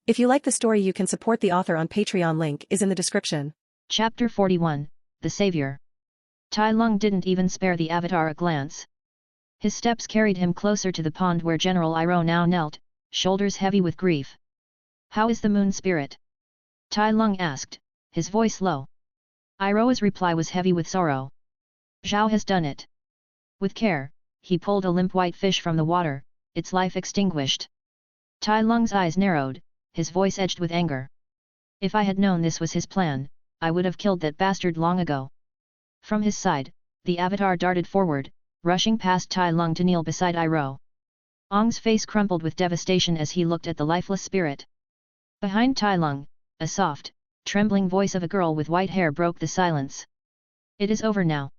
If you like the story, you can support the author on Patreon. Link is in the description. Chapter 41, The Savior. Tai Lung didn't even spare the avatar a glance. His steps carried him closer to the pond where General Iroh now knelt, shoulders heavy with grief. "How is the moon spirit?" Tai Lung asked, his voice low. Iroh's reply was heavy with sorrow. "Zhao has done it." With care, he pulled a limp white fish from the water, its life extinguished. Tai Lung's eyes narrowed, his voice edged with anger. "If I had known this was his plan, I would have killed that bastard long ago." From his side, the avatar darted forward, rushing past Tai Lung to kneel beside Iroh. Ong's face crumpled with devastation as he looked at the lifeless spirit. Behind Tai Lung, a soft, trembling voice of a girl with white hair broke the silence. "It is over now.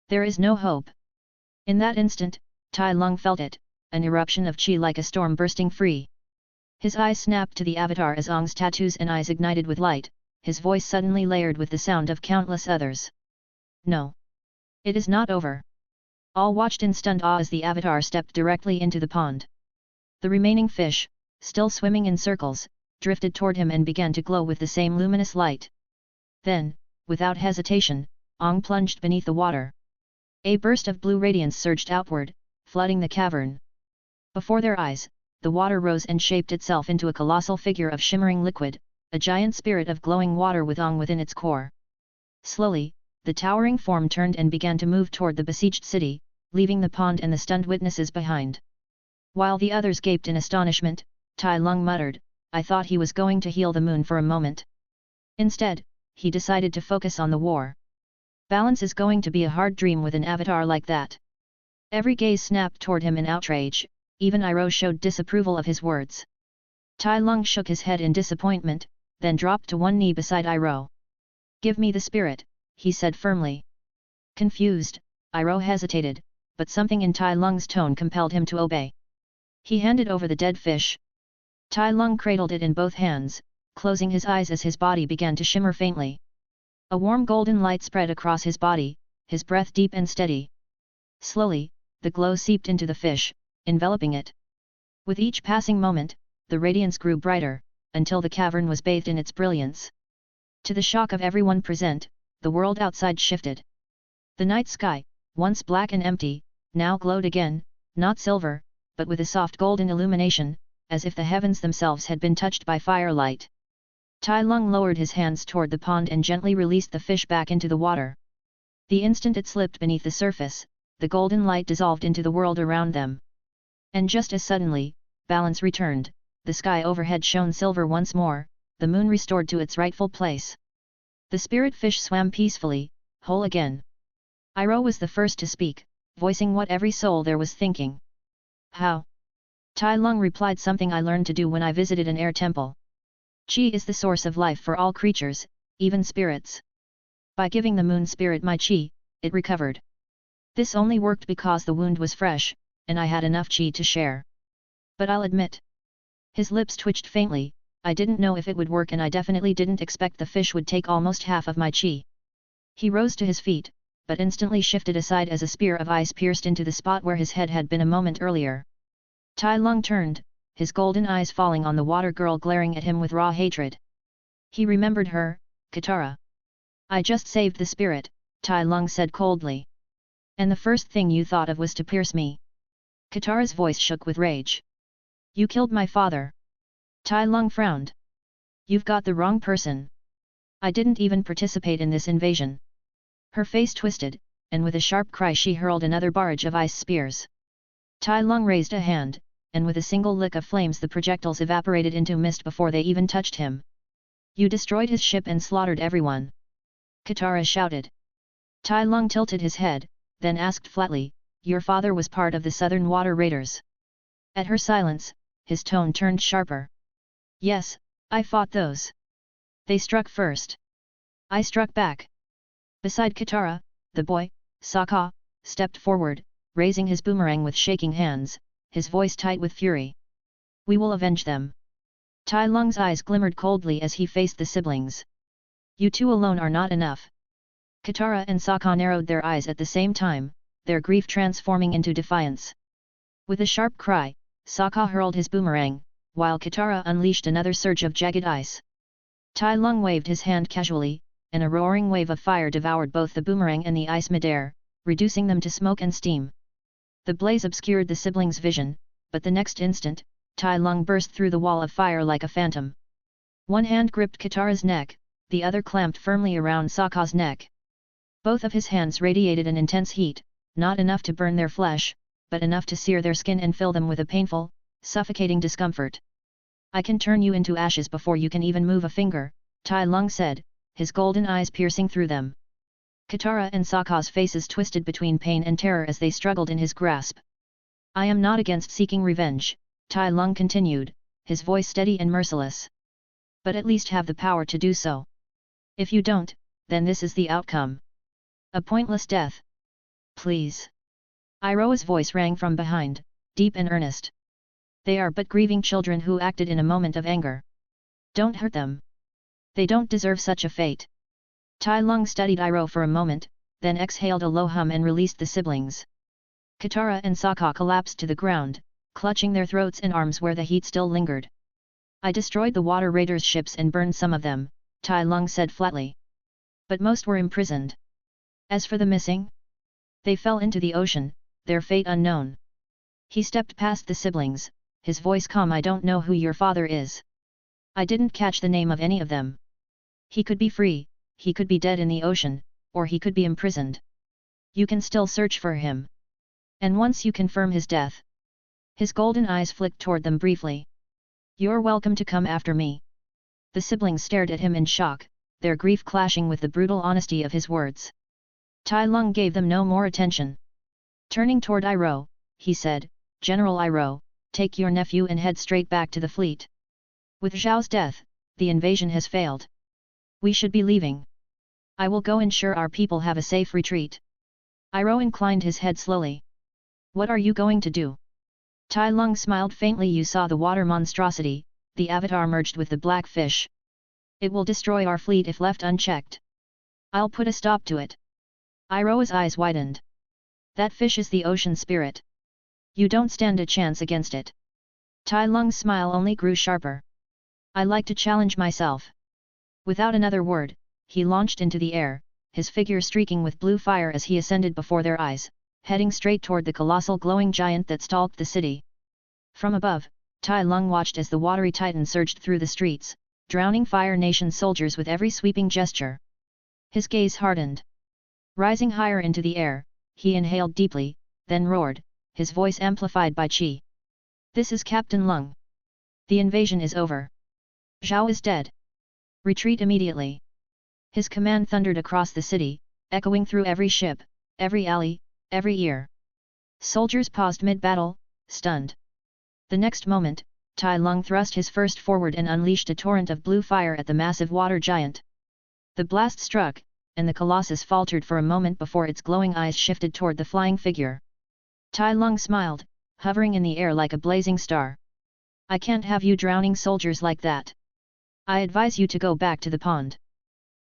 There is no hope." In that instant, Tai Lung felt it, an eruption of chi like a storm bursting free. His eyes snapped to the avatar as Ong's tattoos and eyes ignited with light, his voice suddenly layered with the sound of countless others. "No. It is not over." All watched in stunned awe as the avatar stepped directly into the pond. The remaining fish, still swimming in circles, drifted toward him and began to glow with the same luminous light. Then, without hesitation, Ong plunged beneath the water. A burst of blue radiance surged outward, flooding the cavern. Before their eyes, the water rose and shaped itself into a colossal figure of shimmering liquid, a giant spirit of glowing water with Ong within its core. Slowly, the towering form turned and began to move toward the besieged city, leaving the pond and the stunned witnesses behind. While the others gaped in astonishment, Tai Lung muttered, "I thought he was going to heal the moon for a moment." Instead, he decided to focus on the war. Balance is going to be a hard dream with an avatar like that. Every gaze snapped toward him in outrage, even Iroh showed disapproval of his words. Tai Lung shook his head in disappointment, then dropped to one knee beside Iroh. "Give me the spirit," he said firmly. Confused, Iroh hesitated, but something in Tai Lung's tone compelled him to obey. He handed over the dead fish. Tai Lung cradled it in both hands, closing his eyes as his body began to shimmer faintly. A warm golden light spread across his body, his breath deep and steady. Slowly, the glow seeped into the fish, enveloping it. With each passing moment, the radiance grew brighter, until the cavern was bathed in its brilliance. To the shock of everyone present, the world outside shifted. The night sky, once black and empty, now glowed again, not silver, but with a soft golden illumination, as if the heavens themselves had been touched by firelight. Tai Lung lowered his hands toward the pond and gently released the fish back into the water. The instant it slipped beneath the surface, the golden light dissolved into the world around them. And just as suddenly, balance returned, the sky overhead shone silver once more, the moon restored to its rightful place. The spirit fish swam peacefully, whole again. Iroh was the first to speak, voicing what every soul there was thinking. "How?" Tai Lung replied, "Something I learned to do when I visited an air temple. Qi is the source of life for all creatures, even spirits. By giving the moon spirit my qi, it recovered. This only worked because the wound was fresh, and I had enough qi to share. But I'll admit." His lips twitched faintly, "I didn't know if it would work, and I definitely didn't expect the fish would take almost half of my qi." He rose to his feet, but instantly shifted aside as a spear of ice pierced into the spot where his head had been a moment earlier. Tai Lung turned, his golden eyes falling on the water girl glaring at him with raw hatred. He remembered her, Katara. "I just saved the spirit," Tai Lung said coldly. "And the first thing you thought of was to pierce me." Katara's voice shook with rage. "You killed my father." Tai Lung frowned. "You've got the wrong person. I didn't even participate in this invasion." Her face twisted, and with a sharp cry she hurled another barrage of ice spears. Tai Lung raised a hand, and with a single lick of flames the projectiles evaporated into mist before they even touched him. "You destroyed his ship and slaughtered everyone," Katara shouted. Tai Lung tilted his head, then asked flatly, "Your father was part of the Southern Water Raiders?" At her silence, his tone turned sharper. "Yes, I fought those. They struck first. I struck back." Beside Katara, the boy, Sokka, stepped forward, raising his boomerang with shaking hands, his voice tight with fury. "We will avenge them." Tai Lung's eyes glimmered coldly as he faced the siblings. "You two alone are not enough." Katara and Sokka narrowed their eyes at the same time, their grief transforming into defiance. With a sharp cry, Sokka hurled his boomerang, while Katara unleashed another surge of jagged ice. Tai Lung waved his hand casually, and a roaring wave of fire devoured both the boomerang and the ice midair, reducing them to smoke and steam. The blaze obscured the siblings' vision, but the next instant, Tai Lung burst through the wall of fire like a phantom. One hand gripped Katara's neck, the other clamped firmly around Sokka's neck. Both of his hands radiated an intense heat, not enough to burn their flesh, but enough to sear their skin and fill them with a painful, suffocating discomfort. "I can turn you into ashes before you can even move a finger," Tai Lung said, his golden eyes piercing through them. Katara and Sokka's faces twisted between pain and terror as they struggled in his grasp. "I am not against seeking revenge," Tai Lung continued, his voice steady and merciless. "But at least have the power to do so. If you don't, then this is the outcome. A pointless death. Please." Iroha's voice rang from behind, deep and earnest. "They are but grieving children who acted in a moment of anger. Don't hurt them. They don't deserve such a fate." Tai Lung studied Iroha for a moment, then exhaled a low hum and released the siblings. Katara and Sokka collapsed to the ground, clutching their throats and arms where the heat still lingered. "I destroyed the water raiders' ships and burned some of them," Tai Lung said flatly. "But most were imprisoned. As for the missing, they fell into the ocean, their fate unknown." He stepped past the siblings, his voice calm. "I don't know who your father is. I didn't catch the name of any of them. He could be free, he could be dead in the ocean, or he could be imprisoned. You can still search for him. And once you confirm his death..." His golden eyes flicked toward them briefly. "You're welcome to come after me." The siblings stared at him in shock, their grief clashing with the brutal honesty of his words. Tai Lung gave them no more attention. Turning toward Iroha, he said, "General Iroha, take your nephew and head straight back to the fleet. With Zhao's death, the invasion has failed. We should be leaving. I will go ensure our people have a safe retreat." Iroha inclined his head slowly. "What are you going to do?" Tai Lung smiled faintly. "You saw the water monstrosity, the avatar merged with the black fish. It will destroy our fleet if left unchecked. I'll put a stop to it." Iroha's eyes widened. "That fish is the ocean spirit. You don't stand a chance against it." Tai Lung's smile only grew sharper. "I like to challenge myself." Without another word, he launched into the air, his figure streaking with blue fire as he ascended before their eyes, heading straight toward the colossal glowing giant that stalked the city. From above, Tai Lung watched as the watery titan surged through the streets, drowning Fire Nation soldiers with every sweeping gesture. His gaze hardened. Rising higher into the air, he inhaled deeply, then roared, his voice amplified by qi. "This is Captain Lung. The invasion is over. Zhao is dead. Retreat immediately." His command thundered across the city, echoing through every ship, every alley, every ear. Soldiers paused mid-battle, stunned. The next moment, Tai Lung thrust his first forward and unleashed a torrent of blue fire at the massive water giant. The blast struck, and the colossus faltered for a moment before its glowing eyes shifted toward the flying figure. Tai Lung smiled, hovering in the air like a blazing star. "I can't have you drowning soldiers like that. I advise you to go back to the pond."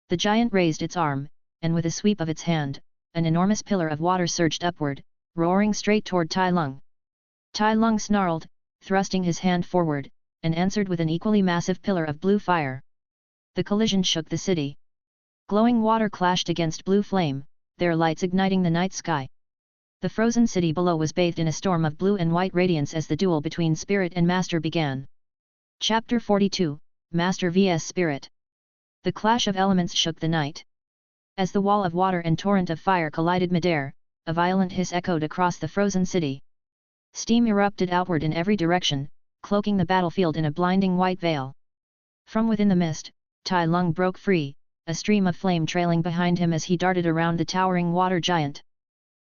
The giant raised its arm, and with a sweep of its hand, an enormous pillar of water surged upward, roaring straight toward Tai Lung. Tai Lung snarled, thrusting his hand forward, and answered with an equally massive pillar of blue fire. The collision shook the city. Glowing water clashed against blue flame, their lights igniting the night sky. The frozen city below was bathed in a storm of blue and white radiance as the duel between Spirit and Master began. Chapter 42, Master vs Spirit. The clash of elements shook the night. As the wall of water and torrent of fire collided midair, a violent hiss echoed across the frozen city. Steam erupted outward in every direction, cloaking the battlefield in a blinding white veil. From within the mist, Tai Lung broke free, a stream of flame trailing behind him as he darted around the towering water giant.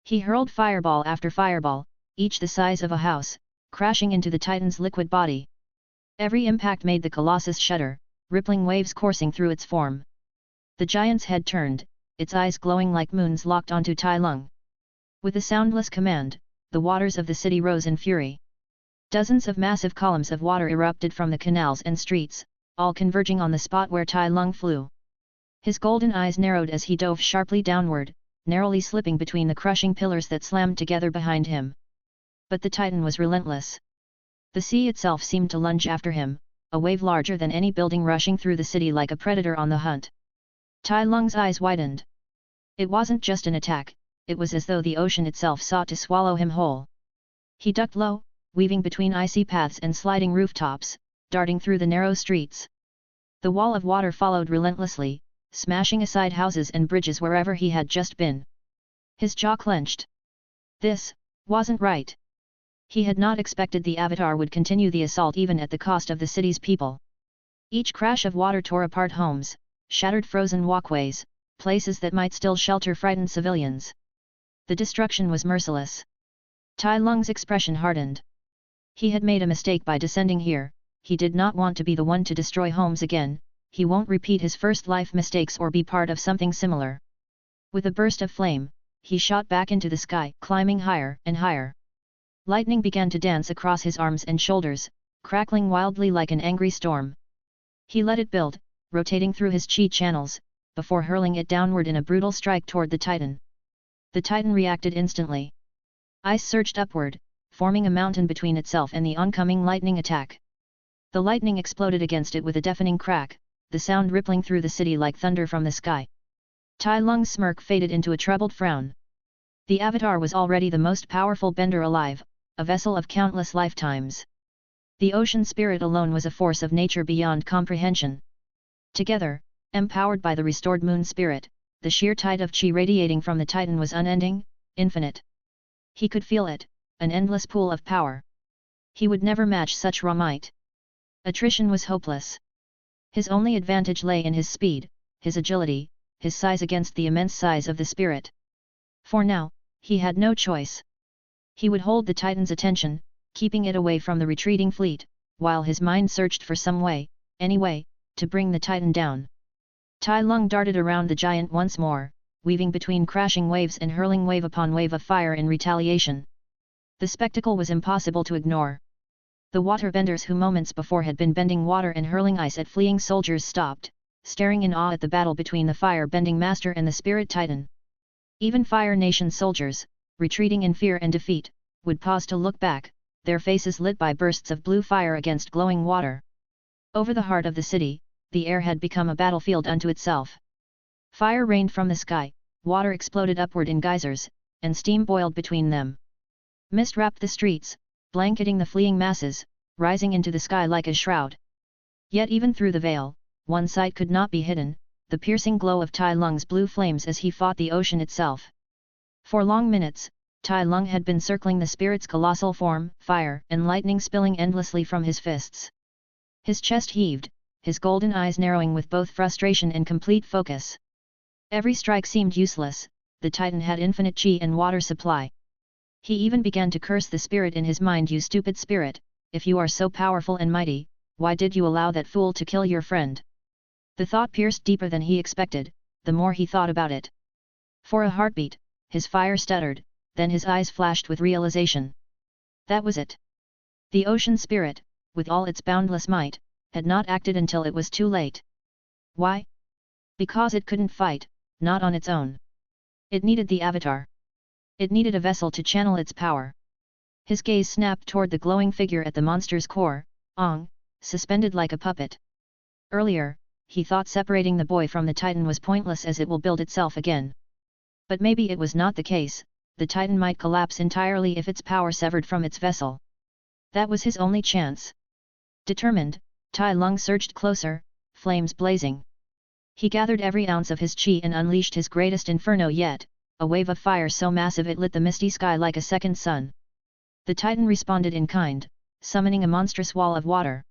He hurled fireball after fireball, each the size of a house, crashing into the titan's liquid body. Every impact made the colossus shudder, rippling waves coursing through its form. The giant's head turned, its eyes glowing like moons locked onto Tai Lung. With a soundless command, the waters of the city rose in fury. Dozens of massive columns of water erupted from the canals and streets, all converging on the spot where Tai Lung flew. His golden eyes narrowed as he dove sharply downward, narrowly slipping between the crushing pillars that slammed together behind him. But the titan was relentless. The sea itself seemed to lunge after him, a wave larger than any building rushing through the city like a predator on the hunt. Tai Lung's eyes widened. It wasn't just an attack, it was as though the ocean itself sought to swallow him whole. He ducked low, weaving between icy paths and sliding rooftops, darting through the narrow streets. The wall of water followed relentlessly, smashing aside houses and bridges wherever he had just been. His jaw clenched. This wasn't right. He had not expected the Avatar would continue the assault even at the cost of the city's people. Each crash of water tore apart homes, shattered frozen walkways, places that might still shelter frightened civilians. The destruction was merciless. Tai Lung's expression hardened. He had made a mistake by descending here, he did not want to be the one to destroy homes again, he won't repeat his first life mistakes or be part of something similar. With a burst of flame, he shot back into the sky, climbing higher and higher. Lightning began to dance across his arms and shoulders, crackling wildly like an angry storm. He let it build, rotating through his chi channels, before hurling it downward in a brutal strike toward the Titan. The Titan reacted instantly. Ice surged upward, forming a mountain between itself and the oncoming lightning attack. The lightning exploded against it with a deafening crack, the sound rippling through the city like thunder from the sky. Tai Lung's smirk faded into a troubled frown. The Avatar was already the most powerful bender alive, a vessel of countless lifetimes. The ocean spirit alone was a force of nature beyond comprehension. Together, empowered by the restored moon spirit, the sheer tide of chi radiating from the Titan was unending, infinite. He could feel it, an endless pool of power. He would never match such raw might. Attrition was hopeless. His only advantage lay in his speed, his agility, his size against the immense size of the spirit. For now, he had no choice. He would hold the Titan's attention, keeping it away from the retreating fleet, while his mind searched for some way, any way, to bring the Titan down. Tai Lung darted around the giant once more, weaving between crashing waves and hurling wave upon wave of fire in retaliation. The spectacle was impossible to ignore. The waterbenders who moments before had been bending water and hurling ice at fleeing soldiers stopped, staring in awe at the battle between the fire-bending master and the spirit Titan. Even Fire Nation soldiers, retreating in fear and defeat, would pause to look back, their faces lit by bursts of blue fire against glowing water. Over the heart of the city, the air had become a battlefield unto itself. Fire rained from the sky, water exploded upward in geysers, and steam boiled between them. Mist wrapped the streets, blanketing the fleeing masses, rising into the sky like a shroud. Yet even through the veil, one sight could not be hidden, the piercing glow of Tai Lung's blue flames as he fought the ocean itself. For long minutes, Tai Lung had been circling the spirit's colossal form, fire and lightning spilling endlessly from his fists. His chest heaved, his golden eyes narrowing with both frustration and complete focus. Every strike seemed useless, the Titan had infinite chi and water supply. He even began to curse the spirit in his mind. You stupid spirit, if you are so powerful and mighty, why did you allow that fool to kill your friend? The thought pierced deeper than he expected, the more he thought about it. For a heartbeat, his fire stuttered, then his eyes flashed with realization. That was it. The ocean spirit, with all its boundless might, had not acted until it was too late. Why? Because it couldn't fight, not on its own. It needed the Avatar. It needed a vessel to channel its power. His gaze snapped toward the glowing figure at the monster's core, Ong, suspended like a puppet. Earlier, he thought separating the boy from the Titan was pointless as it will build itself again. But maybe it was not the case, the Titan might collapse entirely if its power severed from its vessel. That was his only chance. Determined, Tai Lung surged closer, flames blazing. He gathered every ounce of his chi and unleashed his greatest inferno yet, a wave of fire so massive it lit the misty sky like a second sun. The Titan responded in kind, summoning a monstrous wall of water.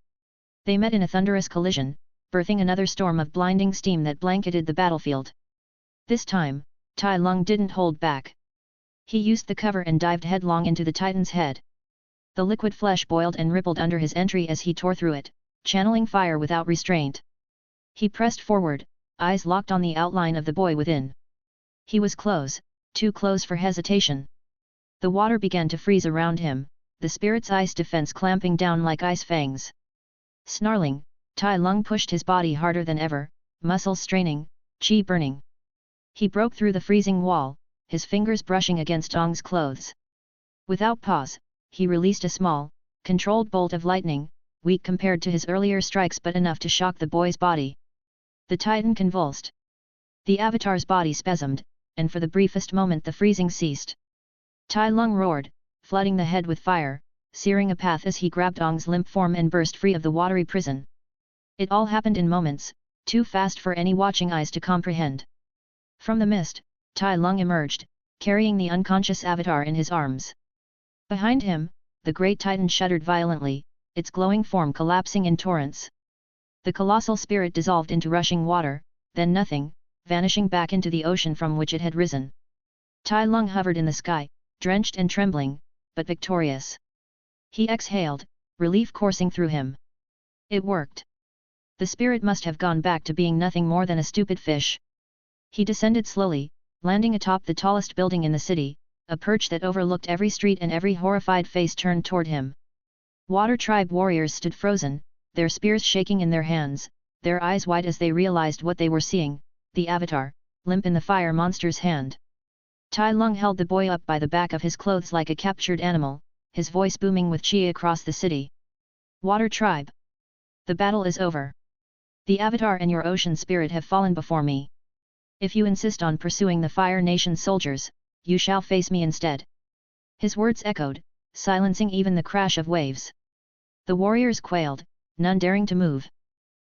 They met in a thunderous collision, birthing another storm of blinding steam that blanketed the battlefield. This time, Tai Lung didn't hold back. He used the cover and dived headlong into the Titan's head. The liquid flesh boiled and rippled under his entry as he tore through it, channeling fire without restraint. He pressed forward, eyes locked on the outline of the boy within. He was close, too close for hesitation. The water began to freeze around him, the spirit's ice defense clamping down like ice fangs. Snarling, Tai Lung pushed his body harder than ever, muscles straining, chi burning. He broke through the freezing wall, his fingers brushing against Ong's clothes. Without pause, he released a small, controlled bolt of lightning, weak compared to his earlier strikes but enough to shock the boy's body. The Titan convulsed. The Avatar's body spasmed, and for the briefest moment the freezing ceased. Tai Lung roared, flooding the head with fire, searing a path as he grabbed Ong's limp form and burst free of the watery prison. It all happened in moments, too fast for any watching eyes to comprehend. From the mist, Tai Lung emerged, carrying the unconscious Avatar in his arms. Behind him, the great Titan shuddered violently, its glowing form collapsing in torrents. The colossal spirit dissolved into rushing water, then nothing, vanishing back into the ocean from which it had risen. Tai Lung hovered in the sky, drenched and trembling, but victorious. He exhaled, relief coursing through him. It worked. The spirit must have gone back to being nothing more than a stupid fish. He descended slowly, landing atop the tallest building in the city, a perch that overlooked every street and every horrified face turned toward him. Water Tribe warriors stood frozen, their spears shaking in their hands, their eyes wide as they realized what they were seeing, the Avatar, limp in the fire monster's hand. Tai Lung held the boy up by the back of his clothes like a captured animal, his voice booming with chi across the city. Water Tribe! The battle is over. The Avatar and your ocean spirit have fallen before me. If you insist on pursuing the Fire Nation soldiers, you shall face me instead. His words echoed, silencing even the crash of waves. The warriors quailed, none daring to move.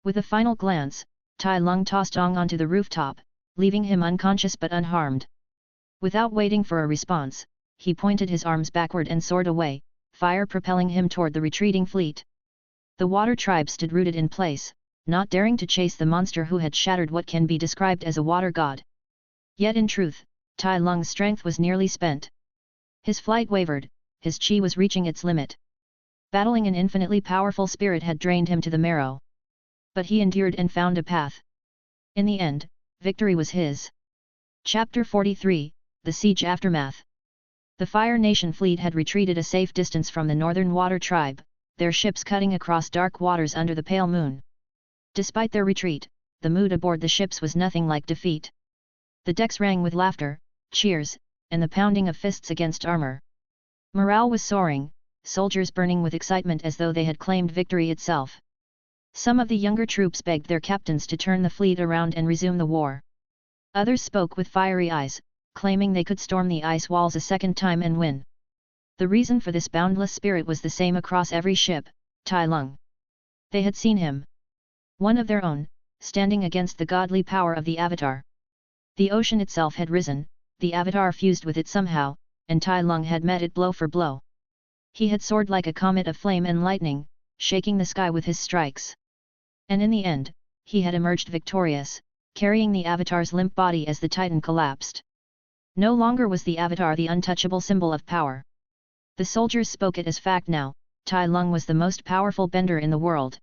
With a final glance, Tai Lung tossed Ong onto the rooftop, leaving him unconscious but unharmed. Without waiting for a response, he pointed his arms backward and soared away, fire propelling him toward the retreating fleet. The Water Tribe stood rooted in place, not daring to chase the monster who had shattered what can be described as a water god. Yet in truth, Tai Lung's strength was nearly spent. His flight wavered, his chi was reaching its limit. Battling an infinitely powerful spirit had drained him to the marrow. But he endured and found a path. In the end, victory was his. Chapter 43, The Siege Aftermath. The Fire Nation fleet had retreated a safe distance from the Northern Water Tribe, their ships cutting across dark waters under the pale moon. Despite their retreat, the mood aboard the ships was nothing like defeat. The decks rang with laughter, cheers, and the pounding of fists against armor. Morale was soaring, soldiers burning with excitement as though they had claimed victory itself. Some of the younger troops begged their captains to turn the fleet around and resume the war. Others spoke with fiery eyes, claiming they could storm the ice walls a second time and win. The reason for this boundless spirit was the same across every ship, Tai Lung. They had seen him. One of their own, standing against the godly power of the Avatar. The ocean itself had risen, the Avatar fused with it somehow, and Tai Lung had met it blow for blow. He had soared like a comet of flame and lightning, shaking the sky with his strikes. And in the end, he had emerged victorious, carrying the Avatar's limp body as the Titan collapsed. No longer was the Avatar the untouchable symbol of power. The soldiers spoke it as fact now, Tai Lung was the most powerful bender in the world.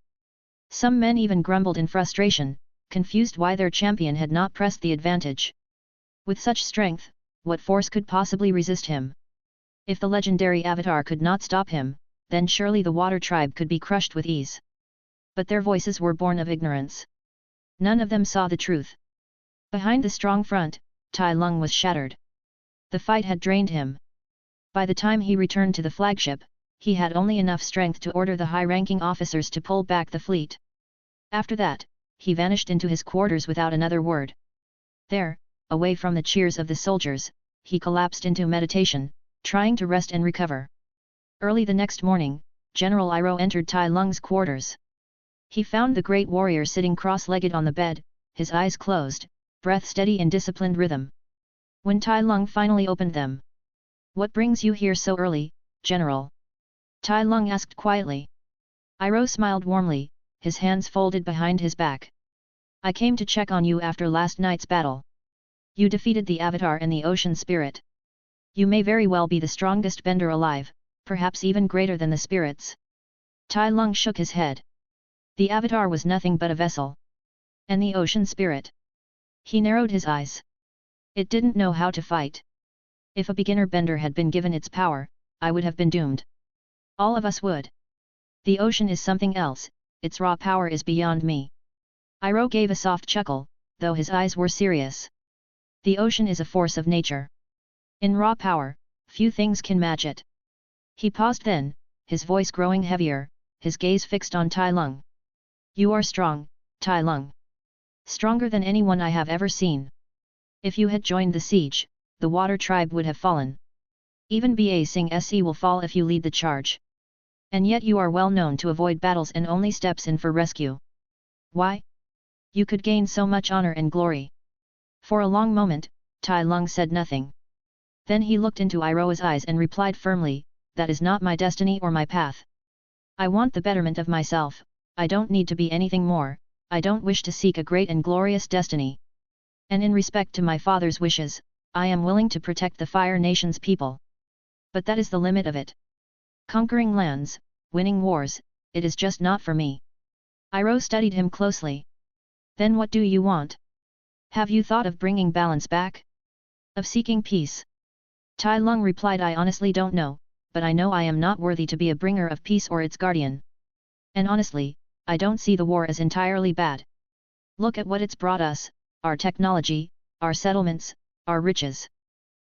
Some men even grumbled in frustration, confused why their champion had not pressed the advantage. With such strength, what force could possibly resist him? If the legendary Avatar could not stop him, then surely the Water Tribe could be crushed with ease. But their voices were born of ignorance. None of them saw the truth. Behind the strong front, Tai Lung was shattered. The fight had drained him. By the time he returned to the flagship, he had only enough strength to order the high-ranking officers to pull back the fleet. After that, he vanished into his quarters without another word. There, away from the cheers of the soldiers, he collapsed into meditation, trying to rest and recover. Early the next morning, General Iroh entered Tai Lung's quarters. He found the great warrior sitting cross-legged on the bed, his eyes closed, breath steady in disciplined rhythm. When Tai Lung finally opened them. "What brings you here so early, General?" Tai Lung asked quietly. Iroh smiled warmly, his hands folded behind his back. "I came to check on you after last night's battle. You defeated the Avatar and the Ocean Spirit. You may very well be the strongest bender alive, perhaps even greater than the spirits." Tai Lung shook his head. The Avatar was nothing but a vessel. And the Ocean Spirit? He narrowed his eyes. It didn't know how to fight. If a beginner bender had been given its power, I would have been doomed. All of us would. The ocean is something else, its raw power is beyond me. Iroh gave a soft chuckle, though his eyes were serious. The ocean is a force of nature. In raw power, few things can match it. He paused then, his voice growing heavier, his gaze fixed on Tai Lung. You are strong, Tai Lung. Stronger than anyone I have ever seen. If you had joined the siege, the water tribe would have fallen. Even Ba Sing Se will fall if you lead the charge. And yet you are well known to avoid battles and only steps in for rescue. Why? You could gain so much honor and glory. For a long moment, Tai Lung said nothing. Then he looked into Iroha's eyes and replied firmly, that is not my destiny or my path. I want the betterment of myself, I don't need to be anything more, I don't wish to seek a great and glorious destiny. And in respect to my father's wishes, I am willing to protect the Fire Nation's people. But that is the limit of it. Conquering lands, winning wars, it is just not for me. Iroha studied him closely. Then what do you want? Have you thought of bringing balance back? Of seeking peace? Tai Lung replied, I honestly don't know, but I know I am not worthy to be a bringer of peace or its guardian. And honestly, I don't see the war as entirely bad. Look at what it's brought us, our technology, our settlements, our riches.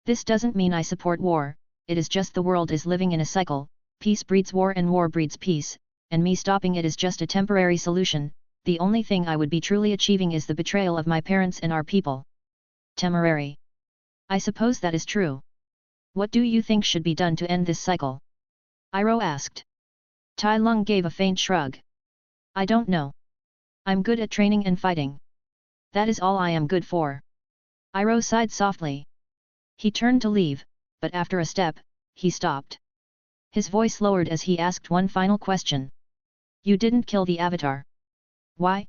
This doesn't mean I support war, it is just the world is living in a cycle, peace breeds war and war breeds peace, and me stopping it is just a temporary solution. The only thing I would be truly achieving is the betrayal of my parents and our people. Temporary. I suppose that is true. What do you think should be done to end this cycle? Iroha asked. Tai Lung gave a faint shrug. I don't know. I'm good at training and fighting. That is all I am good for. Iroha sighed softly. He turned to leave, but after a step, he stopped. His voice lowered as he asked one final question. You didn't kill the Avatar. Why?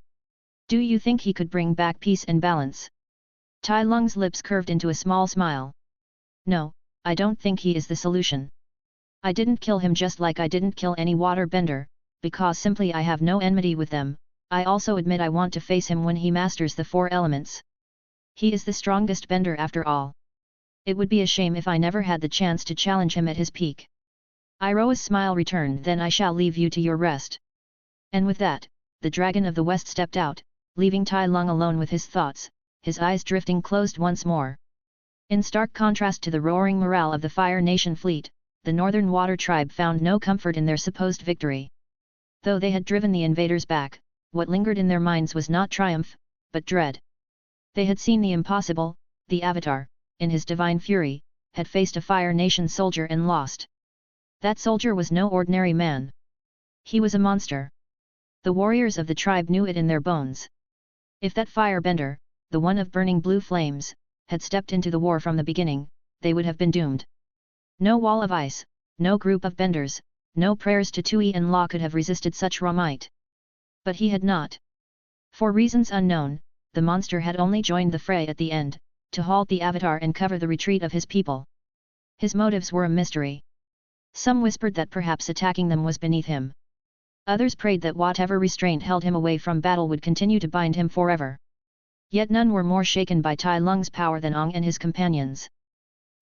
Do you think he could bring back peace and balance? Tai Lung's lips curved into a small smile. No, I don't think he is the solution. I didn't kill him just like I didn't kill any water bender, because simply I have no enmity with them. I also admit I want to face him when he masters the 4 elements. He is the strongest bender after all. It would be a shame if I never had the chance to challenge him at his peak. Iroha's smile returned. Then I shall leave you to your rest. And with that, the Dragon of the West stepped out, leaving Tai Lung alone with his thoughts, his eyes drifting closed once more. In stark contrast to the roaring morale of the Fire Nation fleet, the Northern Water Tribe found no comfort in their supposed victory. Though they had driven the invaders back, what lingered in their minds was not triumph, but dread. They had seen the impossible, the Avatar, in his divine fury, had faced a Fire Nation soldier and lost. That soldier was no ordinary man. He was a monster. The warriors of the tribe knew it in their bones. If that firebender, the one of burning blue flames, had stepped into the war from the beginning, they would have been doomed. No wall of ice, no group of benders, no prayers to Tui and Law could have resisted such raw might. But he had not. For reasons unknown, the monster had only joined the fray at the end, to halt the Avatar and cover the retreat of his people. His motives were a mystery. Some whispered that perhaps attacking them was beneath him. Others prayed that whatever restraint held him away from battle would continue to bind him forever. Yet none were more shaken by Tai Lung's power than Ong and his companions.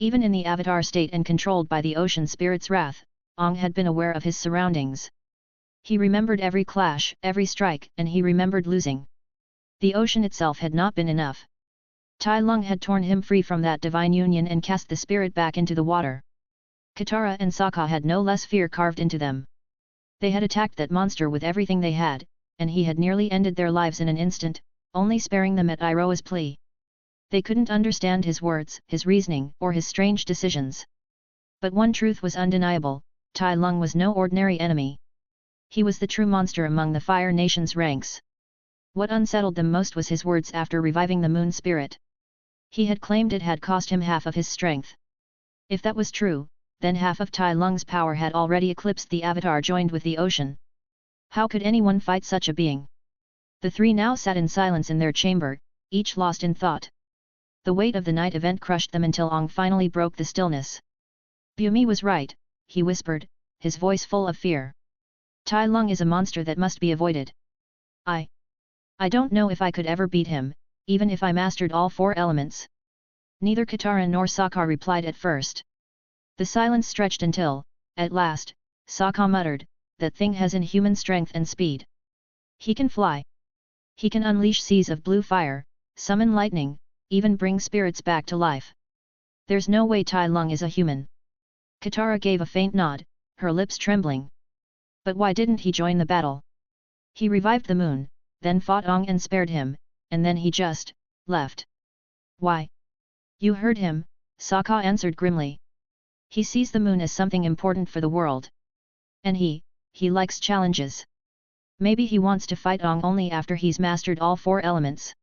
Even in the Avatar state and controlled by the ocean spirit's wrath, Ong had been aware of his surroundings. He remembered every clash, every strike, and he remembered losing. The ocean itself had not been enough. Tai Lung had torn him free from that divine union and cast the spirit back into the water. Katara and Sokka had no less fear carved into them. They had attacked that monster with everything they had, and he had nearly ended their lives in an instant, only sparing them at Iroha's plea. They couldn't understand his words, his reasoning, or his strange decisions. But one truth was undeniable, Tai Lung was no ordinary enemy. He was the true monster among the Fire Nation's ranks. What unsettled them most was his words after reviving the moon spirit. He had claimed it had cost him half of his strength. If that was true, then half of Tai Lung's power had already eclipsed the Avatar joined with the ocean. How could anyone fight such a being? The 3 now sat in silence in their chamber, each lost in thought. The weight of the night event crushed them until Ong finally broke the stillness. Bumi was right, he whispered, his voice full of fear. Tai Lung is a monster that must be avoided. I don't know if I could ever beat him, even if I mastered all 4 elements. Neither Katara nor Sokka replied at first. The silence stretched until, at last, Sokka muttered, that thing has inhuman strength and speed. He can fly. He can unleash seas of blue fire, summon lightning, even bring spirits back to life. There's no way Tai Lung is a human. Katara gave a faint nod, her lips trembling. But why didn't he join the battle? He revived the moon, then fought Ong and spared him, and then he just left. Why? You heard him, Sokka answered grimly. He sees the moon as something important for the world. And he likes challenges. Maybe he wants to fight Ong only after he's mastered all 4 elements.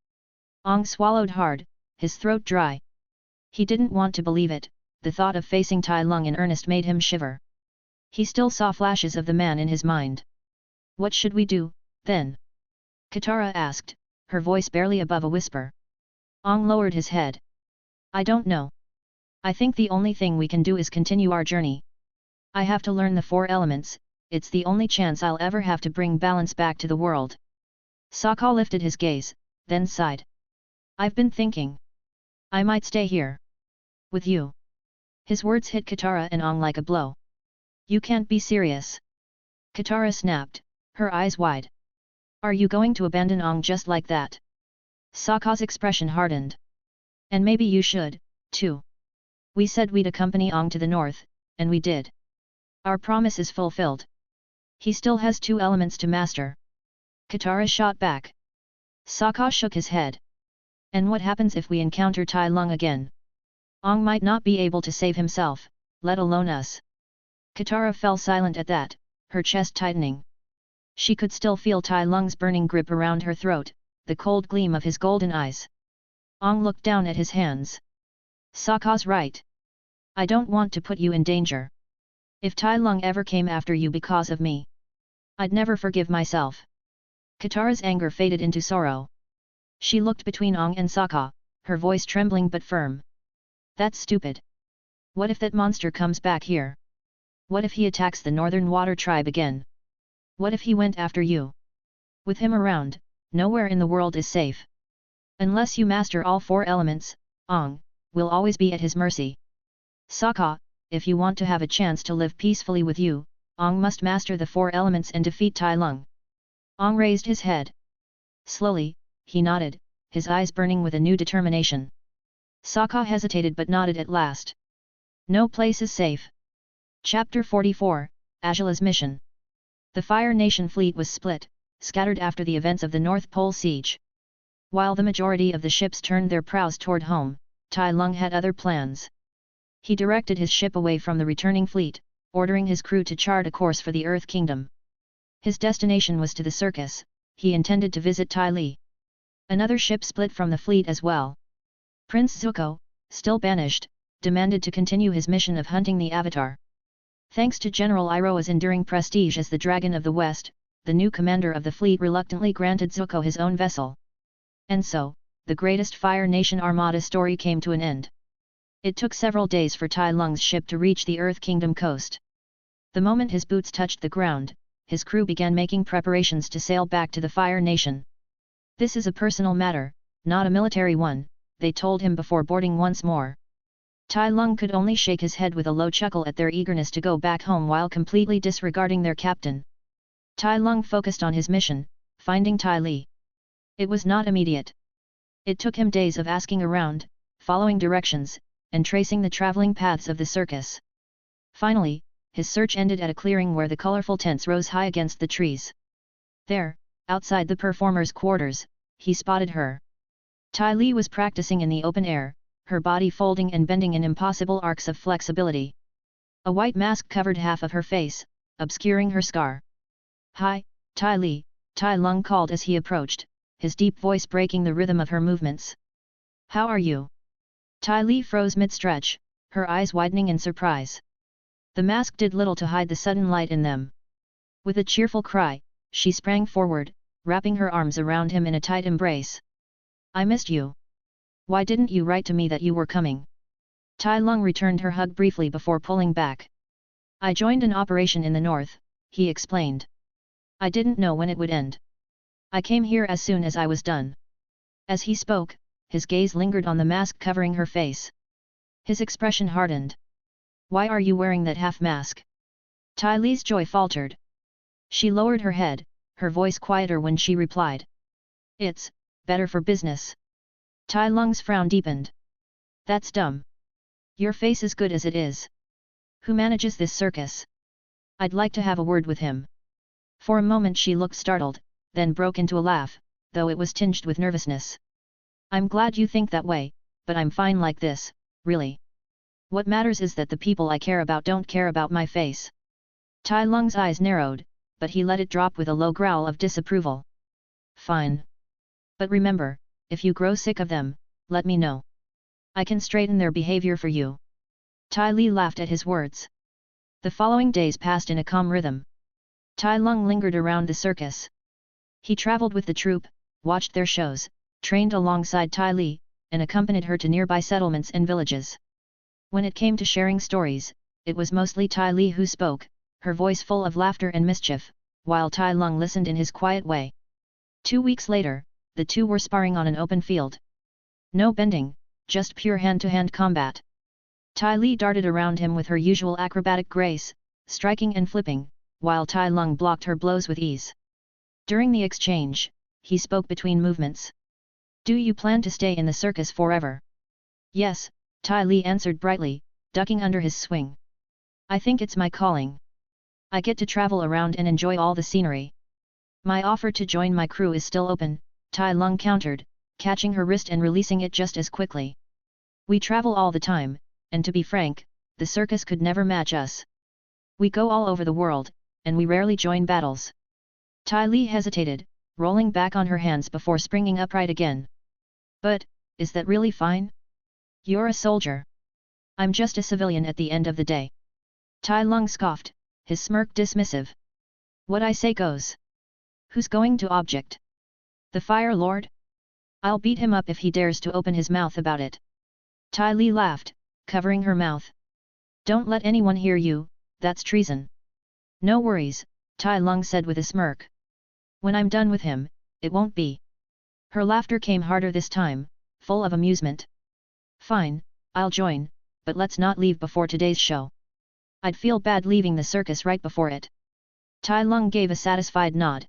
Ong swallowed hard, his throat dry. He didn't want to believe it, the thought of facing Tai Lung in earnest made him shiver. He still saw flashes of the man in his mind. What should we do, then? Katara asked, her voice barely above a whisper. Ong lowered his head. I don't know. I think the only thing we can do is continue our journey. I have to learn the 4 elements, it's the only chance I'll ever have to bring balance back to the world. Sokka lifted his gaze, then sighed. I've been thinking. I might stay here. With you. His words hit Katara and Ong like a blow. You can't be serious. Katara snapped, her eyes wide. Are you going to abandon Ong just like that? Sokka's expression hardened. And maybe you should, too. We said we'd accompany Ong to the north, and we did. Our promise is fulfilled. He still has 2 elements to master. Katara shot back. Sokka shook his head. And what happens if we encounter Tai Lung again? Ong might not be able to save himself, let alone us. Katara fell silent at that, her chest tightening. She could still feel Tai Lung's burning grip around her throat, the cold gleam of his golden eyes. Ong looked down at his hands. Sokka's right. I don't want to put you in danger. If Tai Lung ever came after you because of me, I'd never forgive myself. Katara's anger faded into sorrow. She looked between Ong and Sokka, her voice trembling but firm. That's stupid. What if that monster comes back here? What if he attacks the Northern Water Tribe again? What if he went after you? With him around, nowhere in the world is safe. Unless you master all 4 elements, Ong will always be at his mercy. Sokka, if you want to have a chance to live peacefully with you, Ong must master the 4 elements and defeat Tai Lung. Ong raised his head. Slowly, he nodded, his eyes burning with a new determination. Sokka hesitated but nodded at last. No place is safe. Chapter 44, Azula's Mission. The Fire Nation fleet was split, scattered after the events of the North Pole Siege. While the majority of the ships turned their prows toward home, Tai Lung had other plans. He directed his ship away from the returning fleet, ordering his crew to chart a course for the Earth Kingdom. His destination was to the circus. He intended to visit Ty Lee. Another ship split from the fleet as well. Prince Zuko, still banished, demanded to continue his mission of hunting the Avatar. Thanks to General Iroha's enduring prestige as the Dragon of the West, the new commander of the fleet reluctantly granted Zuko his own vessel. And so, the greatest Fire Nation Armada story came to an end. It took several days for Tai Lung's ship to reach the Earth Kingdom coast. The moment his boots touched the ground, his crew began making preparations to sail back to the Fire Nation. This is a personal matter, not a military one, they told him before boarding once more. Tai Lung could only shake his head with a low chuckle at their eagerness to go back home while completely disregarding their captain. Tai Lung focused on his mission, finding Ty Lee. It was not immediate. It took him days of asking around, following directions, and tracing the traveling paths of the circus. Finally, his search ended at a clearing where the colorful tents rose high against the trees. There, outside the performers' quarters, he spotted her. Ty Lee was practicing in the open air, her body folding and bending in impossible arcs of flexibility. A white mask covered half of her face, obscuring her scar. "Hi, Ty Lee," Tai Lung called as he approached, his deep voice breaking the rhythm of her movements. "How are you?" Ty Lee froze mid-stretch, her eyes widening in surprise. The mask did little to hide the sudden light in them. With a cheerful cry, she sprang forward, wrapping her arms around him in a tight embrace. "I missed you. Why didn't you write to me that you were coming?" Tai Lung returned her hug briefly before pulling back. "I joined an operation in the north," he explained. "I didn't know when it would end. I came here as soon as I was done." As he spoke, his gaze lingered on the mask covering her face. His expression hardened. "Why are you wearing that half mask?" Ty Lee's joy faltered. She lowered her head, her voice quieter when she replied. "It's better for business." Tai Lung's frown deepened. "That's dumb. Your face is good as it is. Who manages this circus?" I'd like to have a word with him. For a moment she looked startled, then broke into a laugh, though it was tinged with nervousness. I'm glad you think that way, but I'm fine like this, really. What matters is that the people I care about don't care about my face. Tai Lung's eyes narrowed, but he let it drop with a low growl of disapproval. Fine. But remember, if you grow sick of them, let me know. I can straighten their behavior for you. Tai Li laughed at his words. The following days passed in a calm rhythm. Tai Lung lingered around the circus. He traveled with the troupe, watched their shows, trained alongside Tai Li, and accompanied her to nearby settlements and villages. When it came to sharing stories, it was mostly Tai Li who spoke, her voice full of laughter and mischief, while Tai Lung listened in his quiet way. 2 weeks later, the two were sparring on an open field. No bending, just pure hand-to-hand combat. Tai Li darted around him with her usual acrobatic grace, striking and flipping, while Tai Lung blocked her blows with ease. During the exchange, he spoke between movements. Do you plan to stay in the circus forever? Yes, Tai Li answered brightly, ducking under his swing. I think it's my calling. I get to travel around and enjoy all the scenery. My offer to join my crew is still open, Tai Lung countered, catching her wrist and releasing it just as quickly. We travel all the time, and to be frank, the circus could never match us. We go all over the world, and we rarely join battles. Tai Li hesitated, rolling back on her hands before springing upright again. But, is that really fine? You're a soldier. I'm just a civilian at the end of the day. Tai Lung scoffed, his smirk dismissive. What I say goes. Who's going to object? The Fire Lord? I'll beat him up if he dares to open his mouth about it. Tai Li laughed, covering her mouth. Don't let anyone hear you, that's treason. No worries, Tai Lung said with a smirk. When I'm done with him, it won't be. Her laughter came harder this time, full of amusement. Fine, I'll join, but let's not leave before today's show. I'd feel bad leaving the circus right before it. Tai Lung gave a satisfied nod.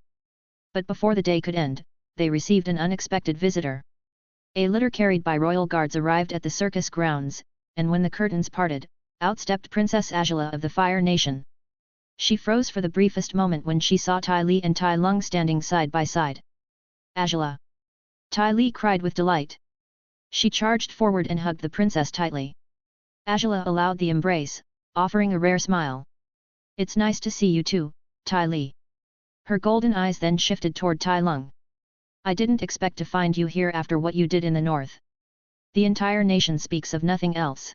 But before the day could end, they received an unexpected visitor. A litter carried by royal guards arrived at the circus grounds, and when the curtains parted, out stepped Princess Azula of the Fire Nation. She froze for the briefest moment when she saw Tai Li and Tai Lung standing side by side. Azula! Tai Li cried with delight. She charged forward and hugged the princess tightly. Azula allowed the embrace, offering a rare smile. It's nice to see you too, Tai Li. Her golden eyes then shifted toward Tai Lung. I didn't expect to find you here after what you did in the north. The entire nation speaks of nothing else.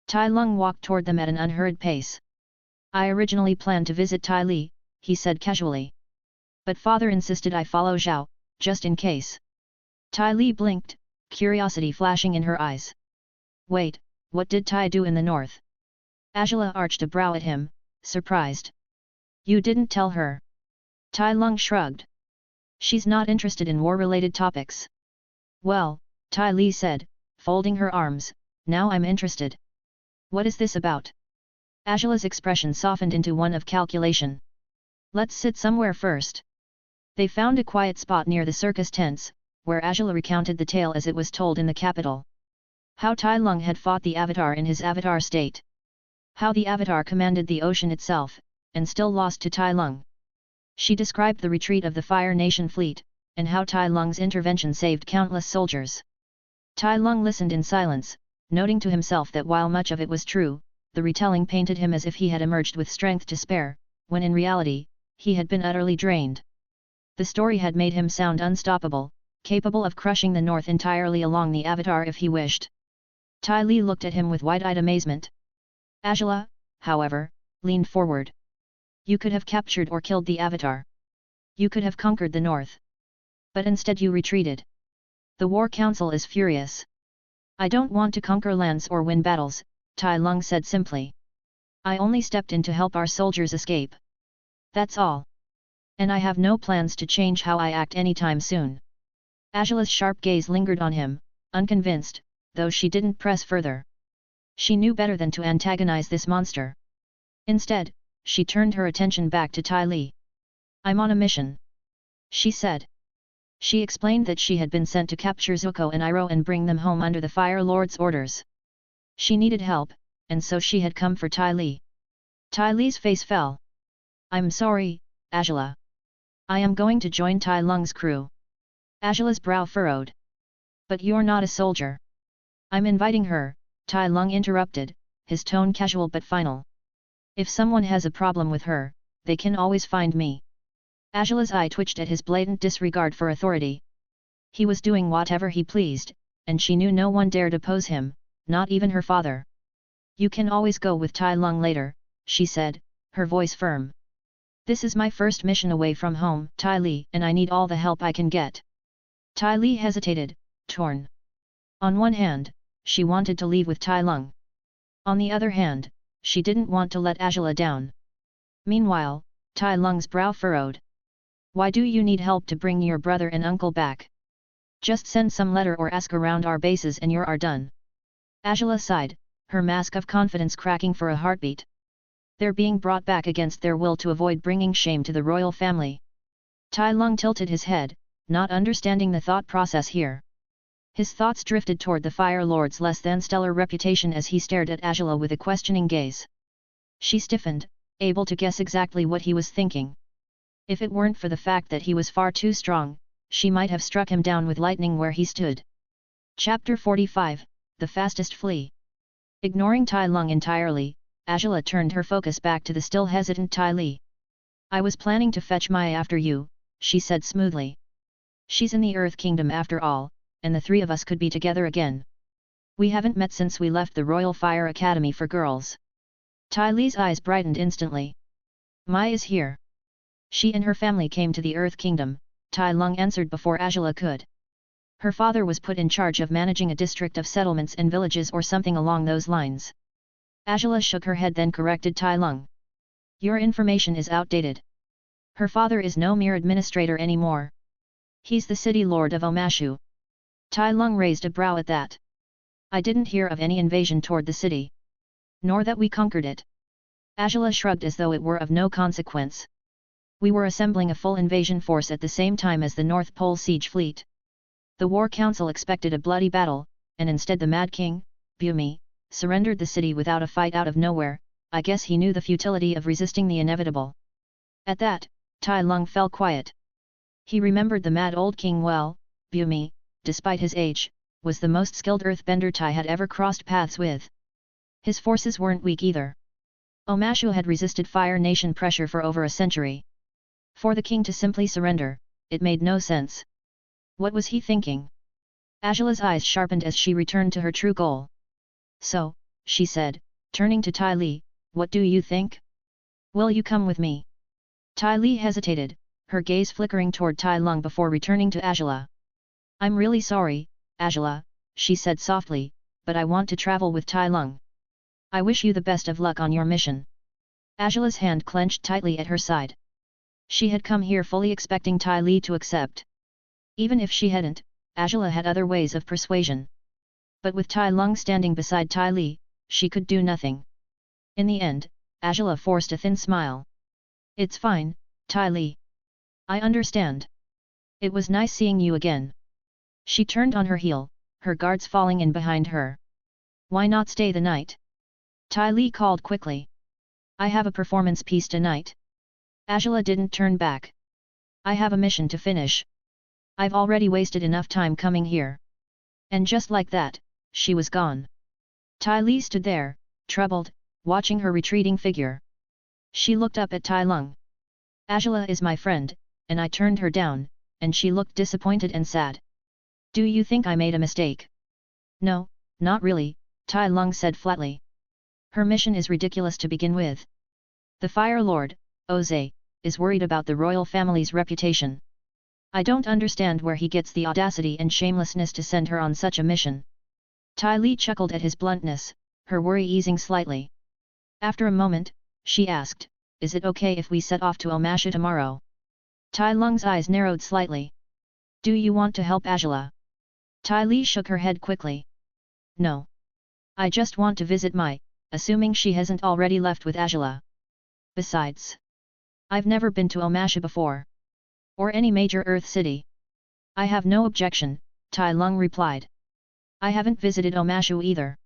Tai Lung walked toward them at an unhurried pace. I originally planned to visit Tai Li, he said casually. But father insisted I follow Zhao, just in case. Tai Li blinked, curiosity flashing in her eyes. Wait, what did Tai do in the north? Azula arched a brow at him, surprised. You didn't tell her. Tai Lung shrugged. She's not interested in war-related topics. Well, Tai Li said, folding her arms, now I'm interested. What is this about? Azula's expression softened into one of calculation. Let's sit somewhere first. They found a quiet spot near the circus tents, where Azula recounted the tale as it was told in the capital. How Tai Lung had fought the Avatar in his Avatar state. How the Avatar commanded the ocean itself, and still lost to Tai Lung. She described the retreat of the Fire Nation fleet, and how Tai Lung's intervention saved countless soldiers. Tai Lung listened in silence, noting to himself that while much of it was true, the retelling painted him as if he had emerged with strength to spare, when in reality, he had been utterly drained. The story had made him sound unstoppable, capable of crushing the north entirely along the Avatar if he wished. Tai Li looked at him with wide-eyed amazement. Azula, however, leaned forward. You could have captured or killed the Avatar. You could have conquered the north. But instead you retreated. The War Council is furious. I don't want to conquer lands or win battles, Tai Lung said simply. I only stepped in to help our soldiers escape. That's all. And I have no plans to change how I act anytime soon. Azula's sharp gaze lingered on him, unconvinced, though she didn't press further. She knew better than to antagonize this monster. Instead, she turned her attention back to Tai Li. I'm on a mission, she said. She explained that she had been sent to capture Zuko and Iroh and bring them home under the Fire Lord's orders. She needed help, and so she had come for Tai Li. Tai Li's face fell. I'm sorry, Angela. I am going to join Tai Lung's crew. Angela's brow furrowed. But you're not a soldier. I'm inviting her, Tai Lung interrupted, his tone casual but final. If someone has a problem with her, they can always find me. Angela's eye twitched at his blatant disregard for authority. He was doing whatever he pleased, and she knew no one dared oppose him, not even her father. You can always go with Tai Lung later, she said, her voice firm. This is my first mission away from home, Tai Li, and I need all the help I can get. Tai Li hesitated, torn. On one hand, she wanted to leave with Tai Lung. On the other hand, she didn't want to let Angela down. Meanwhile, Tai Lung's brow furrowed. Why do you need help to bring your brother and uncle back? Just send some letter or ask around our bases and you're done. Angela sighed, her mask of confidence cracking for a heartbeat. They're being brought back against their will to avoid bringing shame to the royal family. Tai Lung tilted his head, not understanding the thought process here. His thoughts drifted toward the Fire Lord's less than stellar reputation as he stared at Angela with a questioning gaze. She stiffened, able to guess exactly what he was thinking. If it weren't for the fact that he was far too strong, she might have struck him down with lightning where he stood. Chapter 45, The Fastest Flea. Ignoring Tai Lung entirely, Angela turned her focus back to the still hesitant Tai Li. I was planning to fetch Mai after you, she said smoothly. She's in the Earth Kingdom after all, and the three of us could be together again. We haven't met since we left the Royal Fire Academy for girls. Tai Li's eyes brightened instantly. Mai is here. She and her family came to the Earth Kingdom, Tai Lung answered before Angela could. Her father was put in charge of managing a district of settlements and villages or something along those lines. Angela shook her head then corrected Tai Lung. Your information is outdated. Her father is no mere administrator anymore. He's the city lord of Omashu. Tai Lung raised a brow at that. I didn't hear of any invasion toward the city. Nor that we conquered it. Angela shrugged as though it were of no consequence. We were assembling a full invasion force at the same time as the North Pole Siege Fleet. The War Council expected a bloody battle, and instead the Mad King, Bumi, surrendered the city without a fight out of nowhere. I guess he knew the futility of resisting the inevitable. At that, Tai Lung fell quiet. He remembered the mad old king well. Bumi, despite his age, was the most skilled earthbender Tai had ever crossed paths with. His forces weren't weak either. Omashu had resisted Fire Nation pressure for over a century. For the king to simply surrender, it made no sense. What was he thinking? Angela's eyes sharpened as she returned to her true goal. So, she said, turning to Tai Li, what do you think? Will you come with me? Tai Li hesitated, her gaze flickering toward Tai Lung before returning to Angela. I'm really sorry, Angela, she said softly, but I want to travel with Tai Lung. I wish you the best of luck on your mission. Angela's hand clenched tightly at her side. She had come here fully expecting Tai Li to accept. Even if she hadn't, Angela had other ways of persuasion. But with Tai Lung standing beside Tai Li, she could do nothing. In the end, Angela forced a thin smile. It's fine, Tai Li. I understand. It was nice seeing you again. She turned on her heel, her guards falling in behind her. Why not stay the night? Tai Li called quickly. I have a performance piece tonight. Angela didn't turn back. I have a mission to finish. I've already wasted enough time coming here. And just like that, she was gone. Tai Li stood there, troubled, watching her retreating figure. She looked up at Tai Lung. Angela is my friend, and I turned her down, and she looked disappointed and sad. Do you think I made a mistake? No, not really, Tai Lung said flatly. Her mission is ridiculous to begin with. The Fire Lord, Oze, is worried about the royal family's reputation. I don't understand where he gets the audacity and shamelessness to send her on such a mission. Tai Li chuckled at his bluntness, her worry easing slightly. After a moment, she asked, is it okay if we set off to Omashu tomorrow? Tai Lung's eyes narrowed slightly. Do you want to help Angela? Tai Li shook her head quickly. No. I just want to visit Mai, assuming she hasn't already left with Angela. Besides, I've never been to Omashu before. Or any major Earth city. I have no objection, Tai Lung replied. I haven't visited Omashu either.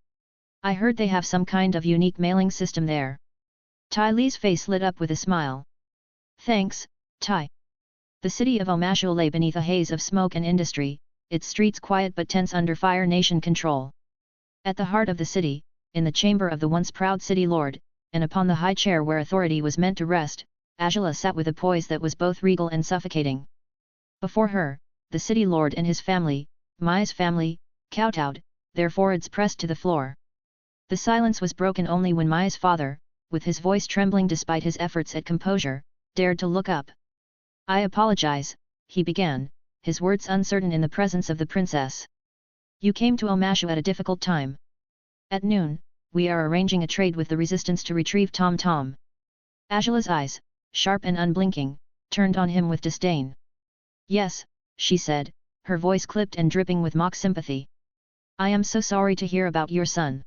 I heard they have some kind of unique mailing system there. Tai Li's face lit up with a smile. Thanks, Tai. The city of Omashu lay beneath a haze of smoke and industry, its streets quiet but tense under Fire Nation control. At the heart of the city, in the chamber of the once proud city lord, and upon the high chair where authority was meant to rest, Azula sat with a poise that was both regal and suffocating. Before her, the city lord and his family, Mai's family, kowtowed, their foreheads pressed to the floor. The silence was broken only when Mai's father, with his voice trembling despite his efforts at composure, dared to look up. "I apologize," he began, his words uncertain in the presence of the princess. "You came to Omashu at a difficult time. At noon, we are arranging a trade with the resistance to retrieve Tom Tom." Azula's eyes, sharp and unblinking, turned on him with disdain. "Yes," she said, her voice clipped and dripping with mock sympathy. "I am so sorry to hear about your son.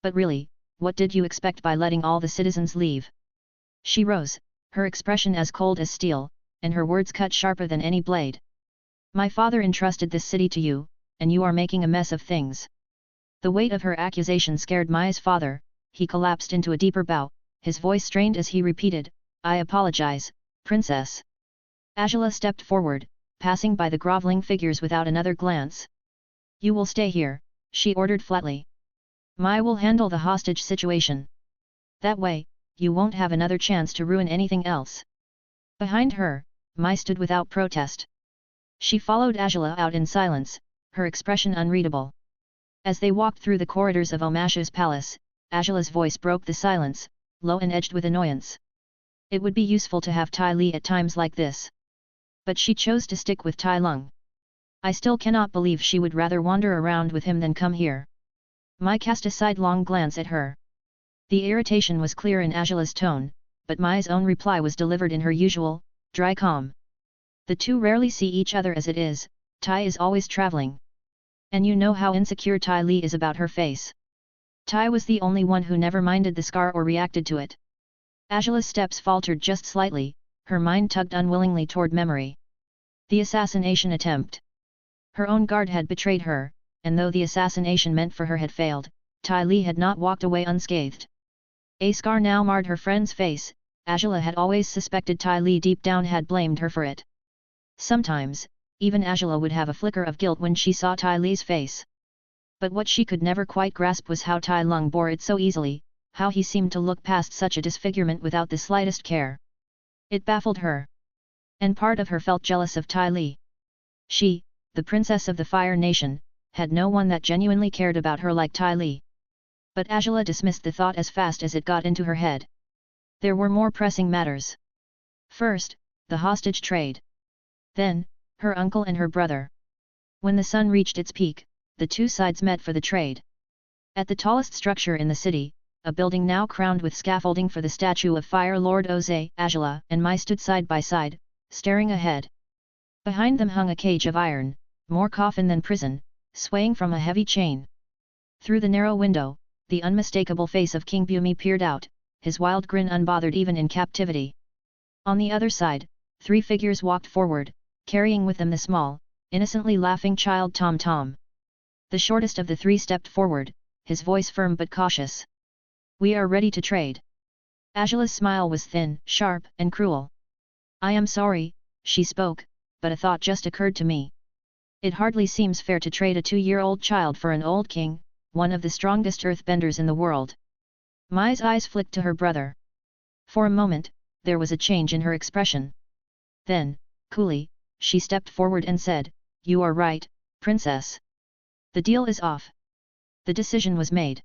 But really, what did you expect by letting all the citizens leave?" She rose, her expression as cold as steel, and her words cut sharper than any blade. "My father entrusted this city to you, and you are making a mess of things." The weight of her accusation scared Mai's father. He collapsed into a deeper bow, his voice strained as he repeated, "I apologize, princess." Azula stepped forward, passing by the groveling figures without another glance. "You will stay here," she ordered flatly. "Mai will handle the hostage situation. That way, you won't have another chance to ruin anything else." Behind her, Mai stood without protest. She followed Azula out in silence, her expression unreadable. As they walked through the corridors of Omashu's palace, Azula's voice broke the silence, low and edged with annoyance. It would be useful to have Tai Li at times like this. But she chose to stick with Tai Lung. "I still cannot believe she would rather wander around with him than come here." Mai cast a sidelong glance at her. The irritation was clear in Azula's tone, but Mai's own reply was delivered in her usual, dry calm. "The two rarely see each other as it is, Tai is always traveling. And you know how insecure Tai Li is about her face." Tai was the only one who never minded the scar or reacted to it. Azula's steps faltered just slightly, her mind tugged unwillingly toward memory. The assassination attempt. Her own guard had betrayed her, and though the assassination meant for her had failed, Tai Li had not walked away unscathed. A scar now marred her friend's face. Azula had always suspected Tai Li deep down had blamed her for it. Sometimes, even Azula would have a flicker of guilt when she saw Tai Li's face. But what she could never quite grasp was how Tai Lung bore it so easily, how he seemed to look past such a disfigurement without the slightest care. It baffled her. And part of her felt jealous of Tai Li. She, the princess of the Fire Nation, had no one that genuinely cared about her like Tai Li. But Azula dismissed the thought as fast as it got into her head. There were more pressing matters. First, the hostage trade. Then, her uncle and her brother. When the sun reached its peak, the two sides met for the trade. At the tallest structure in the city, a building now crowned with scaffolding for the statue of Fire Lord Oze, Azula and Mai stood side by side, staring ahead. Behind them hung a cage of iron, more coffin than prison, swaying from a heavy chain. Through the narrow window, the unmistakable face of King Bumi peered out, his wild grin unbothered even in captivity. On the other side, three figures walked forward, carrying with them the small, innocently laughing child Tom Tom. The shortest of the three stepped forward, his voice firm but cautious. "We are ready to trade." Azula's smile was thin, sharp, and cruel. "I am sorry," she spoke, "but a thought just occurred to me. It hardly seems fair to trade a 2-year-old child for an old king, one of the strongest earthbenders in the world." Mai's eyes flicked to her brother. For a moment, there was a change in her expression. Then, coolly, she stepped forward and said, "You are right, princess. The deal is off." The decision was made.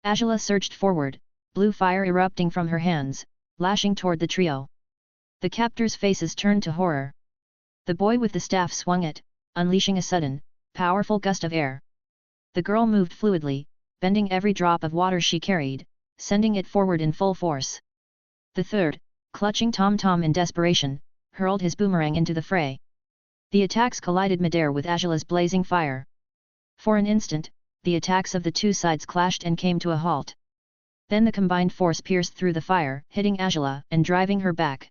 Azula surged forward, blue fire erupting from her hands, lashing toward the trio. The captors' faces turned to horror. The boy with the staff swung it, unleashing a sudden, powerful gust of air. The girl moved fluidly, bending every drop of water she carried, sending it forward in full force. The third, clutching Tom Tom in desperation, hurled his boomerang into the fray. The attacks collided midair with Azula's blazing fire. For an instant, the attacks of the two sides clashed and came to a halt. Then the combined force pierced through the fire, hitting Azula and driving her back.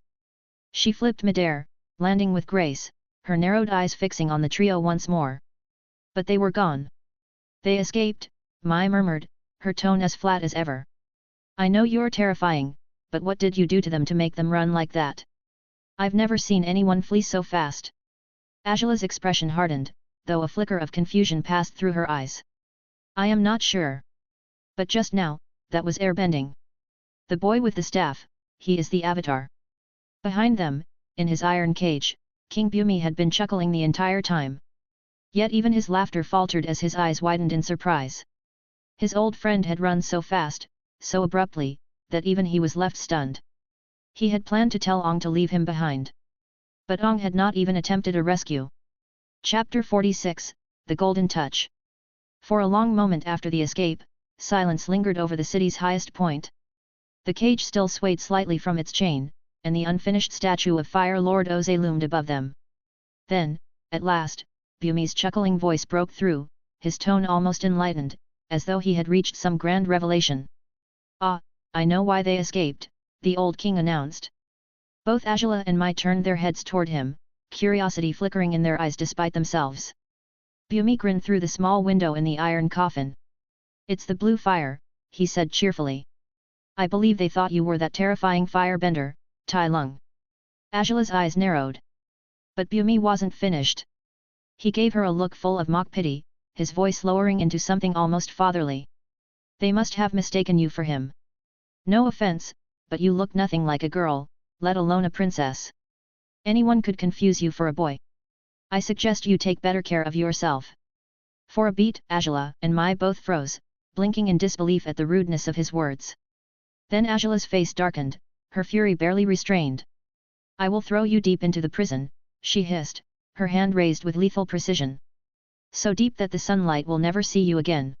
She flipped midair, landing with grace, her narrowed eyes fixing on the trio once more. But they were gone. "They escaped," Mai murmured, her tone as flat as ever. "I know you're terrifying, but what did you do to them to make them run like that?" I've never seen anyone flee so fast. Angela's expression hardened, though a flicker of confusion passed through her eyes. I am not sure. But just now, that was airbending. The boy with the staff, he is the avatar. Behind them, in his iron cage, King Bumi had been chuckling the entire time. Yet even his laughter faltered as his eyes widened in surprise. His old friend had run so fast, so abruptly, that even he was left stunned. He had planned to tell Ong to leave him behind. But Ong had not even attempted a rescue. Chapter 46, The Golden Touch. For a long moment after the escape, silence lingered over the city's highest point. The cage still swayed slightly from its chain, and the unfinished statue of Fire Lord Oze loomed above them. Then, at last, Bumi's chuckling voice broke through, his tone almost enlightened, as though he had reached some grand revelation. Ah, I know why they escaped, the old king announced. Both Angela and Mai turned their heads toward him, curiosity flickering in their eyes despite themselves. Bumi grinned through the small window in the iron coffin. It's the blue fire, he said cheerfully. I believe they thought you were that terrifying firebender, Tai Lung. Angela's eyes narrowed. But Bumi wasn't finished. He gave her a look full of mock pity, his voice lowering into something almost fatherly. They must have mistaken you for him. No offense, but you look nothing like a girl, let alone a princess. Anyone could confuse you for a boy. I suggest you take better care of yourself. For a beat, Angela and Mai both froze, blinking in disbelief at the rudeness of his words. Then Angela's face darkened, her fury barely restrained. I will throw you deep into the prison, she hissed, her hand raised with lethal precision. So deep that the sunlight will never see you again.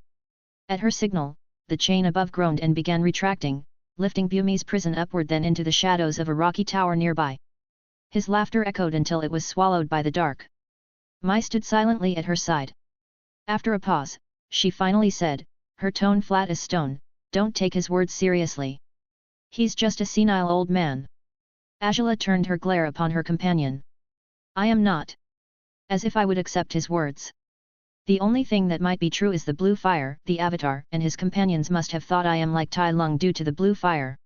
At her signal, the chain above groaned and began retracting, lifting Bumi's prison upward then into the shadows of a rocky tower nearby. His laughter echoed until it was swallowed by the dark. Mai stood silently at her side. After a pause, she finally said, her tone flat as stone, don't take his words seriously. He's just a senile old man. Angela turned her glare upon her companion. I am not. As if I would accept his words. The only thing that might be true is the blue fire, the avatar and his companions must have thought I am like Tai Lung due to the blue fire.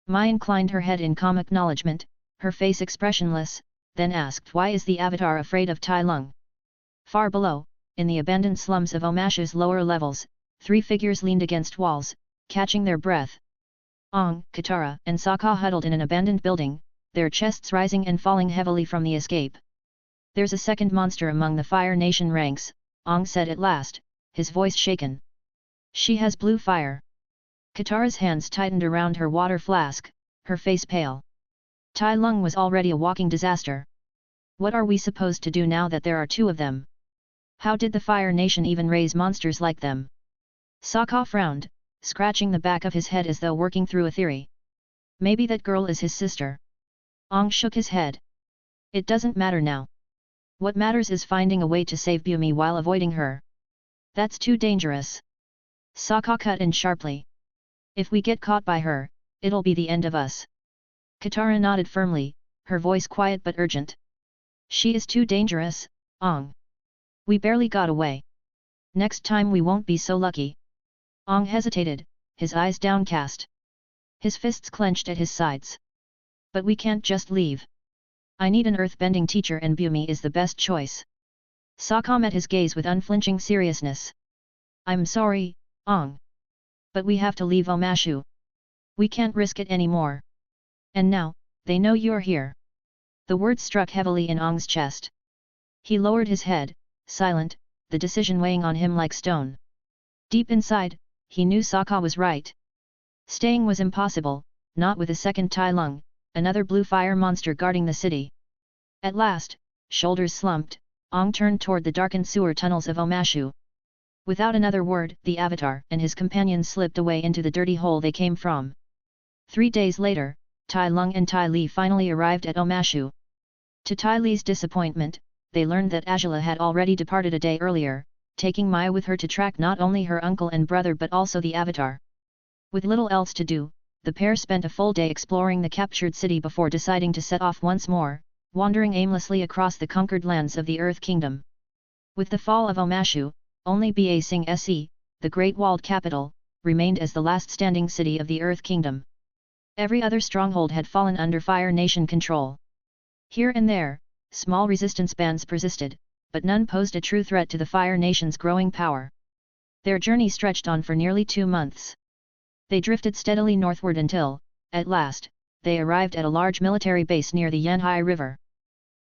Mai inclined her head in calm acknowledgement, her face expressionless, then asked why is the avatar afraid of Tai Lung? Far below, in the abandoned slums of Omashu's lower levels, 3 figures leaned against walls, catching their breath. Ong, Katara and Sokka huddled in an abandoned building, their chests rising and falling heavily from the escape. There's a second monster among the Fire Nation ranks, Ong said at last, his voice shaken. She has blue fire. Katara's hands tightened around her water flask, her face pale. Tai Lung was already a walking disaster. What are we supposed to do now that there are 2 of them? How did the Fire Nation even raise monsters like them? Sokka frowned, scratching the back of his head as though working through a theory. Maybe that girl is his sister. Ong shook his head. It doesn't matter now. What matters is finding a way to save Bumi while avoiding her. That's too dangerous. Sokka cut in sharply. If we get caught by her, it'll be the end of us. Katara nodded firmly, her voice quiet but urgent. She is too dangerous, Ong. We barely got away. Next time we won't be so lucky. Ong hesitated, his eyes downcast. His fists clenched at his sides. But we can't just leave. I need an earthbending teacher and Bumi is the best choice. Sokka met his gaze with unflinching seriousness. I'm sorry, Ong. But we have to leave Omashu. We can't risk it anymore. And now, they know you're here. The words struck heavily in Ong's chest. He lowered his head, silent, the decision weighing on him like stone. Deep inside, he knew Sokka was right. Staying was impossible, not with a second Tai Lung, another blue fire monster guarding the city. At last, shoulders slumped, Ong turned toward the darkened sewer tunnels of Omashu. Without another word, the avatar and his companions slipped away into the dirty hole they came from. 3 days later, Tai Lung and Tai Li finally arrived at Omashu. To Tai Li's disappointment, they learned that Angela had already departed a day earlier, taking Mai with her to track not only her uncle and brother but also the avatar. With little else to do, the pair spent a full day exploring the captured city before deciding to set off once more, wandering aimlessly across the conquered lands of the Earth Kingdom. With the fall of Omashu, only Ba Sing Se, the Great Walled Capital, remained as the last standing city of the Earth Kingdom. Every other stronghold had fallen under Fire Nation control. Here and there, small resistance bands persisted, but none posed a true threat to the Fire Nation's growing power. Their journey stretched on for nearly 2 months. They drifted steadily northward until, at last, they arrived at a large military base near the Yanhai River.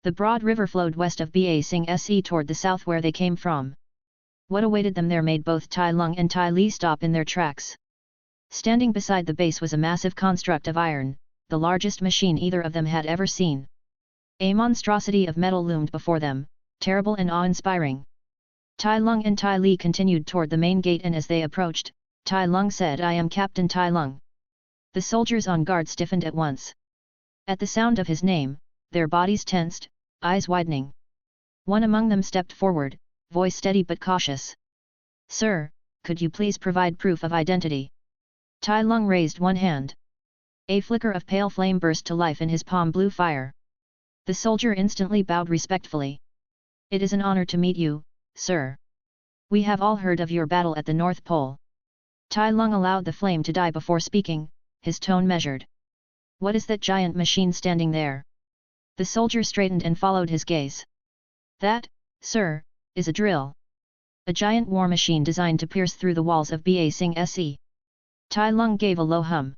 The broad river flowed west of Ba Sing Se toward the south where they came from. What awaited them there made both Tai Lung and Tai Li stop in their tracks. Standing beside the base was a massive construct of iron, the largest machine either of them had ever seen. A monstrosity of metal loomed before them, terrible and awe-inspiring. Tai Lung and Tai Li continued toward the main gate, and as they approached, Tai Lung said, "I am Captain Tai Lung." The soldiers on guard stiffened at once. At the sound of his name, their bodies tensed, eyes widening. One among them stepped forward, voice steady but cautious. "Sir, could you please provide proof of identity?" Tai Lung raised one hand. A flicker of pale flame burst to life in his palm blue fire. The soldier instantly bowed respectfully. "It is an honor to meet you, sir. We have all heard of your battle at the North Pole." Tai Lung allowed the flame to die before speaking, his tone measured. "What is that giant machine standing there?" The soldier straightened and followed his gaze. "That, sir, is a drill. A giant war machine designed to pierce through the walls of Ba Sing Se." Tai Lung gave a low hum.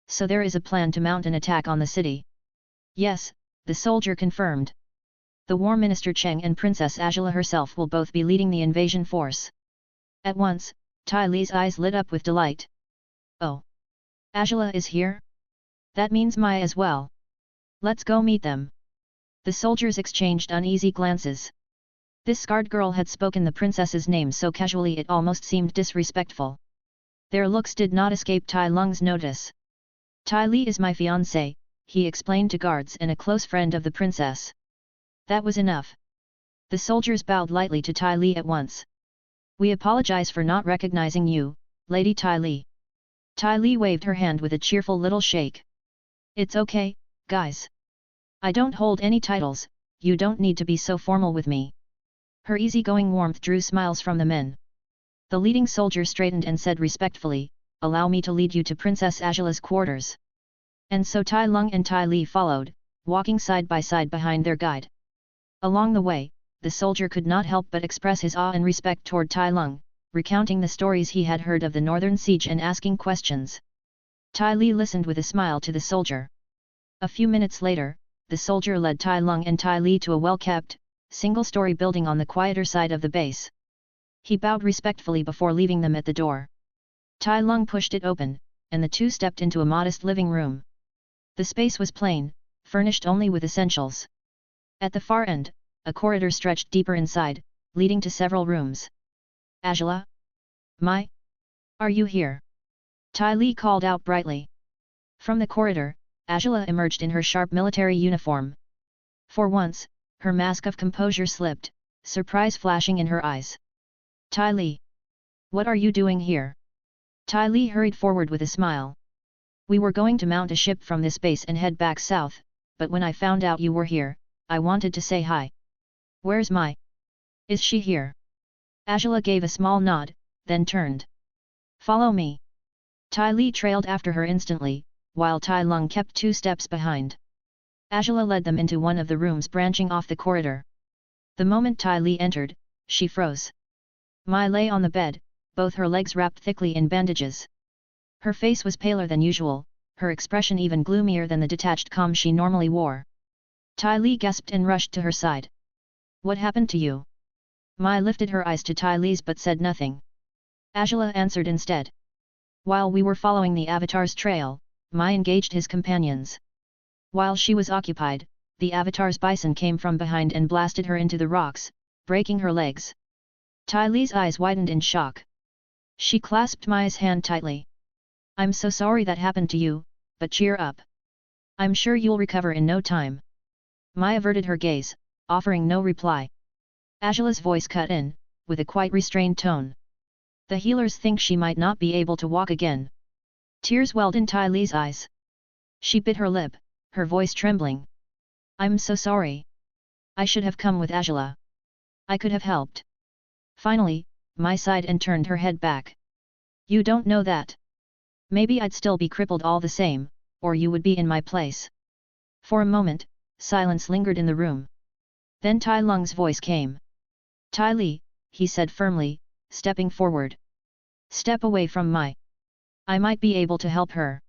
"So there is a plan to mount an attack on the city?" "Yes," the soldier confirmed. "The War Minister Cheng and Princess Azula herself will both be leading the invasion force." At once, Tai Li's eyes lit up with delight. "Oh! Azula is here? That means Mai as well. Let's go meet them." The soldiers exchanged uneasy glances. This scarred girl had spoken the princess's name so casually it almost seemed disrespectful. Their looks did not escape Tai Lung's notice. "Tai Li is my fiancé," he explained to guards, "and a close friend of the princess." That was enough. The soldiers bowed lightly to Tai Li at once. "We apologize for not recognizing you, Lady Tai Li." Tai Li waved her hand with a cheerful little shake. "It's okay, guys. I don't hold any titles, you don't need to be so formal with me." Her easygoing warmth drew smiles from the men. The leading soldier straightened and said respectfully, "Allow me to lead you to Princess Azula's quarters." And so Tai Lung and Tai Li followed, walking side by side behind their guide. Along the way, the soldier could not help but express his awe and respect toward Tai Lung, recounting the stories he had heard of the northern siege and asking questions. Tai Li listened with a smile to the soldier. A few minutes later, the soldier led Tai Lung and Tai Li to a well-kept, single-story building on the quieter side of the base. He bowed respectfully before leaving them at the door. Tai Lung pushed it open, and the two stepped into a modest living room. The space was plain, furnished only with essentials. At the far end, a corridor stretched deeper inside, leading to several rooms. "Azula? Mai? Are you here?" Tai Li called out brightly. From the corridor, Azula emerged in her sharp military uniform. For once, her mask of composure slipped, surprise flashing in her eyes. "Tai Li? What are you doing here?" Tai Li hurried forward with a smile. "We were going to mount a ship from this base and head back south, but when I found out you were here, I wanted to say hi." "Where's Mai? Is she here?" Azula gave a small nod, then turned. "Follow me." Tai Li trailed after her instantly, while Tai Lung kept 2 steps behind. Azula led them into one of the rooms branching off the corridor. The moment Tai Li entered, she froze. Mai lay on the bed, both her legs wrapped thickly in bandages. Her face was paler than usual, her expression even gloomier than the detached calm she normally wore. Tai Li gasped and rushed to her side. "What happened to you?" Mai lifted her eyes to Tai Li's but said nothing. Azula answered instead. "While we were following the Avatar's trail, Mai engaged his companions. While she was occupied, the Avatar's bison came from behind and blasted her into the rocks, breaking her legs." Tai Li's eyes widened in shock. She clasped Mai's hand tightly. "I'm so sorry that happened to you, but cheer up. I'm sure you'll recover in no time." Mai averted her gaze, offering no reply. Azula's voice cut in, with a quite restrained tone. "The healers think she might not be able to walk again." Tears welled in Tai Li's eyes. She bit her lip, her voice trembling. "I'm so sorry. I should have come with Azula. I could have helped." Finally, Mai sighed and turned her head back. "You don't know that. Maybe I'd still be crippled all the same, or you would be in my place." For a moment, silence lingered in the room. Then Tai Lung's voice came. Tai Li, he said firmly, stepping forward. Step away from my. I might be able to help her.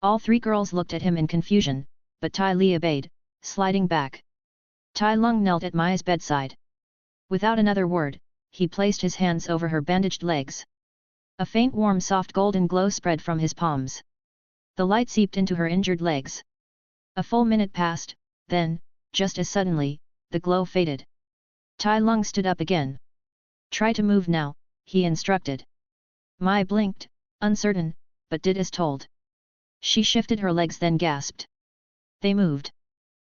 All three girls looked at him in confusion, but Tai Li obeyed, sliding back. Tai Lung knelt at Mai's bedside. Without another word, he placed his hands over her bandaged legs. A faint warm soft golden glow spread from his palms. The light seeped into her injured legs. A full minute passed, then, just as suddenly, the glow faded. Tai Lung stood up again. Try to move now, he instructed. Mai blinked, uncertain, but did as told. She shifted her legs then gasped. They moved.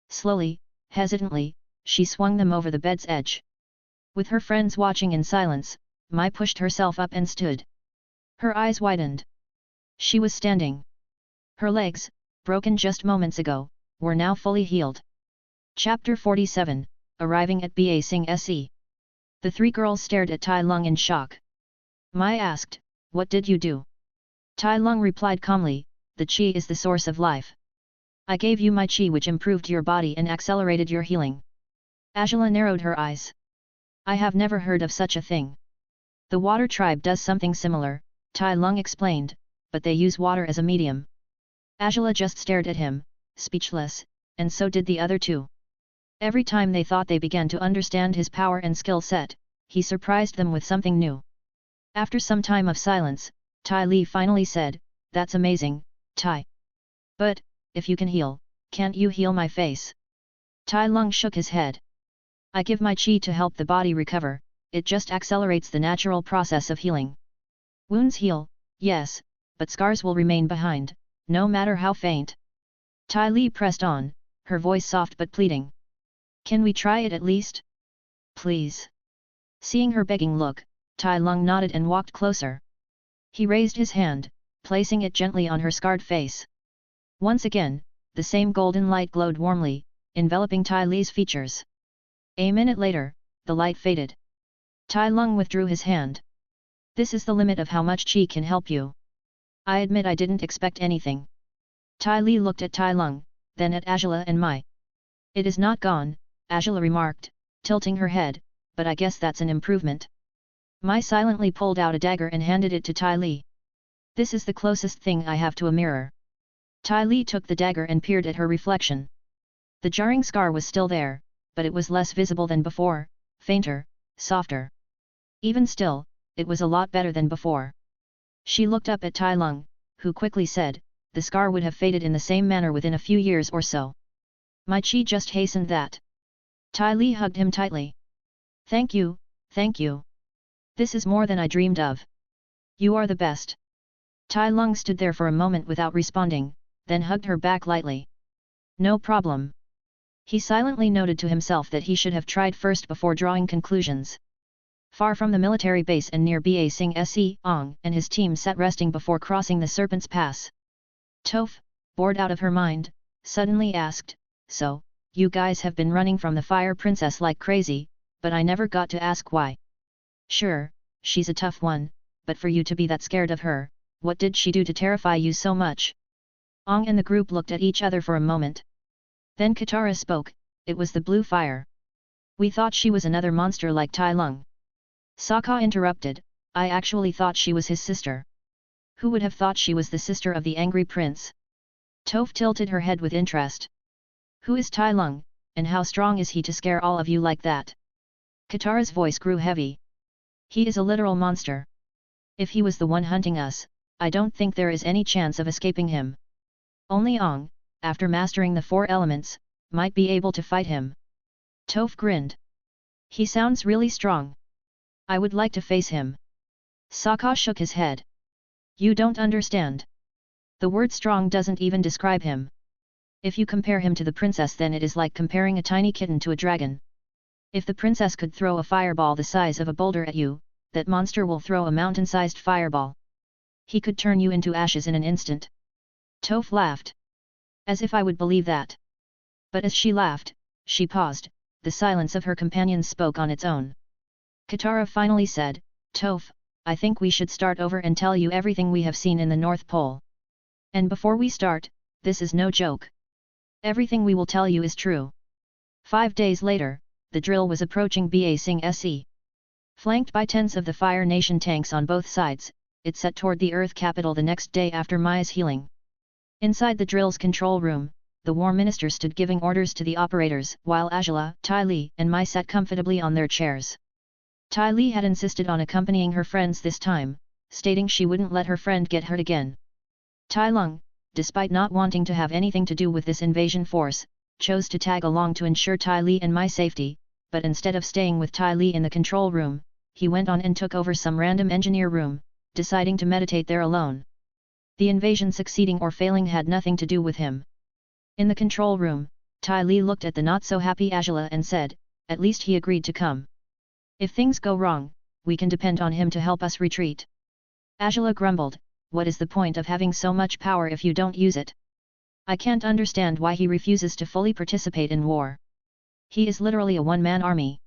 Slowly, hesitantly, she swung them over the bed's edge. With her friends watching in silence, Mai pushed herself up and stood. Her eyes widened. She was standing. Her legs, broken just moments ago, were now fully healed. Chapter 47, Arriving at Ba Sing Se. The three girls stared at Tai Lung in shock. Mai asked, "What did you do?" Tai Lung replied calmly, "The qi is the source of life. I gave you my qi which improved your body and accelerated your healing." Angela narrowed her eyes. "I have never heard of such a thing." "The water tribe does something similar," Tai Lung explained, "but they use water as a medium." Angela just stared at him, speechless, and so did the other two. Every time they thought they began to understand his power and skill set, he surprised them with something new. After some time of silence, Tai Li finally said, "That's amazing, Tai. But, if you can heal, can't you heal my face?" Tai Lung shook his head. "I give my qi to help the body recover, it just accelerates the natural process of healing. Wounds heal, yes, but scars will remain behind, no matter how faint." Tai Li pressed on, her voice soft but pleading. "Can we try it at least? Please." Seeing her begging look, Tai Lung nodded and walked closer. He raised his hand, placing it gently on her scarred face. Once again, the same golden light glowed warmly, enveloping Tai Li's features. A minute later, the light faded. Tai Lung withdrew his hand. "This is the limit of how much qi can help you. I admit I didn't expect anything." Tai Li looked at Tai Lung, then at Angela and Mai. "It is not gone," Angela remarked, tilting her head, "but I guess that's an improvement." Mai silently pulled out a dagger and handed it to Tai Li. "This is the closest thing I have to a mirror." Tai Li took the dagger and peered at her reflection. The jarring scar was still there, but it was less visible than before, fainter, softer. Even still, it was a lot better than before. She looked up at Tai Lung, who quickly said, "The scar would have faded in the same manner within a few years or so. My qi just hastened that." Tai Li hugged him tightly. Thank you, thank you. This is more than I dreamed of. You are the best." Tai Lung stood there for a moment without responding, then hugged her back lightly. "No problem." He silently noted to himself that he should have tried first before drawing conclusions. Far from the military base and near Ba Sing Se, Ong and his team sat resting before crossing the Serpent's Pass. Toph, bored out of her mind, suddenly asked, "So, you guys have been running from the Fire Princess like crazy, but I never got to ask why." "Sure, she's a tough one, but for you to be that scared of her, what did she do to terrify you so much?" Ong and the group looked at each other for a moment. Then Katara spoke, "It was the blue fire. We thought she was another monster like Tai Lung." Sokka interrupted, "I actually thought she was his sister." "Who would have thought she was the sister of the angry prince?" Toph tilted her head with interest. "Who is Tai Lung, and how strong is he to scare all of you like that?" Katara's voice grew heavy. "He is a literal monster. If he was the one hunting us, I don't think there is any chance of escaping him. Only Ong, after mastering the 4 elements, might be able to fight him." Toph grinned. "He sounds really strong. I would like to face him." Sokka shook his head. "You don't understand. The word strong doesn't even describe him. If you compare him to the princess, then it is like comparing a tiny kitten to a dragon. If the princess could throw a fireball the size of a boulder at you, that monster will throw a mountain-sized fireball. He could turn you into ashes in an instant." Toph laughed. "As if I would believe that." But as she laughed, she paused, the silence of her companions spoke on its own. Katara finally said, "Toph, I think we should start over and tell you everything we have seen in the North Pole. And before we start, this is no joke. Everything we will tell you is true. 5 days later, the drill was approaching Basing Se. Flanked by tens of the Fire Nation tanks on both sides, it set toward the Earth capital the next day after Mai's healing. Inside the drill's control room, the War Minister stood giving orders to the operators, while Angela, Tai Li, and Mai sat comfortably on their chairs. Tai Li had insisted on accompanying her friends this time, stating she wouldn't let her friend get hurt again. Tai Lung, despite not wanting to have anything to do with this invasion force, chose to tag along to ensure Tai Li and Mai's safety, but instead of staying with Tai Li in the control room, he went on and took over some random engineer room, deciding to meditate there alone. The invasion succeeding or failing had nothing to do with him. In the control room, Tai Li looked at the not-so-happy Angela and said, "At least he agreed to come. If things go wrong, we can depend on him to help us retreat." Angela grumbled, "What is the point of having so much power if you don't use it? I can't understand why he refuses to fully participate in war. He is literally a one-man army."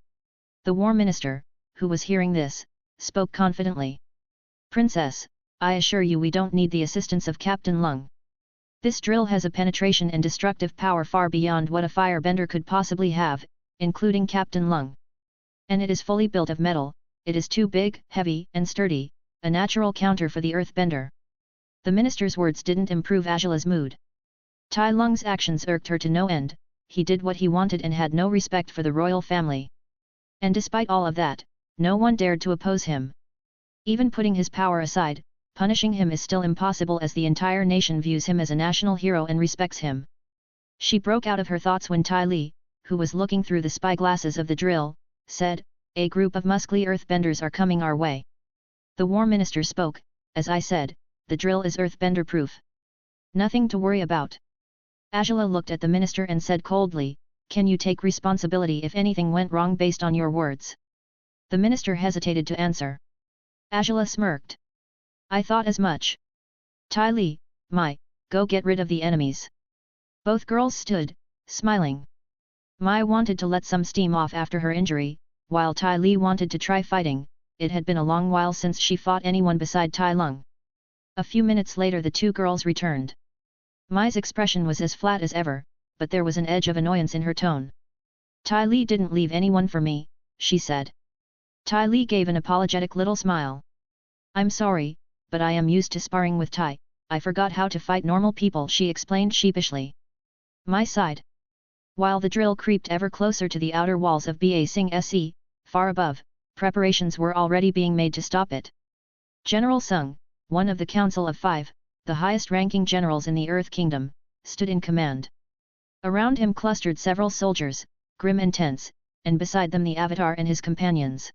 The War Minister, who was hearing this, spoke confidently. "Princess, I assure you we don't need the assistance of Captain Lung. This drill has a penetration and destructive power far beyond what a firebender could possibly have, including Captain Lung. And it is fully built of metal, it is too big, heavy, and sturdy, a natural counter for the earthbender." The minister's words didn't improve Angela's mood. Tai Lung's actions irked her to no end, he did what he wanted and had no respect for the royal family. And despite all of that, no one dared to oppose him. Even putting his power aside, punishing him is still impossible as the entire nation views him as a national hero and respects him. She broke out of her thoughts when Tai Li, who was looking through the spyglasses of the drill, said, "A group of muscly earthbenders are coming our way." The War Minister spoke, "As I said, the drill is earthbender-proof. Nothing to worry about." Angela looked at the minister and said coldly, "Can you take responsibility if anything went wrong based on your words?" The minister hesitated to answer. Angela smirked. "I thought as much. Tai Li, Mai, go get rid of the enemies." Both girls stood, smiling. Mai wanted to let some steam off after her injury, while Tai Li wanted to try fighting. It had been a long while since she fought anyone beside Tai Lung. A few minutes later the two girls returned. Mai's expression was as flat as ever, but there was an edge of annoyance in her tone. "Tai Li didn't leave anyone for me," she said. Tai Li gave an apologetic little smile. "I'm sorry, but I am used to sparring with Tai, I forgot how to fight normal people," she explained sheepishly. Mai sighed. While the drill creeped ever closer to the outer walls of Basing Se, far above, preparations were already being made to stop it. General Sung, one of the Council of Five, the highest-ranking generals in the Earth Kingdom, stood in command. Around him clustered several soldiers, grim and tense, and beside them the Avatar and his companions.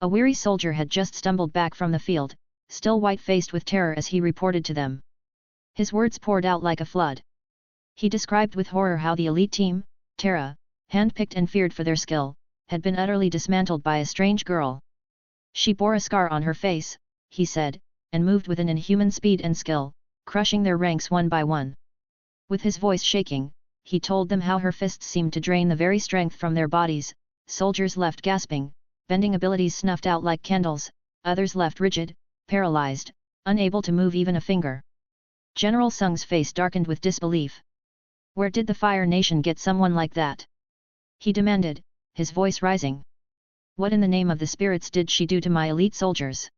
A weary soldier had just stumbled back from the field, still white-faced with terror as he reported to them. His words poured out like a flood. He described with horror how the elite team, Terra, handpicked and feared for their skill, had been utterly dismantled by a strange girl. "She bore a scar on her face," he said, "and moved with an inhuman speed and skill, crushing their ranks one by one." With his voice shaking, he told them how her fists seemed to drain the very strength from their bodies. Soldiers left gasping, bending abilities snuffed out like candles, others left rigid, paralyzed, unable to move even a finger. General Sung's face darkened with disbelief. "Where did the Fire Nation get someone like that?" he demanded, his voice rising. "What in the name of the spirits did she do to my elite soldiers?"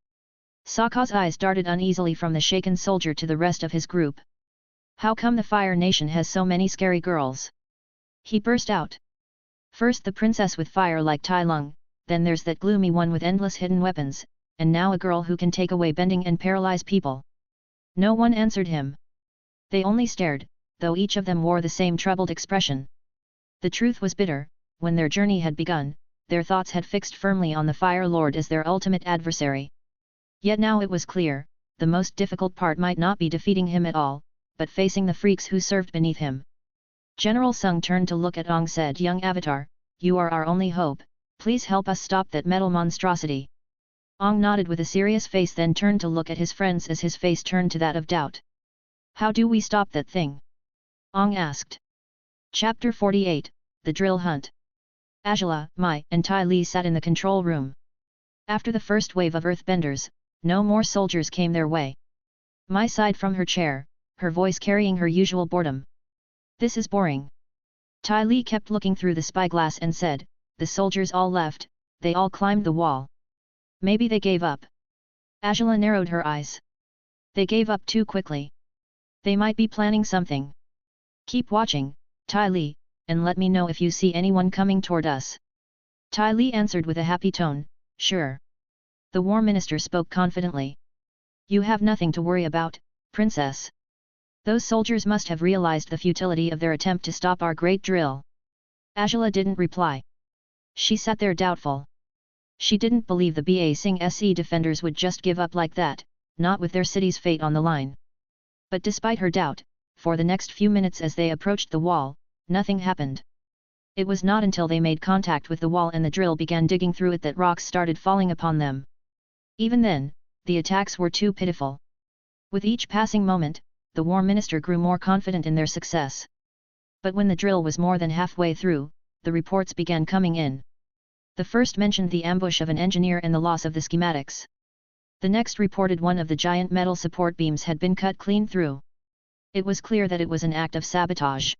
Sokka's eyes darted uneasily from the shaken soldier to the rest of his group. "How come the Fire Nation has so many scary girls?" he burst out. "First the princess with fire like Tai Lung, then there's that gloomy one with endless hidden weapons, and now a girl who can take away bending and paralyze people." No one answered him. They only stared, though each of them wore the same troubled expression. The truth was bitter. When their journey had begun, their thoughts had fixed firmly on the Fire Lord as their ultimate adversary. Yet now it was clear, the most difficult part might not be defeating him at all, but facing the freaks who served beneath him. General Sung turned to look at Ong, said, "Young Avatar, you are our only hope, please help us stop that metal monstrosity." Ong nodded with a serious face, then turned to look at his friends as his face turned to that of doubt. "How do we stop that thing?" Ong asked. Chapter 48, The Drill Hunt. Angela, Mai, and Tai Li sat in the control room. After the first wave of earthbenders, no more soldiers came their way. Mai sighed from her chair, her voice carrying her usual boredom. This is boring. Tai Li kept looking through the spyglass and said, the soldiers all left, they all climbed the wall. Maybe they gave up. Angela narrowed her eyes. They gave up too quickly. They might be planning something. Keep watching, Tai Li, and let me know if you see anyone coming toward us. Tai Li answered with a happy tone, sure. The War Minister spoke confidently. You have nothing to worry about, Princess. Those soldiers must have realized the futility of their attempt to stop our great drill. Angela didn't reply. She sat there doubtful. She didn't believe the Ba Sing Se defenders would just give up like that, not with their city's fate on the line. But despite her doubt, for the next few minutes as they approached the wall, nothing happened. It was not until they made contact with the wall and the drill began digging through it that rocks started falling upon them. Even then, the attacks were too pitiful. With each passing moment, the War Minister grew more confident in their success. But when the drill was more than halfway through, the reports began coming in. The first mentioned the ambush of an engineer and the loss of the schematics. The next reported one of the giant metal support beams had been cut clean through. It was clear that it was an act of sabotage.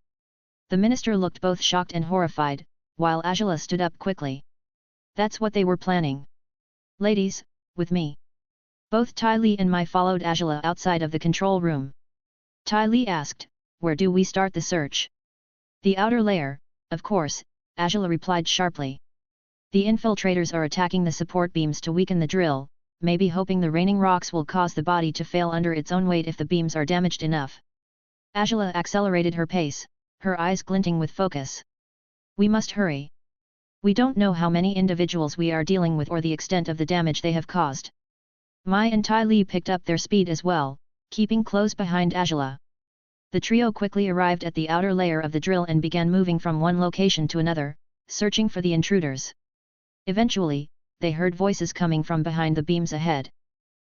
The minister looked both shocked and horrified, while Angela stood up quickly. That's what they were planning. Ladies, with me. Both Tai Li and Mai followed Angela outside of the control room. Tai Li asked, where do we start the search? The outer layer, of course, Angela replied sharply. The infiltrators are attacking the support beams to weaken the drill, maybe hoping the raining rocks will cause the body to fail under its own weight if the beams are damaged enough. Angela accelerated her pace, her eyes glinting with focus. We must hurry. We don't know how many individuals we are dealing with or the extent of the damage they have caused. Mai and Tai Li picked up their speed as well, keeping close behind Angela. The trio quickly arrived at the outer layer of the drill and began moving from one location to another, searching for the intruders. Eventually, they heard voices coming from behind the beams ahead.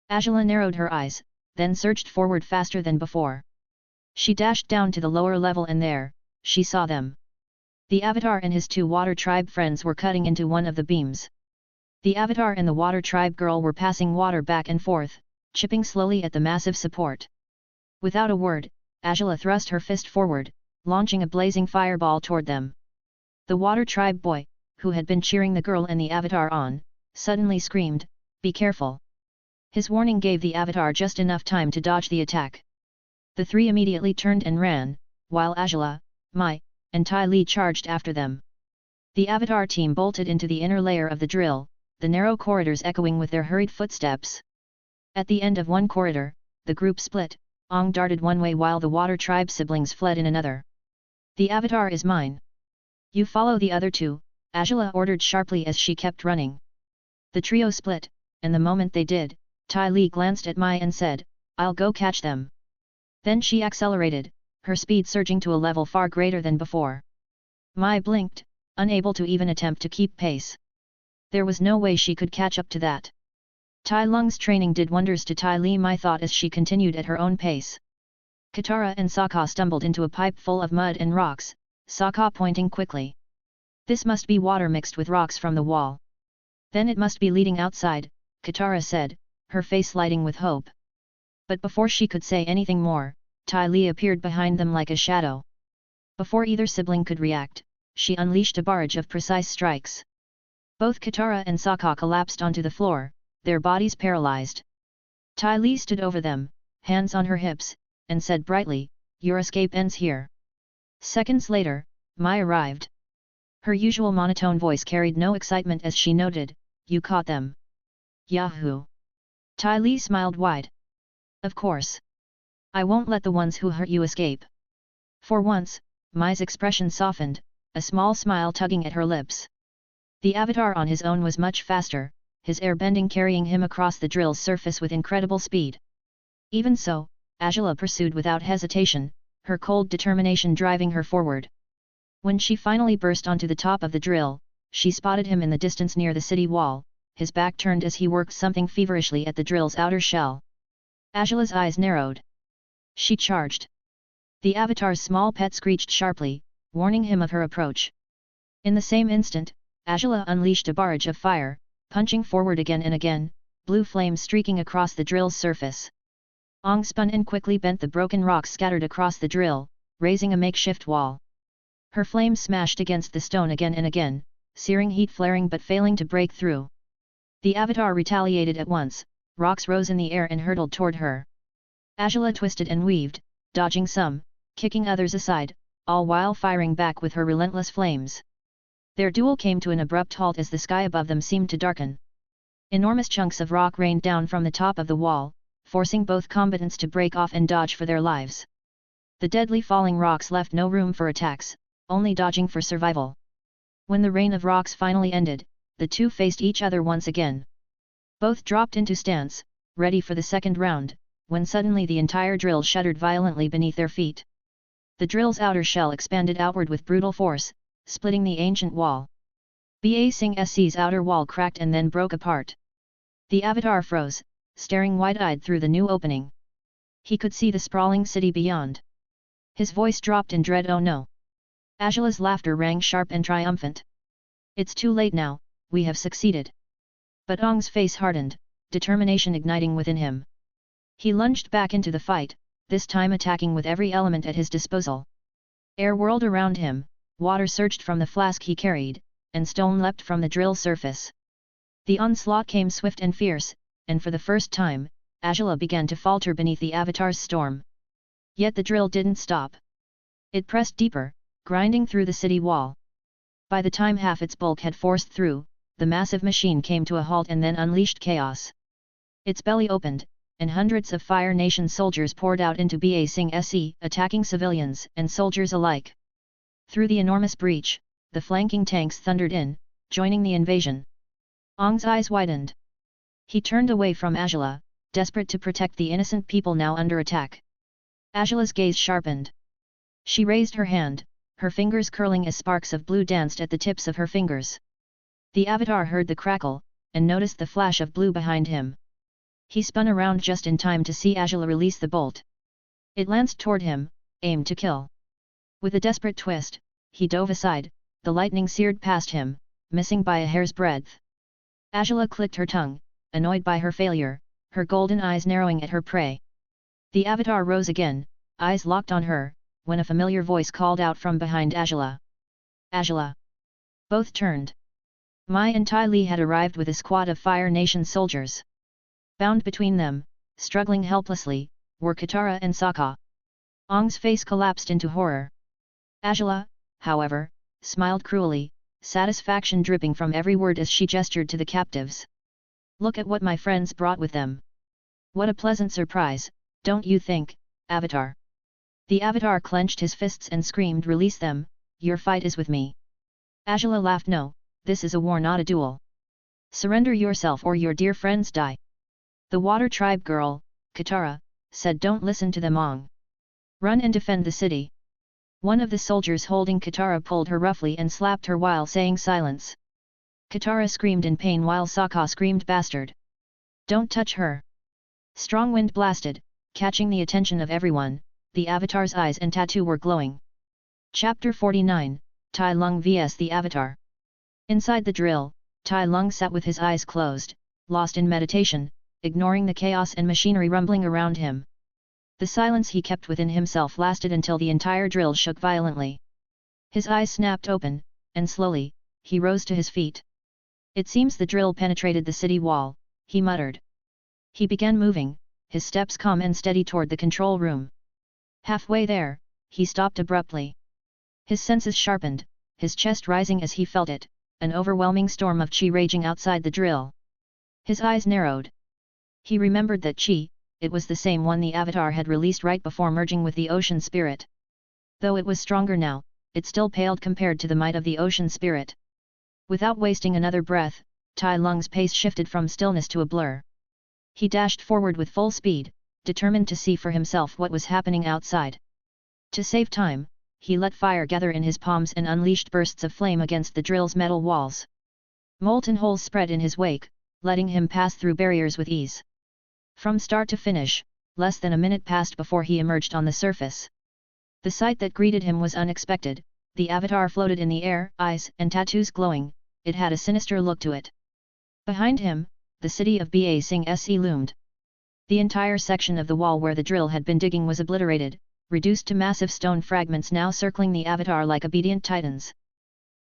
Angela narrowed her eyes, then surged forward faster than before. She dashed down to the lower level and there, she saw them. The Avatar and his two Water Tribe friends were cutting into one of the beams. The Avatar and the Water Tribe girl were passing water back and forth, chipping slowly at the massive support. Without a word, Angela thrust her fist forward, launching a blazing fireball toward them. The Water Tribe boy, who had been cheering the girl and the Avatar on, suddenly screamed, "Be careful!" His warning gave the Avatar just enough time to dodge the attack. The three immediately turned and ran, while Angela, Mai, and Tai Li charged after them. The Avatar team bolted into the inner layer of the drill, the narrow corridors echoing with their hurried footsteps. At the end of one corridor, the group split, Ong darted one way while the Water Tribe siblings fled in another. "The Avatar is mine. You follow the other two," Angela ordered sharply as she kept running. The trio split, and the moment they did, Tai Li glanced at Mai and said, "I'll go catch them." Then she accelerated, her speed surging to a level far greater than before. Mai blinked, unable to even attempt to keep pace. There was no way she could catch up to that. Tai Lung's training did wonders to Tai Li, Mai thought as she continued at her own pace. Katara and Sokka stumbled into a pipe full of mud and rocks, Sokka pointing quickly. "This must be water mixed with rocks from the wall. Then it must be leading outside," Katara said, her face lighting with hope. But before she could say anything more, Tai Li appeared behind them like a shadow. Before either sibling could react, she unleashed a barrage of precise strikes. Both Katara and Sokka collapsed onto the floor, their bodies paralyzed. Tai Li stood over them, hands on her hips, and said brightly, "Your escape ends here." Seconds later, Mai arrived. Her usual monotone voice carried no excitement as she noted, "You caught them." "Yahoo!" Tai Li smiled wide. "Of course. I won't let the ones who hurt you escape." For once, Mai's expression softened, a small smile tugging at her lips. The Avatar on his own was much faster, his airbending carrying him across the drill's surface with incredible speed. Even so, Angela pursued without hesitation, her cold determination driving her forward. When she finally burst onto the top of the drill, she spotted him in the distance near the city wall, his back turned as he worked something feverishly at the drill's outer shell. Angela's eyes narrowed. She charged. The Avatar's small pet screeched sharply, warning him of her approach. In the same instant, Angela unleashed a barrage of fire, punching forward again and again, blue flames streaking across the drill's surface. Ong spun and quickly bent the broken rocks scattered across the drill, raising a makeshift wall. Her flames smashed against the stone again and again, searing heat flaring but failing to break through. The avatar retaliated at once, rocks rose in the air and hurtled toward her. Azula twisted and weaved, dodging some, kicking others aside, all while firing back with her relentless flames. Their duel came to an abrupt halt as the sky above them seemed to darken. Enormous chunks of rock rained down from the top of the wall, forcing both combatants to break off and dodge for their lives. The deadly falling rocks left no room for attacks, only dodging for survival. When the rain of rocks finally ended, the two faced each other once again. Both dropped into stance, ready for the second round, when suddenly the entire drill shuddered violently beneath their feet. The drill's outer shell expanded outward with brutal force, splitting the ancient wall. Ba Sing Se's outer wall cracked and then broke apart. The avatar froze, staring wide-eyed through the new opening. He could see the sprawling city beyond. His voice dropped in dread. Oh no! Azula's laughter rang sharp and triumphant. It's too late now, we have succeeded. But Ong's face hardened, determination igniting within him. He lunged back into the fight, this time attacking with every element at his disposal. Air whirled around him, water surged from the flask he carried, and stone leapt from the drill surface. The onslaught came swift and fierce, and for the first time, Azula began to falter beneath the avatar's storm. Yet the drill didn't stop. It pressed deeper, grinding through the city wall. By the time half its bulk had forced through, the massive machine came to a halt and then unleashed chaos. Its belly opened, and hundreds of Fire Nation soldiers poured out into Ba Sing Se, attacking civilians and soldiers alike. Through the enormous breach, the flanking tanks thundered in, joining the invasion. Ong's eyes widened. He turned away from Azula, desperate to protect the innocent people now under attack. Azula's gaze sharpened. She raised her hand, her fingers curling as sparks of blue danced at the tips of her fingers. The avatar heard the crackle, and noticed the flash of blue behind him. He spun around just in time to see Azula release the bolt. It lanced toward him, aimed to kill. With a desperate twist, he dove aside, the lightning seared past him, missing by a hair's breadth. Azula clicked her tongue, annoyed by her failure, her golden eyes narrowing at her prey. The avatar rose again, eyes locked on her, when a familiar voice called out from behind Azula. Azula! Both turned. Mai and Tai Li had arrived with a squad of Fire Nation soldiers. Bound between them, struggling helplessly, were Katara and Sokka. Ong's face collapsed into horror. Azula, however, smiled cruelly, satisfaction dripping from every word as she gestured to the captives. Look at what my friends brought with them. What a pleasant surprise, don't you think, Avatar? The Avatar clenched his fists and screamed, release them, your fight is with me. Azula laughed, no, this is a war not a duel. Surrender yourself or your dear friends die. The Water Tribe girl, Katara, said, don't listen to them, Ong. Run and defend the city. One of the soldiers holding Katara pulled her roughly and slapped her while saying silence. Katara screamed in pain while Sokka screamed, bastard. Don't touch her. Strong wind blasted, catching the attention of everyone, the Avatar's eyes and tattoo were glowing. Chapter 49, Tai Lung vs the Avatar. Inside the drill, Tai Lung sat with his eyes closed, lost in meditation, ignoring the chaos and machinery rumbling around him. The silence he kept within himself lasted until the entire drill shook violently. His eyes snapped open, and slowly, he rose to his feet. It seems the drill penetrated the city wall, he muttered. He began moving, his steps calm and steady toward the control room. Halfway there, he stopped abruptly. His senses sharpened, his chest rising as he felt it, an overwhelming storm of chi raging outside the drill. His eyes narrowed. He remembered that chi, it was the same one the Avatar had released right before merging with the ocean spirit. Though it was stronger now, it still paled compared to the might of the ocean spirit. Without wasting another breath, Tai Lung's pace shifted from stillness to a blur. He dashed forward with full speed, determined to see for himself what was happening outside. To save time, he let fire gather in his palms and unleashed bursts of flame against the drill's metal walls. Molten holes spread in his wake, letting him pass through barriers with ease. From start to finish, less than a minute passed before he emerged on the surface. The sight that greeted him was unexpected. The Avatar floated in the air, eyes and tattoos glowing, it had a sinister look to it. Behind him, the city of Ba Sing Se loomed. The entire section of the wall where the drill had been digging was obliterated, reduced to massive stone fragments now circling the avatar like obedient titans.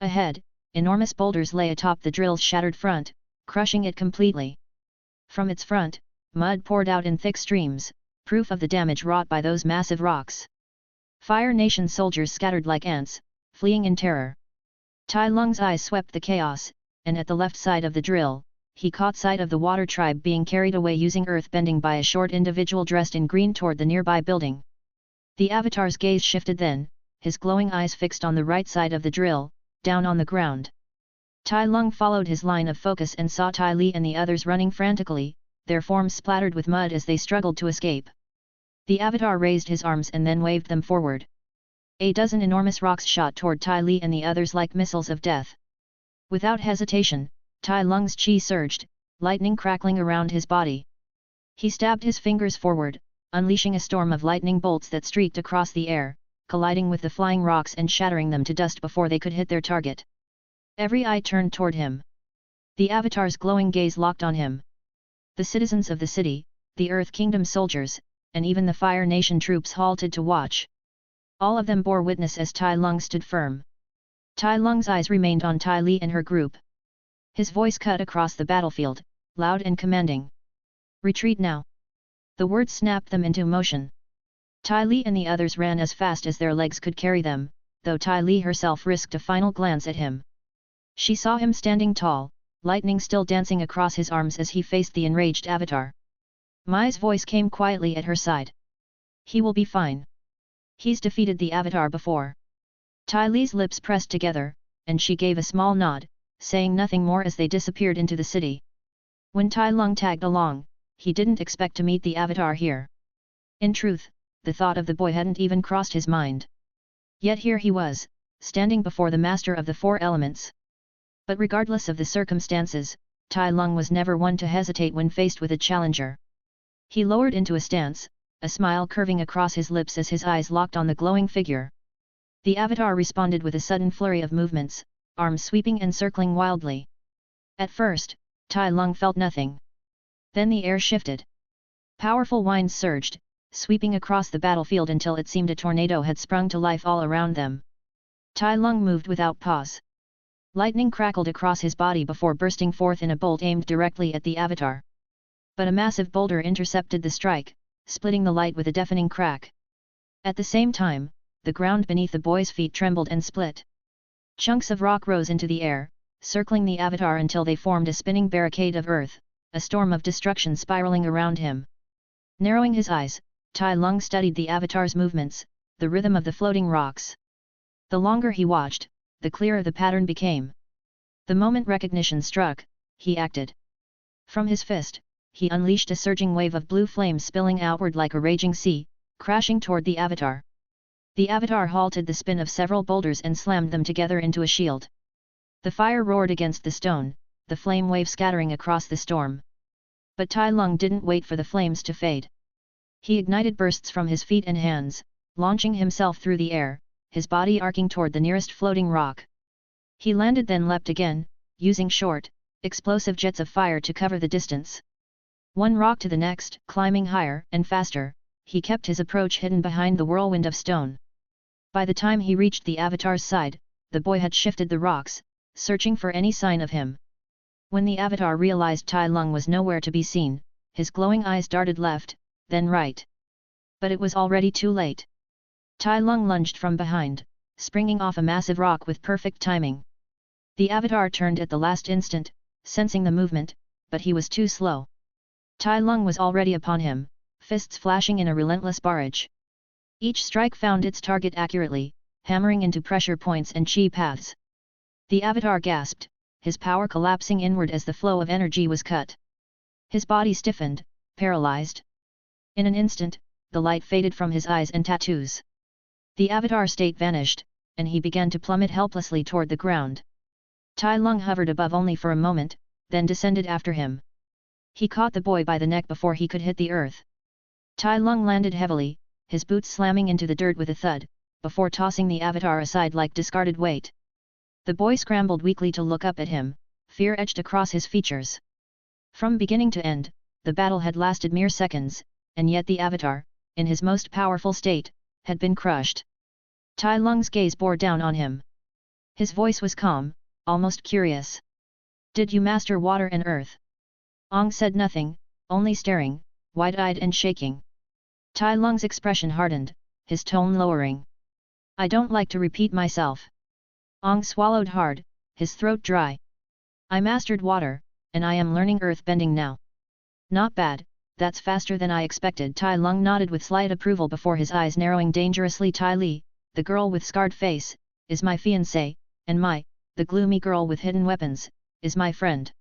Ahead, enormous boulders lay atop the drill's shattered front, crushing it completely. From its front, mud poured out in thick streams, proof of the damage wrought by those massive rocks. Fire Nation soldiers scattered like ants, fleeing in terror. Tai Lung's eyes swept the chaos, and at the left side of the drill, he caught sight of the water tribe being carried away using earth bending by a short individual dressed in green toward the nearby building. The avatar's gaze shifted then, his glowing eyes fixed on the right side of the drill, down on the ground. Tai Lung followed his line of focus and saw Tai Li and the others running frantically, their forms splattered with mud as they struggled to escape. The avatar raised his arms and then waved them forward. A dozen enormous rocks shot toward Tai Li and the others like missiles of death. Without hesitation, Tai Lung's chi surged, lightning crackling around his body. He stabbed his fingers forward, unleashing a storm of lightning bolts that streaked across the air, colliding with the flying rocks and shattering them to dust before they could hit their target. Every eye turned toward him. The avatar's glowing gaze locked on him. The citizens of the city, the Earth Kingdom soldiers, and even the Fire Nation troops halted to watch. All of them bore witness as Tai Lung stood firm. Tai Lung's eyes remained on Tai Li and her group. His voice cut across the battlefield, loud and commanding. "Retreat now!" The words snapped them into motion. Tai Li and the others ran as fast as their legs could carry them, though Tai Li herself risked a final glance at him. She saw him standing tall, lightning still dancing across his arms as he faced the enraged avatar. Mai's voice came quietly at her side. "He will be fine. He's defeated the avatar before." Tai Li's lips pressed together, and she gave a small nod, saying nothing more as they disappeared into the city. When Tai Lung tagged along, he didn't expect to meet the avatar here. In truth, the thought of the boy hadn't even crossed his mind. Yet here he was, standing before the master of the four elements. But regardless of the circumstances, Tai Lung was never one to hesitate when faced with a challenger. He lowered into a stance, a smile curving across his lips as his eyes locked on the glowing figure. The avatar responded with a sudden flurry of movements, arms sweeping and circling wildly. At first, Tai Lung felt nothing. Then the air shifted. Powerful winds surged, sweeping across the battlefield until it seemed a tornado had sprung to life all around them. Tai Lung moved without pause. Lightning crackled across his body before bursting forth in a bolt aimed directly at the avatar. But a massive boulder intercepted the strike, splitting the light with a deafening crack. At the same time, the ground beneath the boy's feet trembled and split. Chunks of rock rose into the air, circling the avatar until they formed a spinning barricade of earth, a storm of destruction spiraling around him. Narrowing his eyes, Tai Lung studied the avatar's movements, the rhythm of the floating rocks. The longer he watched, the clearer the pattern became. The moment recognition struck, he acted. From his fist, he unleashed a surging wave of blue flames spilling outward like a raging sea, crashing toward the avatar. The avatar halted the spin of several boulders and slammed them together into a shield. The fire roared against the stone, the flame wave scattering across the storm. But Tai Lung didn't wait for the flames to fade. He ignited bursts from his feet and hands, launching himself through the air, his body arcing toward the nearest floating rock. He landed then leapt again, using short, explosive jets of fire to cover the distance. One rock to the next, climbing higher and faster, he kept his approach hidden behind the whirlwind of stone. By the time he reached the avatar's side, the boy had shifted the rocks, searching for any sign of him. When the avatar realized Tai Lung was nowhere to be seen, his glowing eyes darted left, then right. But it was already too late. Tai Lung lunged from behind, springing off a massive rock with perfect timing. The avatar turned at the last instant, sensing the movement, but he was too slow. Tai Lung was already upon him, fists flashing in a relentless barrage. Each strike found its target accurately, hammering into pressure points and chi paths. The avatar gasped, his power collapsing inward as the flow of energy was cut. His body stiffened, paralyzed. In an instant, the light faded from his eyes and tattoos. The avatar state vanished, and he began to plummet helplessly toward the ground. Tai Lung hovered above only for a moment, then descended after him. He caught the boy by the neck before he could hit the earth. Tai Lung landed heavily, his boots slamming into the dirt with a thud, before tossing the avatar aside like discarded weight. The boy scrambled weakly to look up at him, fear etched across his features. From beginning to end, the battle had lasted mere seconds, and yet the avatar, in his most powerful state, had been crushed. Tai Lung's gaze bore down on him. His voice was calm, almost curious. Did you master water and earth? Ong said nothing, only staring, wide-eyed and shaking. Tai Lung's expression hardened, his tone lowering. I don't like to repeat myself. Ong swallowed hard, his throat dry. I mastered water, and I am learning earth-bending now. Not bad, that's faster than I expected. Tai Lung nodded with slight approval before his eyes narrowing dangerously. Tai Li, the girl with scarred face, is my fiancée, and the gloomy girl with hidden weapons, is my friend.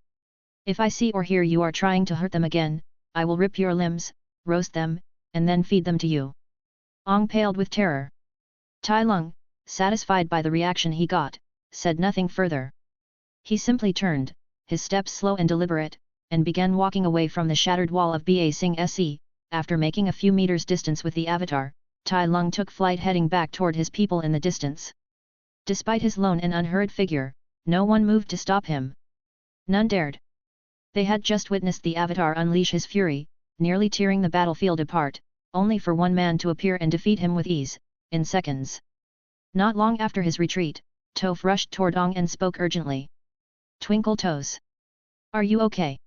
If I see or hear you are trying to hurt them again, I will rip your limbs, roast them, and then feed them to you. Ong paled with terror. Tai Lung, satisfied by the reaction he got, said nothing further. He simply turned, his steps slow and deliberate, and began walking away from the shattered wall of Ba Sing Se. After making a few meters distance with the avatar, Tai Lung took flight heading back toward his people in the distance. Despite his lone and unhurried figure, no one moved to stop him. None dared. They had just witnessed the avatar unleash his fury, nearly tearing the battlefield apart, only for one man to appear and defeat him with ease, in seconds. Not long after his retreat, Toph rushed toward Ong and spoke urgently. Twinkle Toes. Are you okay?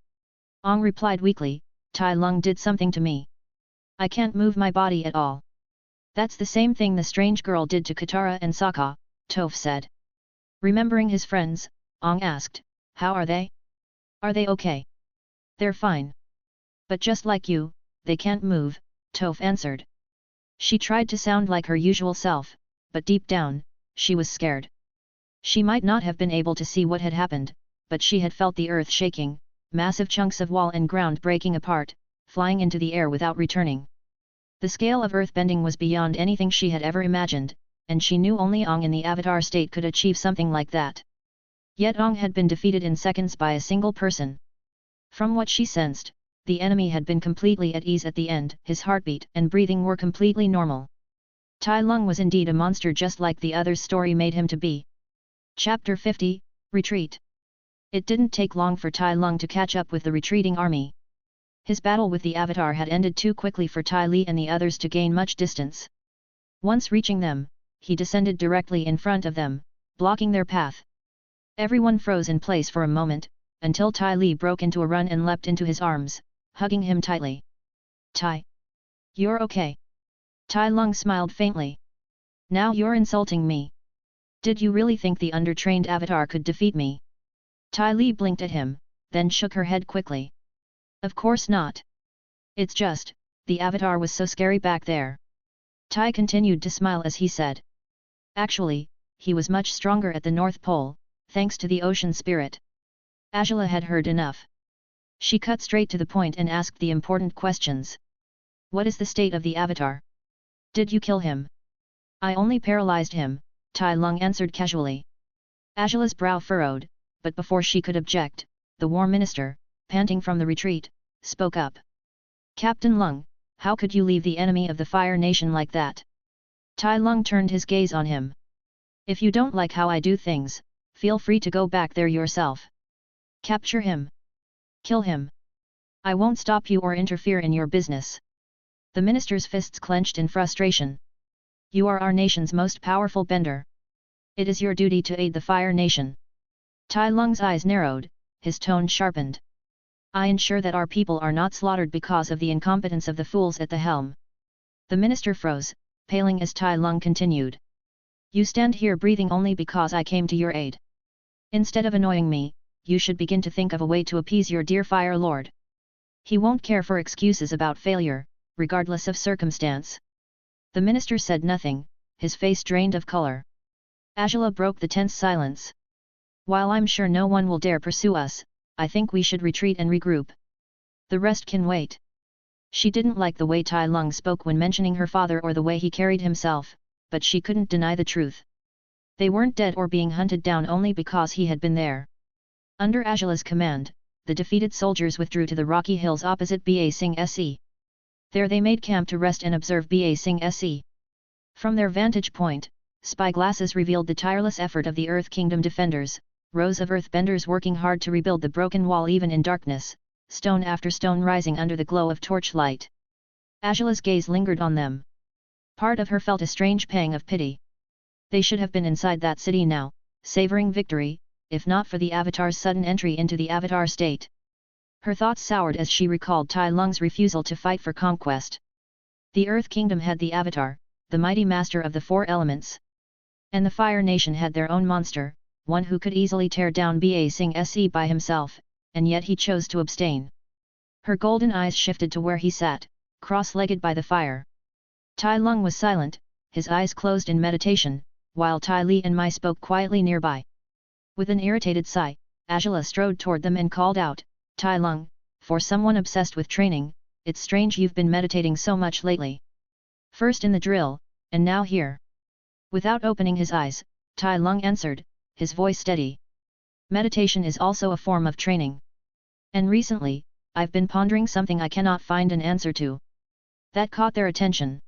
Ong replied weakly, Tai Lung did something to me. I can't move my body at all. That's the same thing the strange girl did to Katara and Sokka, Toph said. Remembering his friends, Ong asked, how are they? Are they okay? They're fine. But just like you, they can't move, Toph answered. She tried to sound like her usual self, but deep down, she was scared. She might not have been able to see what had happened, but she had felt the earth shaking, massive chunks of wall and ground breaking apart, flying into the air without returning. The scale of earthbending was beyond anything she had ever imagined, and she knew only Ong in the avatar state could achieve something like that. Yet Ong had been defeated in seconds by a single person. From what she sensed, the enemy had been completely at ease at the end. His heartbeat and breathing were completely normal. Tai Lung was indeed a monster just like the others' story made him to be. Chapter 50, Retreat. It didn't take long for Tai Lung to catch up with the retreating army. His battle with the avatar had ended too quickly for Tai Li and the others to gain much distance. Once reaching them, he descended directly in front of them, blocking their path. Everyone froze in place for a moment, until Tai Li broke into a run and leapt into his arms, hugging him tightly. Tai. You're okay. Tai Lung smiled faintly. Now you're insulting me. Did you really think the undertrained avatar could defeat me? Tai Li blinked at him, then shook her head quickly. Of course not. It's just, the avatar was so scary back there. Tai continued to smile as he said. Actually, he was much stronger at the North Pole, thanks to the ocean spirit. Angela had heard enough. She cut straight to the point and asked the important questions. What is the state of the avatar? Did you kill him? I only paralyzed him, Tai Lung answered casually. Angela's brow furrowed, but before she could object, the War Minister, panting from the retreat, spoke up. Captain Lung, how could you leave the enemy of the Fire Nation like that? Tai Lung turned his gaze on him. If you don't like how I do things, feel free to go back there yourself. Capture him. Kill him. I won't stop you or interfere in your business. The minister's fists clenched in frustration. You are our nation's most powerful bender. It is your duty to aid the Fire Nation. Tai Lung's eyes narrowed, his tone sharpened. I ensure that our people are not slaughtered because of the incompetence of the fools at the helm. The minister froze, paling as Tai Lung continued. You stand here breathing only because I came to your aid. Instead of annoying me, you should begin to think of a way to appease your dear Fire Lord. He won't care for excuses about failure, regardless of circumstance. The minister said nothing, his face drained of color. Angela broke the tense silence. While I'm sure no one will dare pursue us, I think we should retreat and regroup. The rest can wait. She didn't like the way Tai Lung spoke when mentioning her father or the way he carried himself, but she couldn't deny the truth. They weren't dead or being hunted down only because he had been there. Under Angela's command, the defeated soldiers withdrew to the rocky hills opposite Ba Sing Se. There they made camp to rest and observe Ba Sing Se. From their vantage point, spyglasses revealed the tireless effort of the Earth Kingdom defenders, rows of earthbenders working hard to rebuild the broken wall even in darkness, stone after stone rising under the glow of torchlight. Angela's gaze lingered on them. Part of her felt a strange pang of pity. They should have been inside that city now, savoring victory, if not for the Avatar's sudden entry into the Avatar state. Her thoughts soured as she recalled Tai Lung's refusal to fight for conquest. The Earth Kingdom had the Avatar, the mighty master of the four elements. And the Fire Nation had their own monster, one who could easily tear down Ba Sing Se by himself, and yet he chose to abstain. Her golden eyes shifted to where he sat, cross-legged by the fire. Tai Lung was silent, his eyes closed in meditation, while Tai Li and Mai spoke quietly nearby. With an irritated sigh, Ajala strode toward them and called out, Tai Lung, for someone obsessed with training, it's strange you've been meditating so much lately. First in the drill, and now here. Without opening his eyes, Tai Lung answered, his voice steady. Meditation is also a form of training. And recently, I've been pondering something I cannot find an answer to. That caught their attention.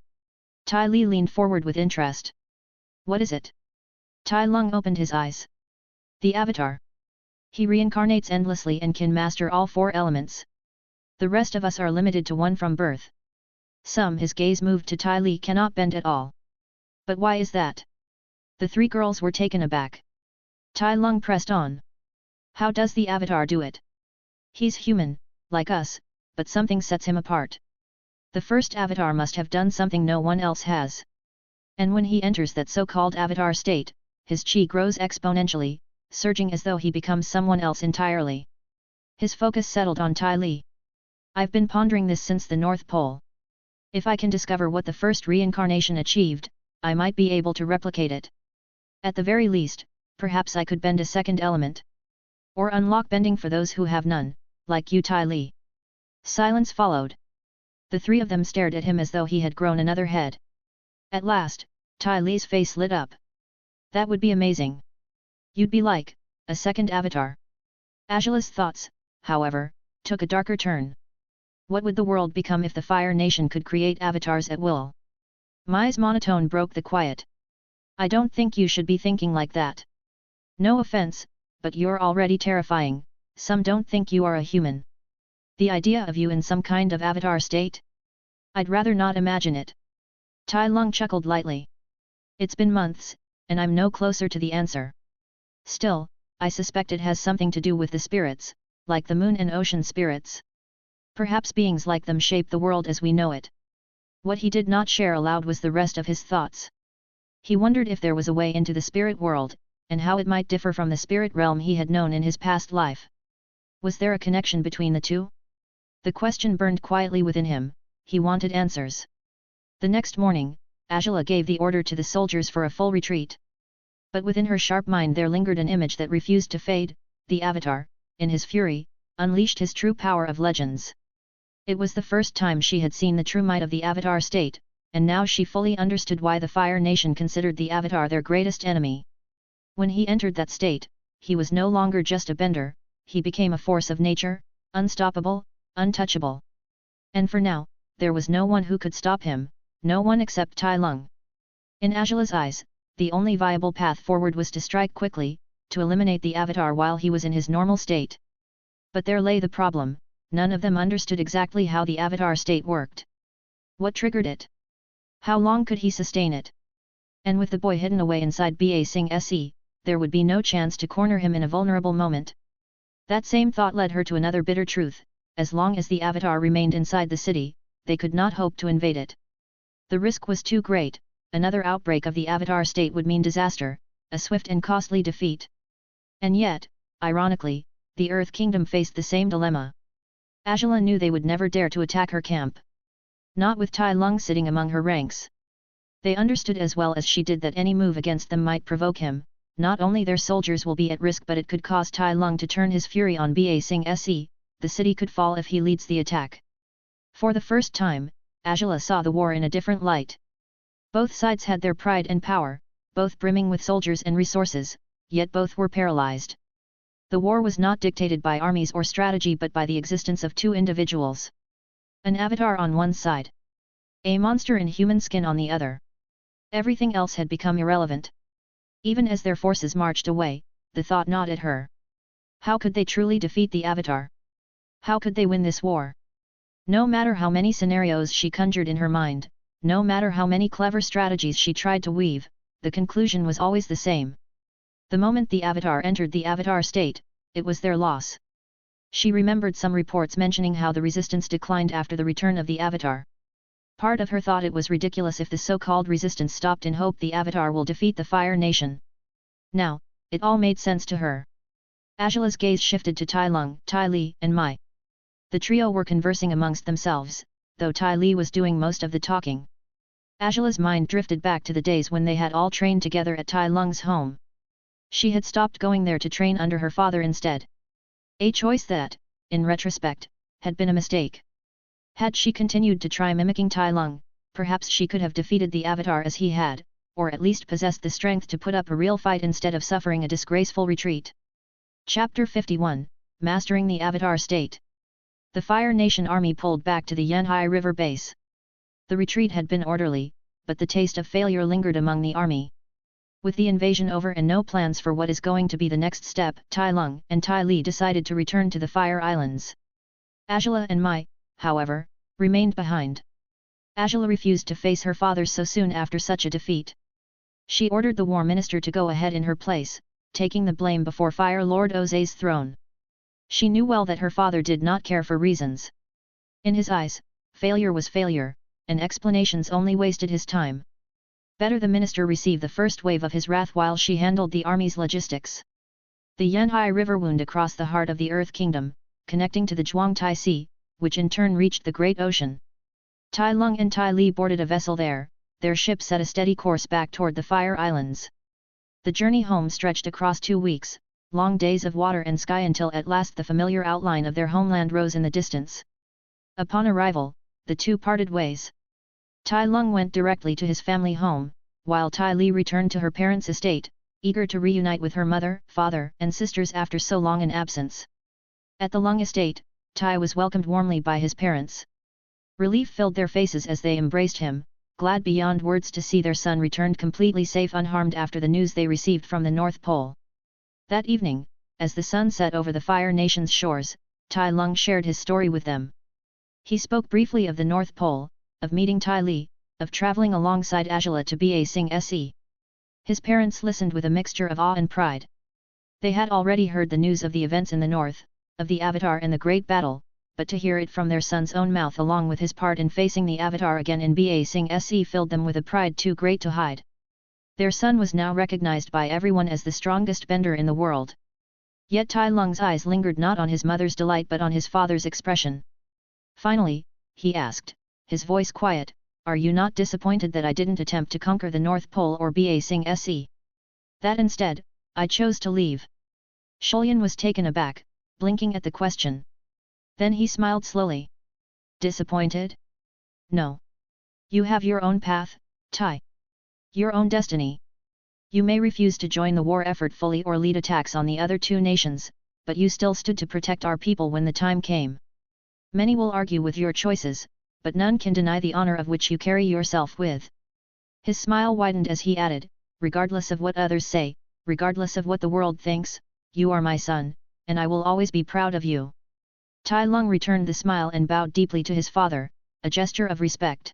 Tai Li leaned forward with interest. What is it? Tai Lung opened his eyes. The Avatar. He reincarnates endlessly and can master all four elements. The rest of us are limited to one from birth. His gaze moved to Tai Li cannot bend at all. But why is that? The three girls were taken aback. Tai Lung pressed on. How does the Avatar do it? He's human, like us, but something sets him apart. The first Avatar must have done something no one else has. And when he enters that so-called Avatar state, his chi grows exponentially, surging as though he becomes someone else entirely. His focus settled on Tai Li. I've been pondering this since the North Pole. If I can discover what the first reincarnation achieved, I might be able to replicate it. At the very least, perhaps I could bend a second element. Or unlock bending for those who have none, like you Tai Li. Silence followed. The three of them stared at him as though he had grown another head. At last, Tai Li's face lit up. That would be amazing. You'd be like a second Avatar. Ajala's thoughts, however, took a darker turn. What would the world become if the Fire Nation could create avatars at will? Mai's monotone broke the quiet. I don't think you should be thinking like that. No offense, but you're already terrifying. Some don't think you are a human. The idea of you in some kind of avatar state? I'd rather not imagine it. Tai Lung chuckled lightly. It's been months, and I'm no closer to the answer. Still, I suspect it has something to do with the spirits, like the moon and ocean spirits. Perhaps beings like them shape the world as we know it. What he did not share aloud was the rest of his thoughts. He wondered if there was a way into the spirit world, and how it might differ from the spirit realm he had known in his past life. Was there a connection between the two? The question burned quietly within him, he wanted answers. The next morning, Ajala gave the order to the soldiers for a full retreat. But within her sharp mind there lingered an image that refused to fade. The Avatar, in his fury, unleashed his true power of legends. It was the first time she had seen the true might of the Avatar state, and now she fully understood why the Fire Nation considered the Avatar their greatest enemy. When he entered that state, he was no longer just a bender, he became a force of nature, unstoppable, untouchable. And for now, there was no one who could stop him, no one except Tai Lung. In Ajala's eyes, the only viable path forward was to strike quickly, to eliminate the Avatar while he was in his normal state. But there lay the problem, none of them understood exactly how the Avatar state worked. What triggered it? How long could he sustain it? And with the boy hidden away inside Ba Sing Se, there would be no chance to corner him in a vulnerable moment. That same thought led her to another bitter truth, as long as the Avatar remained inside the city, they could not hope to invade it. The risk was too great, another outbreak of the Avatar state would mean disaster, a swift and costly defeat. And yet, ironically, the Earth Kingdom faced the same dilemma. Ajala knew they would never dare to attack her camp. Not with Tai Lung sitting among her ranks. They understood as well as she did that any move against them might provoke him. Not only their soldiers will be at risk, but it could cause Tai Lung to turn his fury on Ba Sing Se, the city could fall if he leads the attack. For the first time, Ajala saw the war in a different light. Both sides had their pride and power, both brimming with soldiers and resources, yet both were paralyzed. The war was not dictated by armies or strategy but by the existence of two individuals. An avatar on one side. A monster in human skin on the other. Everything else had become irrelevant. Even as their forces marched away, the thought gnawed at her. How could they truly defeat the Avatar? How could they win this war? No matter how many scenarios she conjured in her mind, no matter how many clever strategies she tried to weave, the conclusion was always the same. The moment the avatar entered the avatar state, it was their loss. She remembered some reports mentioning how the resistance declined after the return of the avatar. Part of her thought it was ridiculous if the so-called resistance stopped in hope the avatar will defeat the Fire Nation. Now, it all made sense to her. Angela's gaze shifted to Tai Lung, Tai Li, and Mai. The trio were conversing amongst themselves, though Tai Li was doing most of the talking. Angela's mind drifted back to the days when they had all trained together at Tai Lung's home. She had stopped going there to train under her father instead. A choice that, in retrospect, had been a mistake. Had she continued to try mimicking Tai Lung, perhaps she could have defeated the avatar as he had, or at least possessed the strength to put up a real fight instead of suffering a disgraceful retreat. Chapter 51, Mastering the Avatar State. The Fire Nation army pulled back to the Yanhai River base. The retreat had been orderly, but the taste of failure lingered among the army. With the invasion over and no plans for what is going to be the next step, Tai Lung and Tai Li decided to return to the Fire Islands. Angela and Mai, however, remained behind. Angela refused to face her father so soon after such a defeat. She ordered the war minister to go ahead in her place, taking the blame before Fire Lord Oze's throne. She knew well that her father did not care for reasons. In his eyes, failure was failure, and explanations only wasted his time. Better the minister receive the first wave of his wrath while she handled the army's logistics. The Yanhai River wound across the heart of the Earth Kingdom, connecting to the Zhuangtai Sea, which in turn reached the Great Ocean. Tai Lung and Tai Li boarded a vessel there, their ship set a steady course back toward the Fire Islands. The journey home stretched across 2 weeks, long days of water and sky until at last the familiar outline of their homeland rose in the distance. Upon arrival, the two parted ways. Tai Lung went directly to his family home, while Tai Li returned to her parents' estate, eager to reunite with her mother, father, and sisters after so long an absence. At the Lung estate, Tai was welcomed warmly by his parents. Relief filled their faces as they embraced him, glad beyond words to see their son returned completely safe unharmed after the news they received from the North Pole. That evening, as the sun set over the Fire Nation's shores, Tai Lung shared his story with them. He spoke briefly of the North Pole, of meeting Tai Li, of traveling alongside Angela to Ba Sing Se. His parents listened with a mixture of awe and pride. They had already heard the news of the events in the north, of the Avatar and the Great Battle, but to hear it from their son's own mouth along with his part in facing the Avatar again in Ba Sing Se filled them with a pride too great to hide. Their son was now recognized by everyone as the strongest bender in the world. Yet Tai Lung's eyes lingered not on his mother's delight but on his father's expression. Finally, he asked, his voice quiet, "Are you not disappointed that I didn't attempt to conquer the North Pole or Ba Sing Se? That instead, I chose to leave." Shulyan was taken aback, blinking at the question. Then he smiled slowly. "Disappointed? No. You have your own path, Tai. Your own destiny. You may refuse to join the war effort fully or lead attacks on the other two nations, but you still stood to protect our people when the time came. Many will argue with your choices, but none can deny the honor of which you carry yourself with." His smile widened as he added, "Regardless of what others say, regardless of what the world thinks, you are my son, and I will always be proud of you." Tai Lung returned the smile and bowed deeply to his father, a gesture of respect.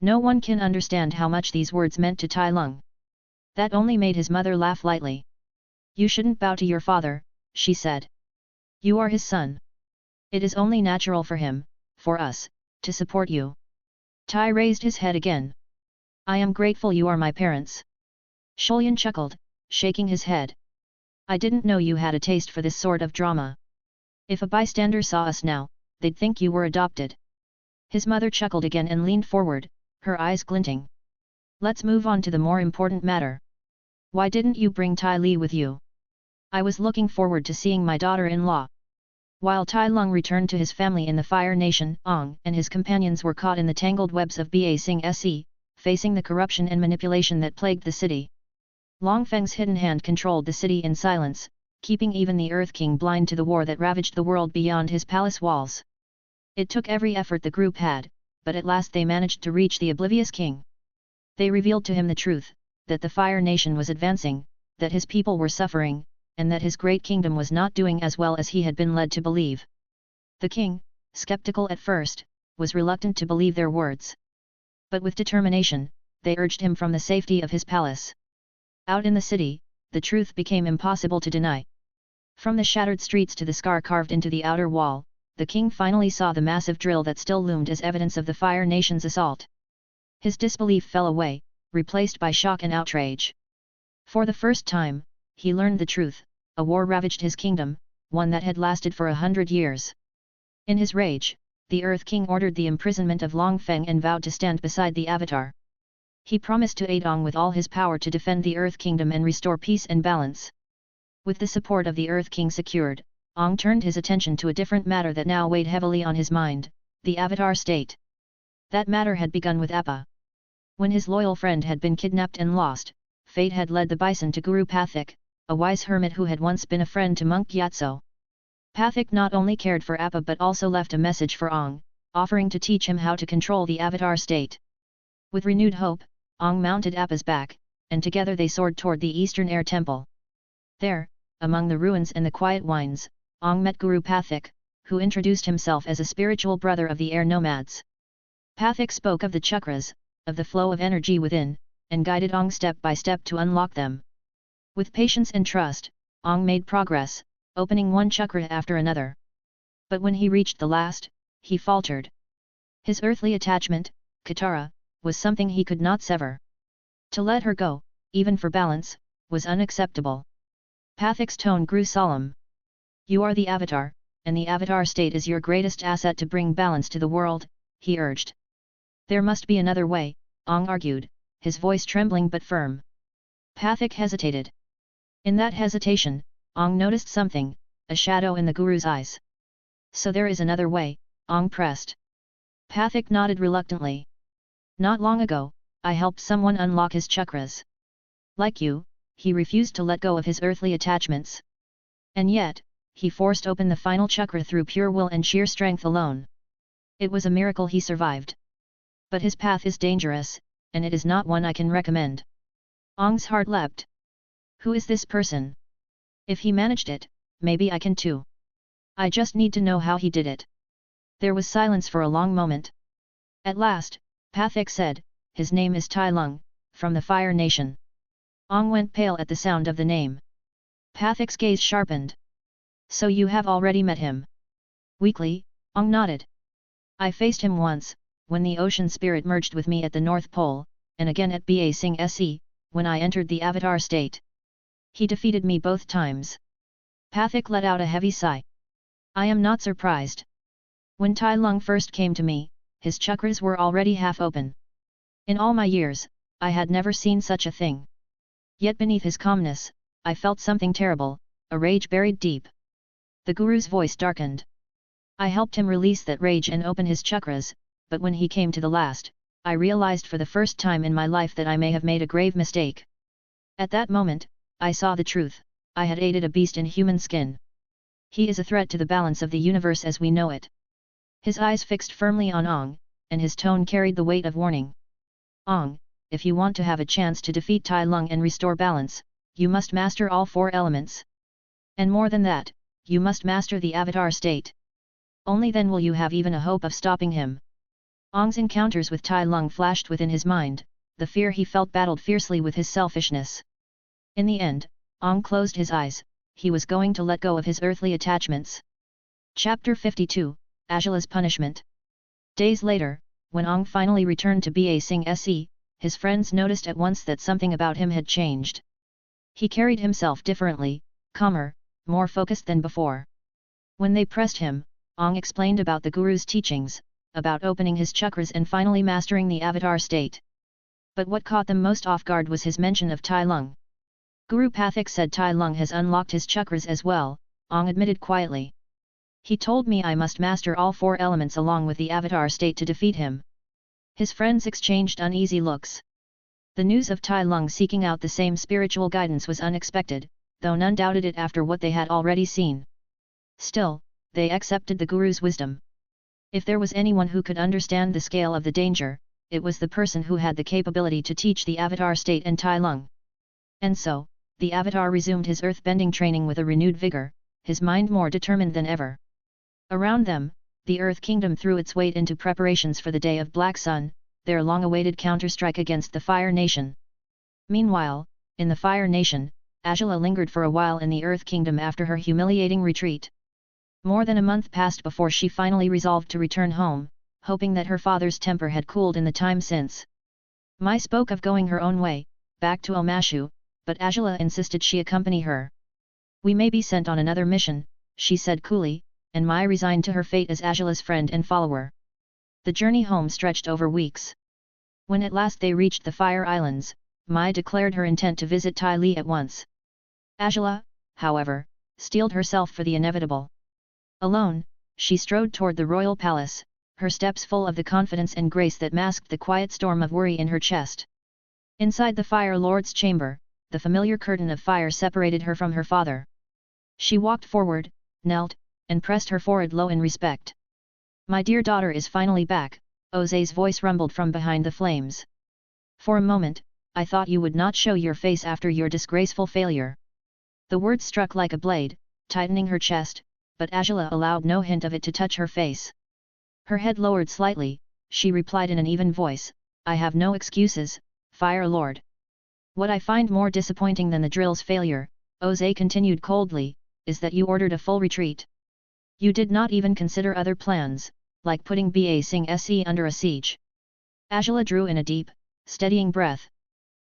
No one can understand how much these words meant to Tai Lung. That only made his mother laugh lightly. "You shouldn't bow to your father," she said. "You are his son. It is only natural for him, for us, to support you." Tai raised his head again. "I am grateful you are my parents." Shulyan chuckled, shaking his head. "I didn't know you had a taste for this sort of drama. If a bystander saw us now, they'd think you were adopted." His mother chuckled again and leaned forward, her eyes glinting. "Let's move on to the more important matter. Why didn't you bring Tai Li with you? I was looking forward to seeing my daughter-in-law." While Tai Lung returned to his family in the Fire Nation, Ong and his companions were caught in the tangled webs of Ba Sing Se, facing the corruption and manipulation that plagued the city. Long Feng's hidden hand controlled the city in silence, keeping even the Earth King blind to the war that ravaged the world beyond his palace walls. It took every effort the group had, but at last they managed to reach the oblivious king. They revealed to him the truth, that the Fire Nation was advancing, that his people were suffering, and that his great kingdom was not doing as well as he had been led to believe. The king, skeptical at first, was reluctant to believe their words. But with determination, they urged him from the safety of his palace. Out in the city, the truth became impossible to deny. From the shattered streets to the scar carved into the outer wall, the king finally saw the massive drill that still loomed as evidence of the Fire Nation's assault. His disbelief fell away, replaced by shock and outrage. For the first time, he learned the truth: a war ravaged his kingdom, one that had lasted for 100 years. In his rage, the Earth King ordered the imprisonment of Long Feng and vowed to stand beside the Avatar. He promised to aid Ong with all his power to defend the Earth Kingdom and restore peace and balance. With the support of the Earth King secured, Ong turned his attention to a different matter that now weighed heavily on his mind: the Avatar state. That matter had begun with Appa. When his loyal friend had been kidnapped and lost, fate had led the bison to Guru Pathik, a wise hermit who had once been a friend to monk Gyatso. Pathik not only cared for Appa but also left a message for Ong, offering to teach him how to control the Avatar state. With renewed hope, Ong mounted Appa's back, and together they soared toward the Eastern Air Temple. There, among the ruins and the quiet wines, Ong met Guru Pathik, who introduced himself as a spiritual brother of the air nomads. Pathik spoke of the chakras, of the flow of energy within, and guided Ong step by step to unlock them. With patience and trust, Ong made progress, opening one chakra after another. But when he reached the last, he faltered. His earthly attachment, Katara, was something he could not sever. To let her go, even for balance, was unacceptable. Pathik's tone grew solemn. "You are the Avatar, and the Avatar state is your greatest asset to bring balance to the world," he urged. "There must be another way," Ong argued, his voice trembling but firm. Pathik hesitated. In that hesitation, Ong noticed something, a shadow in the Guru's eyes. "So there is another way," Ong pressed. Pathik nodded reluctantly. "Not long ago, I helped someone unlock his chakras. Like you, he refused to let go of his earthly attachments. And yet, he forced open the final chakra through pure will and sheer strength alone. It was a miracle he survived. But his path is dangerous, and it is not one I can recommend." Ong's heart leapt. "Who is this person? If he managed it, maybe I can too. I just need to know how he did it." There was silence for a long moment. At last, Pathik said, "His name is Tai Lung, from the Fire Nation." Ong went pale at the sound of the name. Pathik's gaze sharpened. "So you have already met him?" Weakly, Ong nodded. "I faced him once, when the ocean spirit merged with me at the North Pole, and again at Ba Sing Se, when I entered the Avatar state. He defeated me both times." Pathik let out a heavy sigh. "I am not surprised. When Tai Lung first came to me, his chakras were already half open. In all my years, I had never seen such a thing. Yet beneath his calmness, I felt something terrible, a rage buried deep." The Guru's voice darkened. "I helped him release that rage and open his chakras, but when he came to the last, I realized for the first time in my life that I may have made a grave mistake. At that moment, I saw the truth: I had aided a beast in human skin. He is a threat to the balance of the universe as we know it." His eyes fixed firmly on Ong, and his tone carried the weight of warning. "Ong, if you want to have a chance to defeat Tai Lung and restore balance, you must master all four elements. And more than that, you must master the Avatar state. Only then will you have even a hope of stopping him." Ong's encounters with Tai Lung flashed within his mind, the fear he felt battled fiercely with his selfishness. In the end, Ong closed his eyes, he was going to let go of his earthly attachments. Chapter 52, Ajala's Punishment. Days later, when Ong finally returned to Ba Sing Se, his friends noticed at once that something about him had changed. He carried himself differently, calmer, more focused than before. When they pressed him, Ong explained about the Guru's teachings, about opening his chakras and finally mastering the Avatar state. But what caught them most off guard was his mention of Tai Lung. "Guru Pathik said Tai Lung has unlocked his chakras as well," Ong admitted quietly. "He told me I must master all four elements along with the Avatar state to defeat him." His friends exchanged uneasy looks. The news of Tai Lung seeking out the same spiritual guidance was unexpected, though none doubted it after what they had already seen. Still, they accepted the Guru's wisdom. If there was anyone who could understand the scale of the danger, it was the person who had the capability to teach the Avatar state and Tai Lung. And so, the Avatar resumed his earth-bending training with a renewed vigor, his mind more determined than ever. Around them, the Earth Kingdom threw its weight into preparations for the Day of Black Sun, their long-awaited counter-strike against the Fire Nation. Meanwhile, in the Fire Nation, Azula lingered for a while in the Earth Kingdom after her humiliating retreat. More than a month passed before she finally resolved to return home, hoping that her father's temper had cooled in the time since. Mai spoke of going her own way, back to Omashu, but Azula insisted she accompany her. "We may be sent on another mission," she said coolly, and Mai resigned to her fate as Azula's friend and follower. The journey home stretched over weeks. When at last they reached the Fire Islands, Mai declared her intent to visit Tai Li at once. Azula, however, steeled herself for the inevitable. Alone, she strode toward the royal palace, her steps full of the confidence and grace that masked the quiet storm of worry in her chest. Inside the Fire Lord's chamber, the familiar curtain of fire separated her from her father. She walked forward, knelt, and pressed her forehead low in respect. "My dear daughter is finally back," Oze's voice rumbled from behind the flames. "For a moment, I thought you would not show your face after your disgraceful failure." The words struck like a blade, tightening her chest, but Azula allowed no hint of it to touch her face. Her head lowered slightly, she replied in an even voice, "I have no excuses, Fire Lord." "What I find more disappointing than the drill's failure," Oze continued coldly, "is that you ordered a full retreat. You did not even consider other plans, like putting Ba Sing Se under a siege." Azula drew in a deep, steadying breath.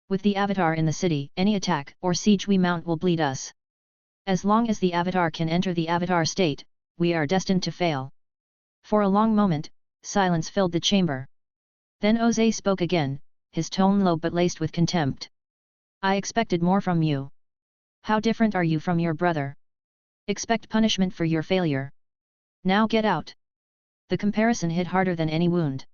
"With the Avatar in the city, any attack or siege we mount will bleed us. As long as the Avatar can enter the Avatar state, we are destined to fail." For a long moment, silence filled the chamber. Then Oze spoke again, his tone low but laced with contempt. "I expected more from you. How different are you from your brother? Expect punishment for your failure. Now get out." The comparison hit harder than any wound.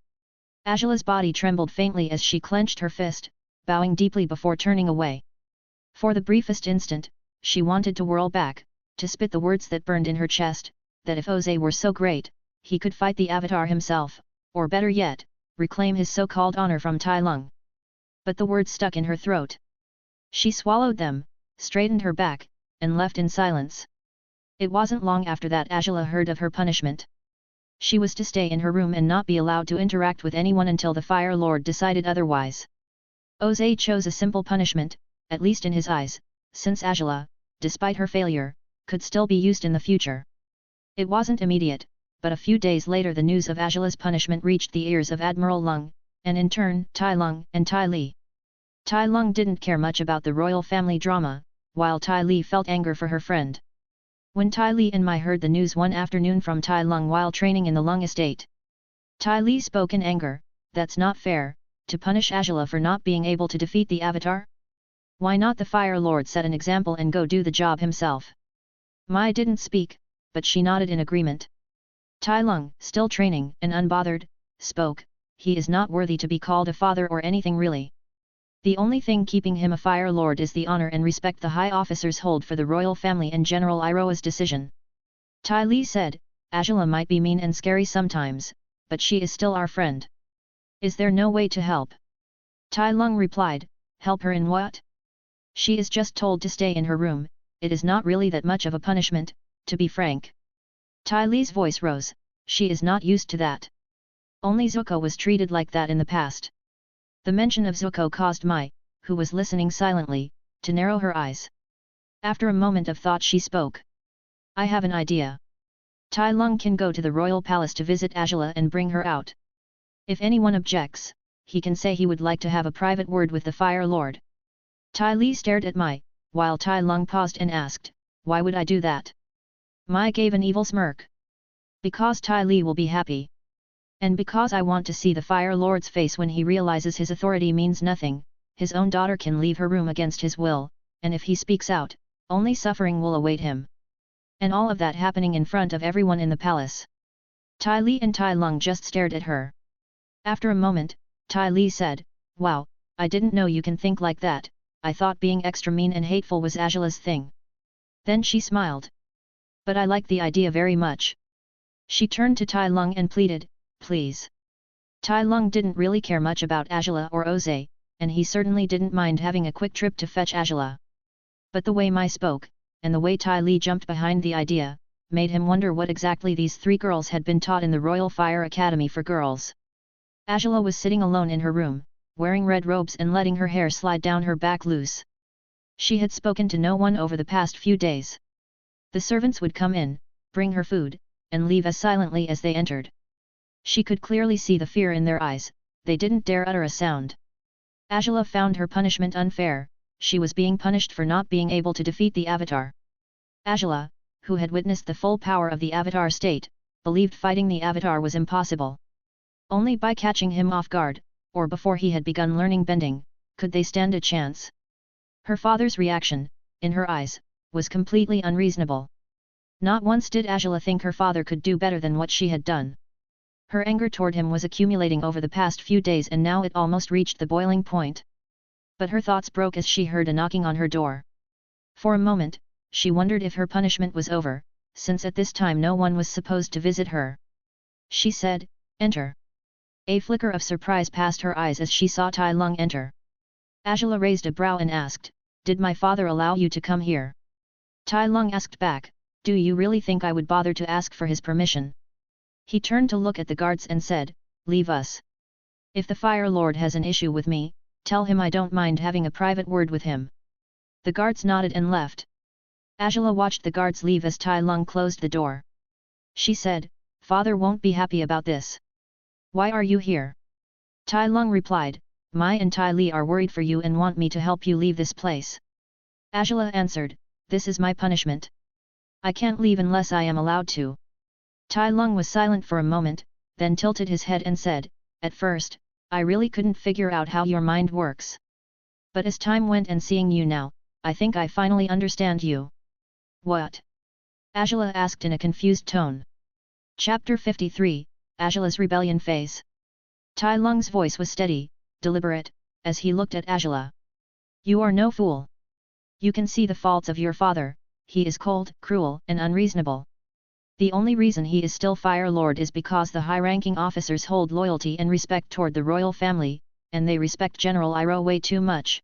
Azula's body trembled faintly as she clenched her fist, bowing deeply before turning away. For the briefest instant, she wanted to whirl back, to spit the words that burned in her chest, that if Oze were so great, he could fight the Avatar himself, or better yet, reclaim his so-called honor from Tai Lung. But the words stuck in her throat. She swallowed them, straightened her back, and left in silence. It wasn't long after that Azula heard of her punishment. She was to stay in her room and not be allowed to interact with anyone until the Fire Lord decided otherwise. Oze chose a simple punishment, at least in his eyes, since Azula, despite her failure, could still be used in the future. It wasn't immediate, but a few days later the news of Azula's punishment reached the ears of Admiral Lung, and in turn Tai Lung and Tai Li. Tai Lung didn't care much about the royal family drama, while Tai Li felt anger for her friend. When Tai Li and Mai heard the news one afternoon from Tai Lung while training in the Lung estate, Tai Li spoke in anger, "That's not fair, to punish Azula for not being able to defeat the Avatar? Why not the Fire Lord set an example and go do the job himself?" Mai didn't speak, but she nodded in agreement. Tai Lung, still training and unbothered, spoke, "He is not worthy to be called a father or anything really. The only thing keeping him a Fire Lord is the honor and respect the high officers hold for the royal family and General Iroha's decision." Tai Li said, "Azula might be mean and scary sometimes, but she is still our friend. Is there no way to help?" Tai Lung replied, "Help her in what? She is just told to stay in her room, it is not really that much of a punishment, to be frank." Tai Li's voice rose, "She is not used to that. Only Zuko was treated like that in the past." The mention of Zuko caused Mai, who was listening silently, to narrow her eyes. After a moment of thought she spoke. "I have an idea. Tai Lung can go to the royal palace to visit Azula and bring her out. If anyone objects, he can say he would like to have a private word with the Fire Lord." Tai Li stared at Mai, while Tai Lung paused and asked, "Why would I do that?" Mai gave an evil smirk. "Because Tai Li will be happy. And because I want to see the Fire Lord's face when he realizes his authority means nothing, his own daughter can leave her room against his will, and if he speaks out, only suffering will await him. And all of that happening in front of everyone in the palace." Tai Li and Tai Lung just stared at her. After a moment, Tai Li said, "Wow, I didn't know you can think like that, I thought being extra mean and hateful was Azula's thing." Then she smiled. "But I like the idea very much." She turned to Tai Lung and pleaded, "Please." Tai Lung didn't really care much about Azula or Oze, and he certainly didn't mind having a quick trip to fetch Azula. But the way Mai spoke, and the way Tai Li jumped behind the idea, made him wonder what exactly these three girls had been taught in the Royal Fire Academy for Girls. Angela was sitting alone in her room, wearing red robes and letting her hair slide down her back loose. She had spoken to no one over the past few days. The servants would come in, bring her food, and leave as silently as they entered. She could clearly see the fear in their eyes, they didn't dare utter a sound. Angela found her punishment unfair, she was being punished for not being able to defeat the Avatar. Angela, who had witnessed the full power of the Avatar state, believed fighting the Avatar was impossible. Only by catching him off guard, or before he had begun learning bending, could they stand a chance. Her father's reaction, in her eyes, was completely unreasonable. Not once did Angela think her father could do better than what she had done. Her anger toward him was accumulating over the past few days and now it almost reached the boiling point. But her thoughts broke as she heard a knocking on her door. For a moment, she wondered if her punishment was over, since at this time no one was supposed to visit her. She said, "Enter." A flicker of surprise passed her eyes as she saw Tai Lung enter. Angela raised a brow and asked, "Did my father allow you to come here?" Tai Lung asked back, "Do you really think I would bother to ask for his permission?" He turned to look at the guards and said, "Leave us. If the Fire Lord has an issue with me, tell him I don't mind having a private word with him." The guards nodded and left. Angela watched the guards leave as Tai Lung closed the door. She said, "Father won't be happy about this. Why are you here?" Tai Lung replied, "Mai and Tai Li are worried for you and want me to help you leave this place." Angela answered, "This is my punishment. I can't leave unless I am allowed to." Tai Lung was silent for a moment, then tilted his head and said, "At first, I really couldn't figure out how your mind works. But as time went and seeing you now, I think I finally understand you." "What?" Angela asked in a confused tone. Chapter 53, Angela's Rebellion Phase. Tai Lung's voice was steady, deliberate, as he looked at Angela. "You are no fool. You can see the faults of your father, he is cold, cruel and unreasonable. The only reason he is still Fire Lord is because the high-ranking officers hold loyalty and respect toward the royal family, and they respect General Iroh way too much.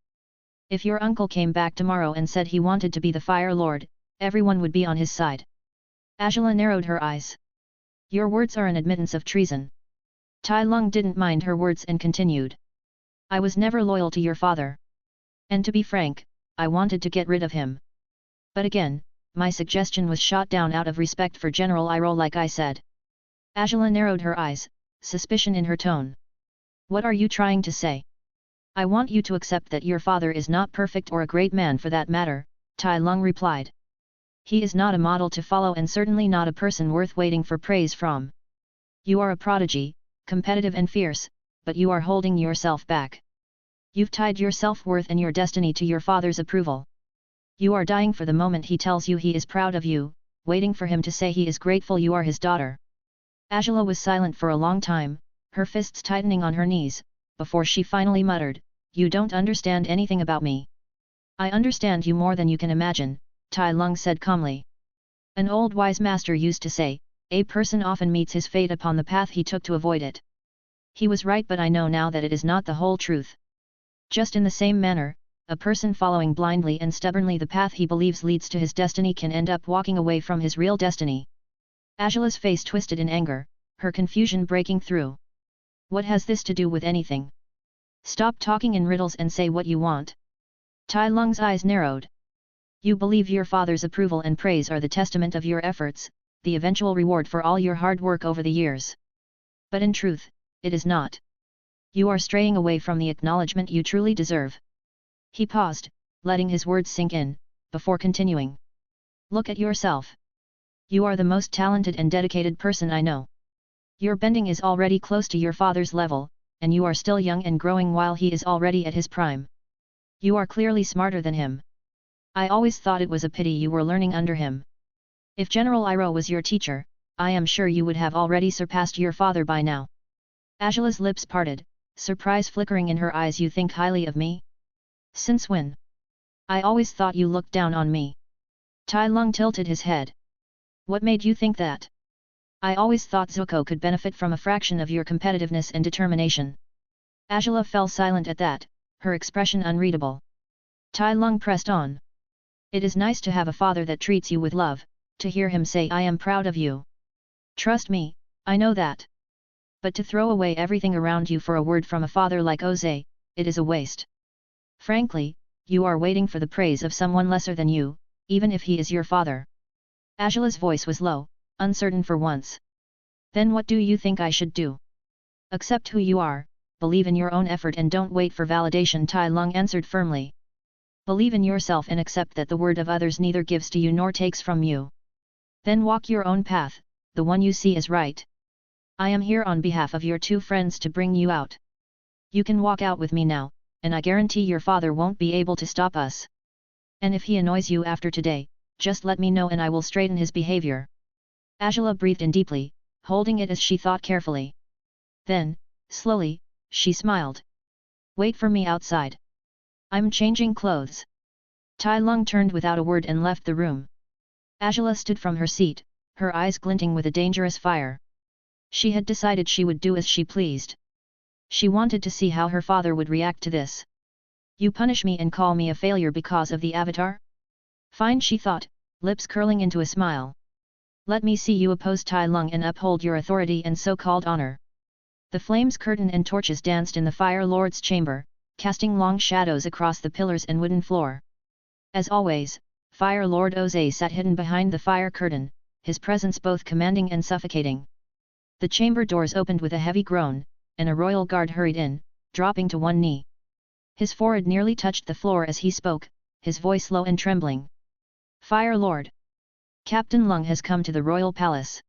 If your uncle came back tomorrow and said he wanted to be the Fire Lord, everyone would be on his side." Angela narrowed her eyes. "Your words are an admittance of treason." Tai Lung didn't mind her words and continued. "I was never loyal to your father. And to be frank, I wanted to get rid of him. But again, my suggestion was shot down out of respect for General Iroh like I said." Angela narrowed her eyes, suspicion in her tone. "What are you trying to say?" "I want you to accept that your father is not perfect or a great man for that matter," Tai Lung replied. "He is not a model to follow and certainly not a person worth waiting for praise from. You are a prodigy, competitive and fierce, but you are holding yourself back. You've tied your self-worth and your destiny to your father's approval. You are dying for the moment he tells you he is proud of you, waiting for him to say he is grateful you are his daughter." Angela was silent for a long time, her fists tightening on her knees, before she finally muttered, "You don't understand anything about me." "I understand you more than you can imagine," Tai Lung said calmly. "An old wise master used to say, a person often meets his fate upon the path he took to avoid it. He was right, but I know now that it is not the whole truth. Just in the same manner, a person following blindly and stubbornly the path he believes leads to his destiny can end up walking away from his real destiny." Angela's face twisted in anger, her confusion breaking through. "What has this to do with anything? Stop talking in riddles and say what you want." Tai Lung's eyes narrowed. "You believe your father's approval and praise are the testament of your efforts, the eventual reward for all your hard work over the years. But in truth, it is not. You are straying away from the acknowledgement you truly deserve." He paused, letting his words sink in, before continuing. "Look at yourself. You are the most talented and dedicated person I know. Your bending is already close to your father's level, and you are still young and growing while he is already at his prime. You are clearly smarter than him. I always thought it was a pity you were learning under him. If General Iroh was your teacher, I am sure you would have already surpassed your father by now." Angela's lips parted, surprise flickering in her eyes. "You think highly of me? Since when? I always thought you looked down on me." Tai Lung tilted his head. "What made you think that? I always thought Zuko could benefit from a fraction of your competitiveness and determination." Angela fell silent at that, her expression unreadable. Tai Lung pressed on. "It is nice to have a father that treats you with love, to hear him say I am proud of you. Trust me, I know that. But to throw away everything around you for a word from a father like Oze, it is a waste. Frankly, you are waiting for the praise of someone lesser than you, even if he is your father. Agila's voice was low, uncertain for once. Then what do you think I should do? Accept who you are, believe in your own effort and don't wait for validation, Tai Lung answered firmly. Believe in yourself and accept that the word of others neither gives to you nor takes from you. Then walk your own path, the one you see is right. I am here on behalf of your two friends to bring you out. You can walk out with me now, and I guarantee your father won't be able to stop us. And if he annoys you after today, just let me know and I will straighten his behavior. Agila breathed in deeply, holding it as she thought carefully. Then, slowly, she smiled. Wait for me outside. I'm changing clothes. Tai Lung turned without a word and left the room. Agila stood from her seat, her eyes glinting with a dangerous fire. She had decided she would do as she pleased. She wanted to see how her father would react to this. You punish me and call me a failure because of the avatar? Fine, she thought, lips curling into a smile. Let me see you oppose Tai Lung and uphold your authority and so-called honor. The flames, curtain and torches danced in the Fire Lord's chamber, casting long shadows across the pillars and wooden floor. As always, Fire Lord Oze sat hidden behind the fire curtain, his presence both commanding and suffocating. The chamber doors opened with a heavy groan, and a royal guard hurried in, dropping to one knee. His forehead nearly touched the floor as he spoke, his voice low and trembling. Fire Lord! Captain Lung has come to the royal palace.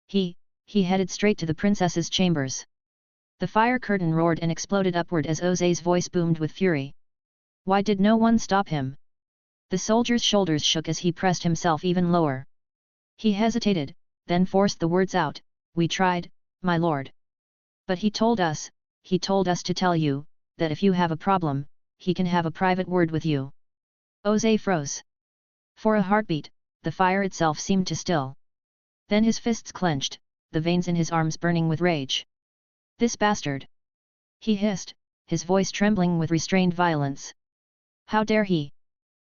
He headed straight to the princess's chambers. The fire curtain roared and exploded upward as Oze's voice boomed with fury. Why did no one stop him? The soldier's shoulders shook as he pressed himself even lower. He hesitated, then forced the words out, We tried, my lord. But he told us to tell you, that if you have a problem, he can have a private word with you. Oze froze. For a heartbeat, the fire itself seemed to still. Then his fists clenched, the veins in his arms burning with rage. This bastard! He hissed, his voice trembling with restrained violence. How dare he!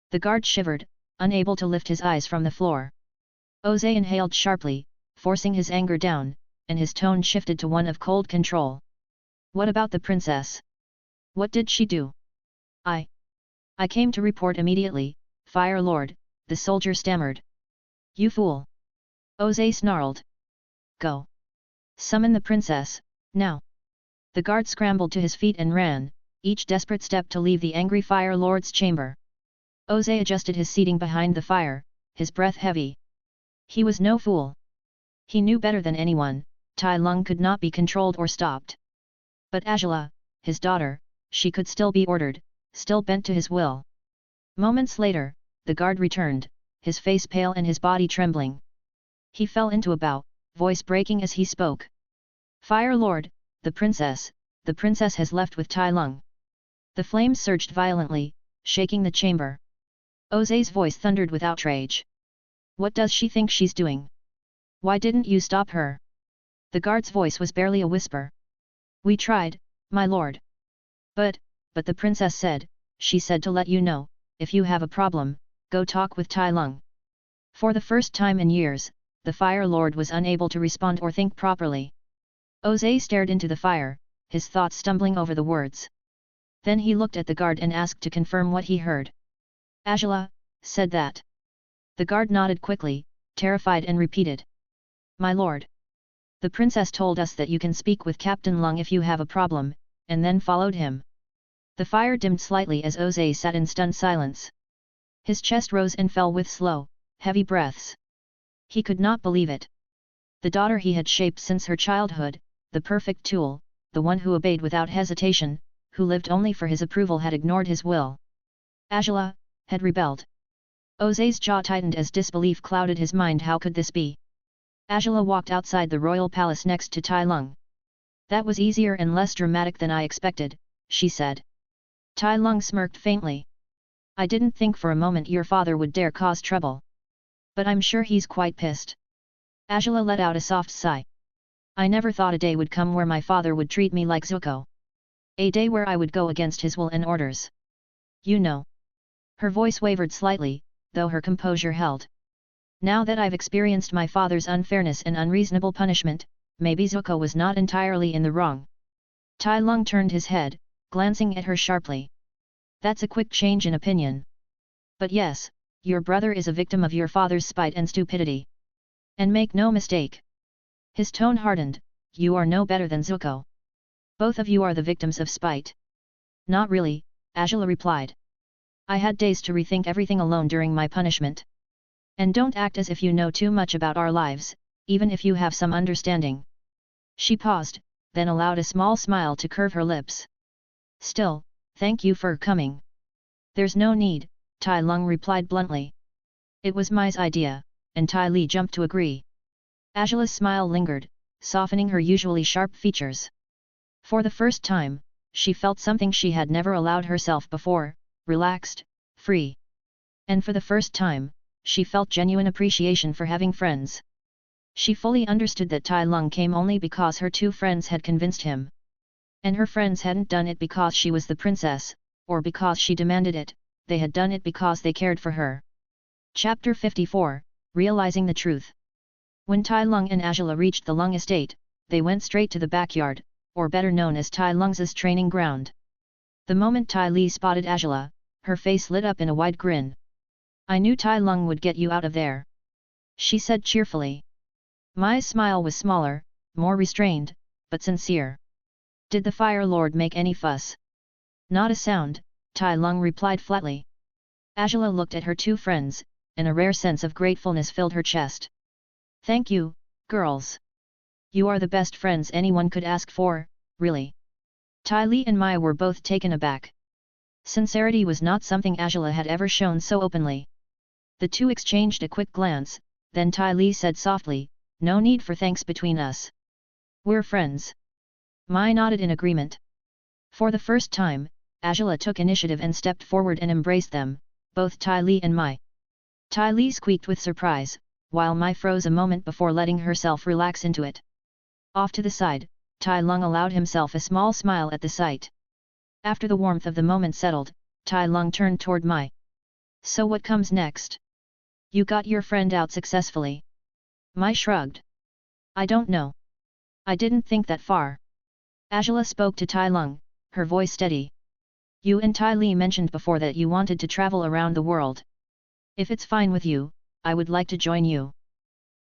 The guard shivered, unable to lift his eyes from the floor. Oze inhaled sharply, forcing his anger down, and his tone shifted to one of cold control. What about the princess? What did she do? I came to report immediately, Fire Lord, the soldier stammered. You fool! Oze snarled. Go! Summon the princess, now! The guard scrambled to his feet and ran, each desperate step to leave the angry Fire Lord's chamber. Oze adjusted his seating behind the fire, his breath heavy. He was no fool. He knew better than anyone, Tai Lung could not be controlled or stopped. But Agila, his daughter, she could still be ordered, still bent to his will. Moments later, the guard returned, his face pale and his body trembling. He fell into a bow, voice breaking as he spoke. Fire Lord, the princess has left with Tai Lung. The flames surged violently, shaking the chamber. Oze's voice thundered with outrage. What does she think she's doing? Why didn't you stop her? The guard's voice was barely a whisper. We tried, my lord. But the princess said, she said to let you know, if you have a problem, go talk with Tai Lung. For the first time in years, the Fire Lord was unable to respond or think properly. Oze stared into the fire, his thoughts stumbling over the words. Then he looked at the guard and asked to confirm what he heard. Agila said that. The guard nodded quickly, terrified and repeated. My lord. The princess told us that you can speak with Captain Lung if you have a problem, and then followed him. The fire dimmed slightly as Oze sat in stunned silence. His chest rose and fell with slow, heavy breaths. He could not believe it. The daughter he had shaped since her childhood, the perfect tool, the one who obeyed without hesitation, who lived only for his approval, had ignored his will. Agila had rebelled. Oze's jaw tightened as disbelief clouded his mind. How could this be? Agila walked outside the royal palace next to Tai Lung. That was easier and less dramatic than I expected, she said. Tai Lung smirked faintly. I didn't think for a moment your father would dare cause trouble. But I'm sure he's quite pissed. Agila let out a soft sigh. I never thought a day would come where my father would treat me like Zuko. A day where I would go against his will and orders. You know. Her voice wavered slightly, though her composure held. Now that I've experienced my father's unfairness and unreasonable punishment, maybe Zuko was not entirely in the wrong. Tai Lung turned his head, glancing at her sharply. That's a quick change in opinion. But yes, your brother is a victim of your father's spite and stupidity. And make no mistake. His tone hardened, you are no better than Zuko. Both of you are the victims of spite. Not really, Azula replied. I had days to rethink everything alone during my punishment. And don't act as if you know too much about our lives, even if you have some understanding. She paused, then allowed a small smile to curve her lips. Still, thank you for coming. There's no need, Tai Lung replied bluntly. It was Mai's idea, and Tai Li jumped to agree. Azula's smile lingered, softening her usually sharp features. For the first time, she felt something she had never allowed herself before, relaxed, free. And for the first time, she felt genuine appreciation for having friends. She fully understood that Tai Lung came only because her two friends had convinced him. And her friends hadn't done it because she was the princess, or because she demanded it, they had done it because they cared for her. Chapter 54, Realizing the Truth. When Tai Lung and Azula reached the Lung estate, they went straight to the backyard, or better known as Tai Lung's training ground. The moment Tai Li spotted Azula, her face lit up in a wide grin. I knew Tai Lung would get you out of there, she said cheerfully. Mai's smile was smaller, more restrained, but sincere. Did the Fire Lord make any fuss? Not a sound, Tai Lung replied flatly. Azula looked at her two friends, and a rare sense of gratefulness filled her chest. Thank you, girls. You are the best friends anyone could ask for, really. Tai Li and Mai were both taken aback. Sincerity was not something Azula had ever shown so openly. The two exchanged a quick glance, then Tai Li said softly, no need for thanks between us. We're friends. Mai nodded in agreement. For the first time, Azula took initiative and stepped forward and embraced them, both Tai Li and Mai. Tai Li squeaked with surprise, while Mai froze a moment before letting herself relax into it. Off to the side, Tai Lung allowed himself a small smile at the sight. After the warmth of the moment settled, Tai Lung turned toward Mai. So what comes next? You got your friend out successfully. Mai shrugged. I don't know. I didn't think that far. Azula spoke to Tai Lung, her voice steady. You and Tai Li mentioned before that you wanted to travel around the world. If it's fine with you, I would like to join you.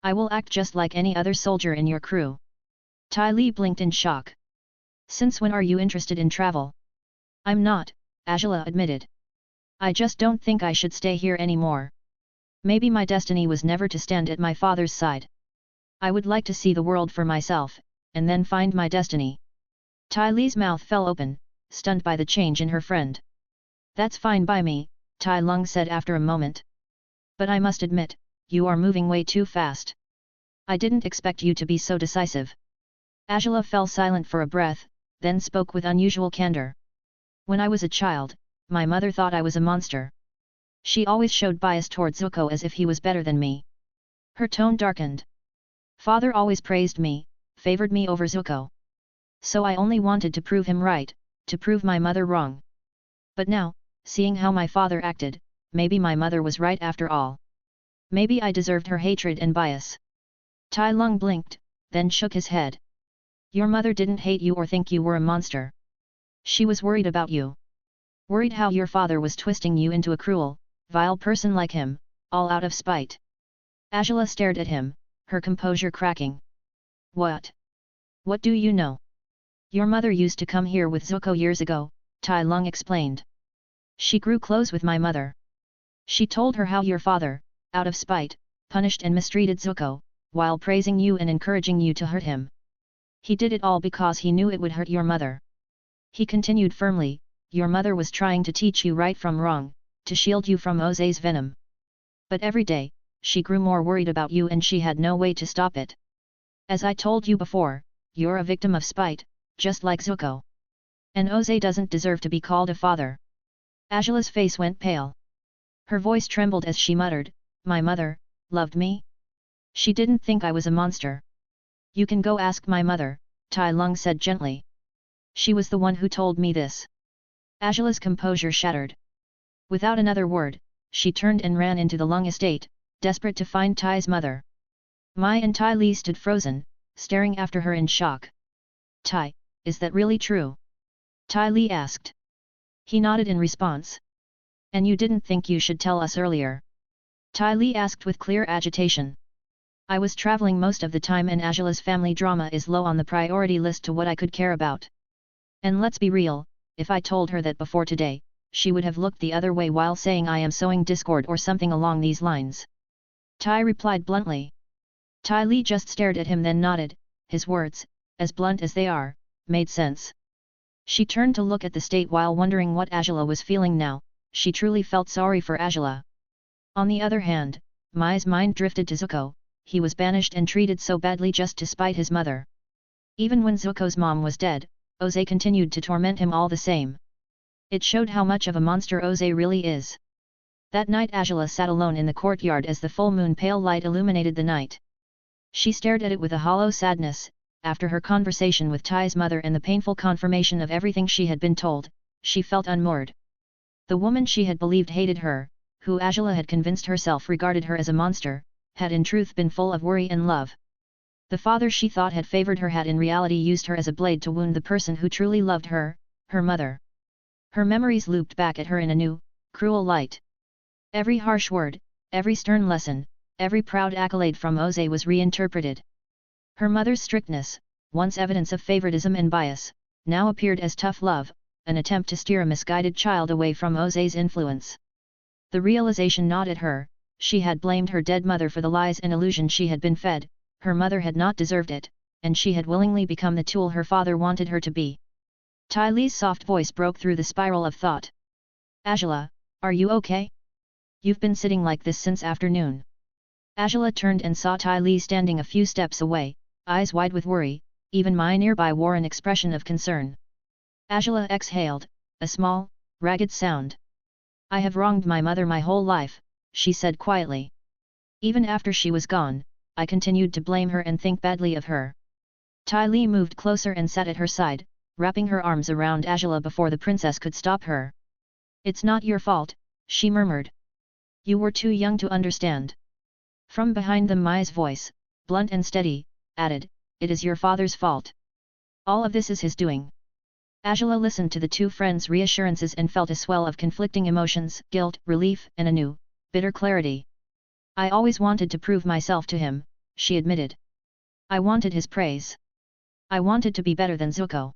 I will act just like any other soldier in your crew. Tai Li blinked in shock. Since when are you interested in travel? I'm not, Azula admitted. I just don't think I should stay here anymore. Maybe my destiny was never to stand at my father's side. I would like to see the world for myself, and then find my destiny. Tai Li's mouth fell open, stunned by the change in her friend. That's fine by me, Tai Lung said after a moment. But I must admit, you are moving way too fast. I didn't expect you to be so decisive. Azula fell silent for a breath, then spoke with unusual candor. When I was a child, my mother thought I was a monster. She always showed bias towards Zuko as if he was better than me. Her tone darkened. Father always praised me, favored me over Zuko. So I only wanted to prove him right, to prove my mother wrong. But now, seeing how my father acted, maybe my mother was right after all. Maybe I deserved her hatred and bias. Tai Lung blinked, then shook his head. Your mother didn't hate you or think you were a monster. She was worried about you. Worried how your father was twisting you into a cruel, vile person like him, all out of spite. Azula stared at him, her composure cracking. What? What do you know? Your mother used to come here with Zuko years ago, Tai Lung explained. She grew close with my mother. She told her how your father, out of spite, punished and mistreated Zuko, while praising you and encouraging you to hurt him. He did it all because he knew it would hurt your mother. He continued firmly, your mother was trying to teach you right from wrong, to shield you from Oze's venom. But every day, she grew more worried about you and she had no way to stop it. As I told you before, you're a victim of spite, just like Zuko. And Oze doesn't deserve to be called a father. Azula's face went pale. Her voice trembled as she muttered, my mother, loved me? She didn't think I was a monster. You can go ask my mother, Tai Lung said gently. She was the one who told me this. Azula's composure shattered. Without another word, she turned and ran into the Lung estate, desperate to find Tai's mother. Mai and Tai Li stood frozen, staring after her in shock. Tai, is that really true? Tai Li asked. He nodded in response. And you didn't think you should tell us earlier? Tai Li asked with clear agitation. I was traveling most of the time and Angela's family drama is low on the priority list to what I could care about. And let's be real, if I told her that before today, she would have looked the other way while saying I am sowing discord or something along these lines. Tai replied bluntly. Tai Li just stared at him then nodded, his words, as blunt as they are, made sense. She turned to look at the state while wondering what Angela was feeling now. She truly felt sorry for Angela. On the other hand, Mai's mind drifted to Zuko. He was banished and treated so badly just to spite his mother. Even when Zuko's mom was dead, Oze continued to torment him all the same. It showed how much of a monster Oze really is. That night Angela sat alone in the courtyard as the full moon pale light illuminated the night. She stared at it with a hollow sadness. After her conversation with Tai's mother and the painful confirmation of everything she had been told, she felt unmoored. The woman she had believed hated her, who Angela had convinced herself regarded her as a monster, had in truth been full of worry and love. The father she thought had favored her had in reality used her as a blade to wound the person who truly loved her, her mother. Her memories looped back at her in a new, cruel light. Every harsh word, every stern lesson, every proud accolade from Oze was reinterpreted. Her mother's strictness, once evidence of favoritism and bias, now appeared as tough love, an attempt to steer a misguided child away from Oze's influence. The realization gnawed at her. She had blamed her dead mother for the lies and illusion she had been fed. Her mother had not deserved it, and she had willingly become the tool her father wanted her to be. Tai Li's soft voice broke through the spiral of thought. Angela, are you okay? You've been sitting like this since afternoon. Angela turned and saw Tai Li standing a few steps away, eyes wide with worry. Even Mai nearby wore an expression of concern. Angela exhaled, a small, ragged sound. I have wronged my mother my whole life, she said quietly. Even after she was gone, I continued to blame her and think badly of her. Tai Li moved closer and sat at her side, wrapping her arms around Angela before the princess could stop her. It's not your fault, she murmured. You were too young to understand. From behind them Mai's voice, blunt and steady, added, it is your father's fault. All of this is his doing. Angela listened to the two friends' reassurances and felt a swell of conflicting emotions, guilt, relief, and a new, bitter clarity. I always wanted to prove myself to him, she admitted. I wanted his praise. I wanted to be better than Zuko.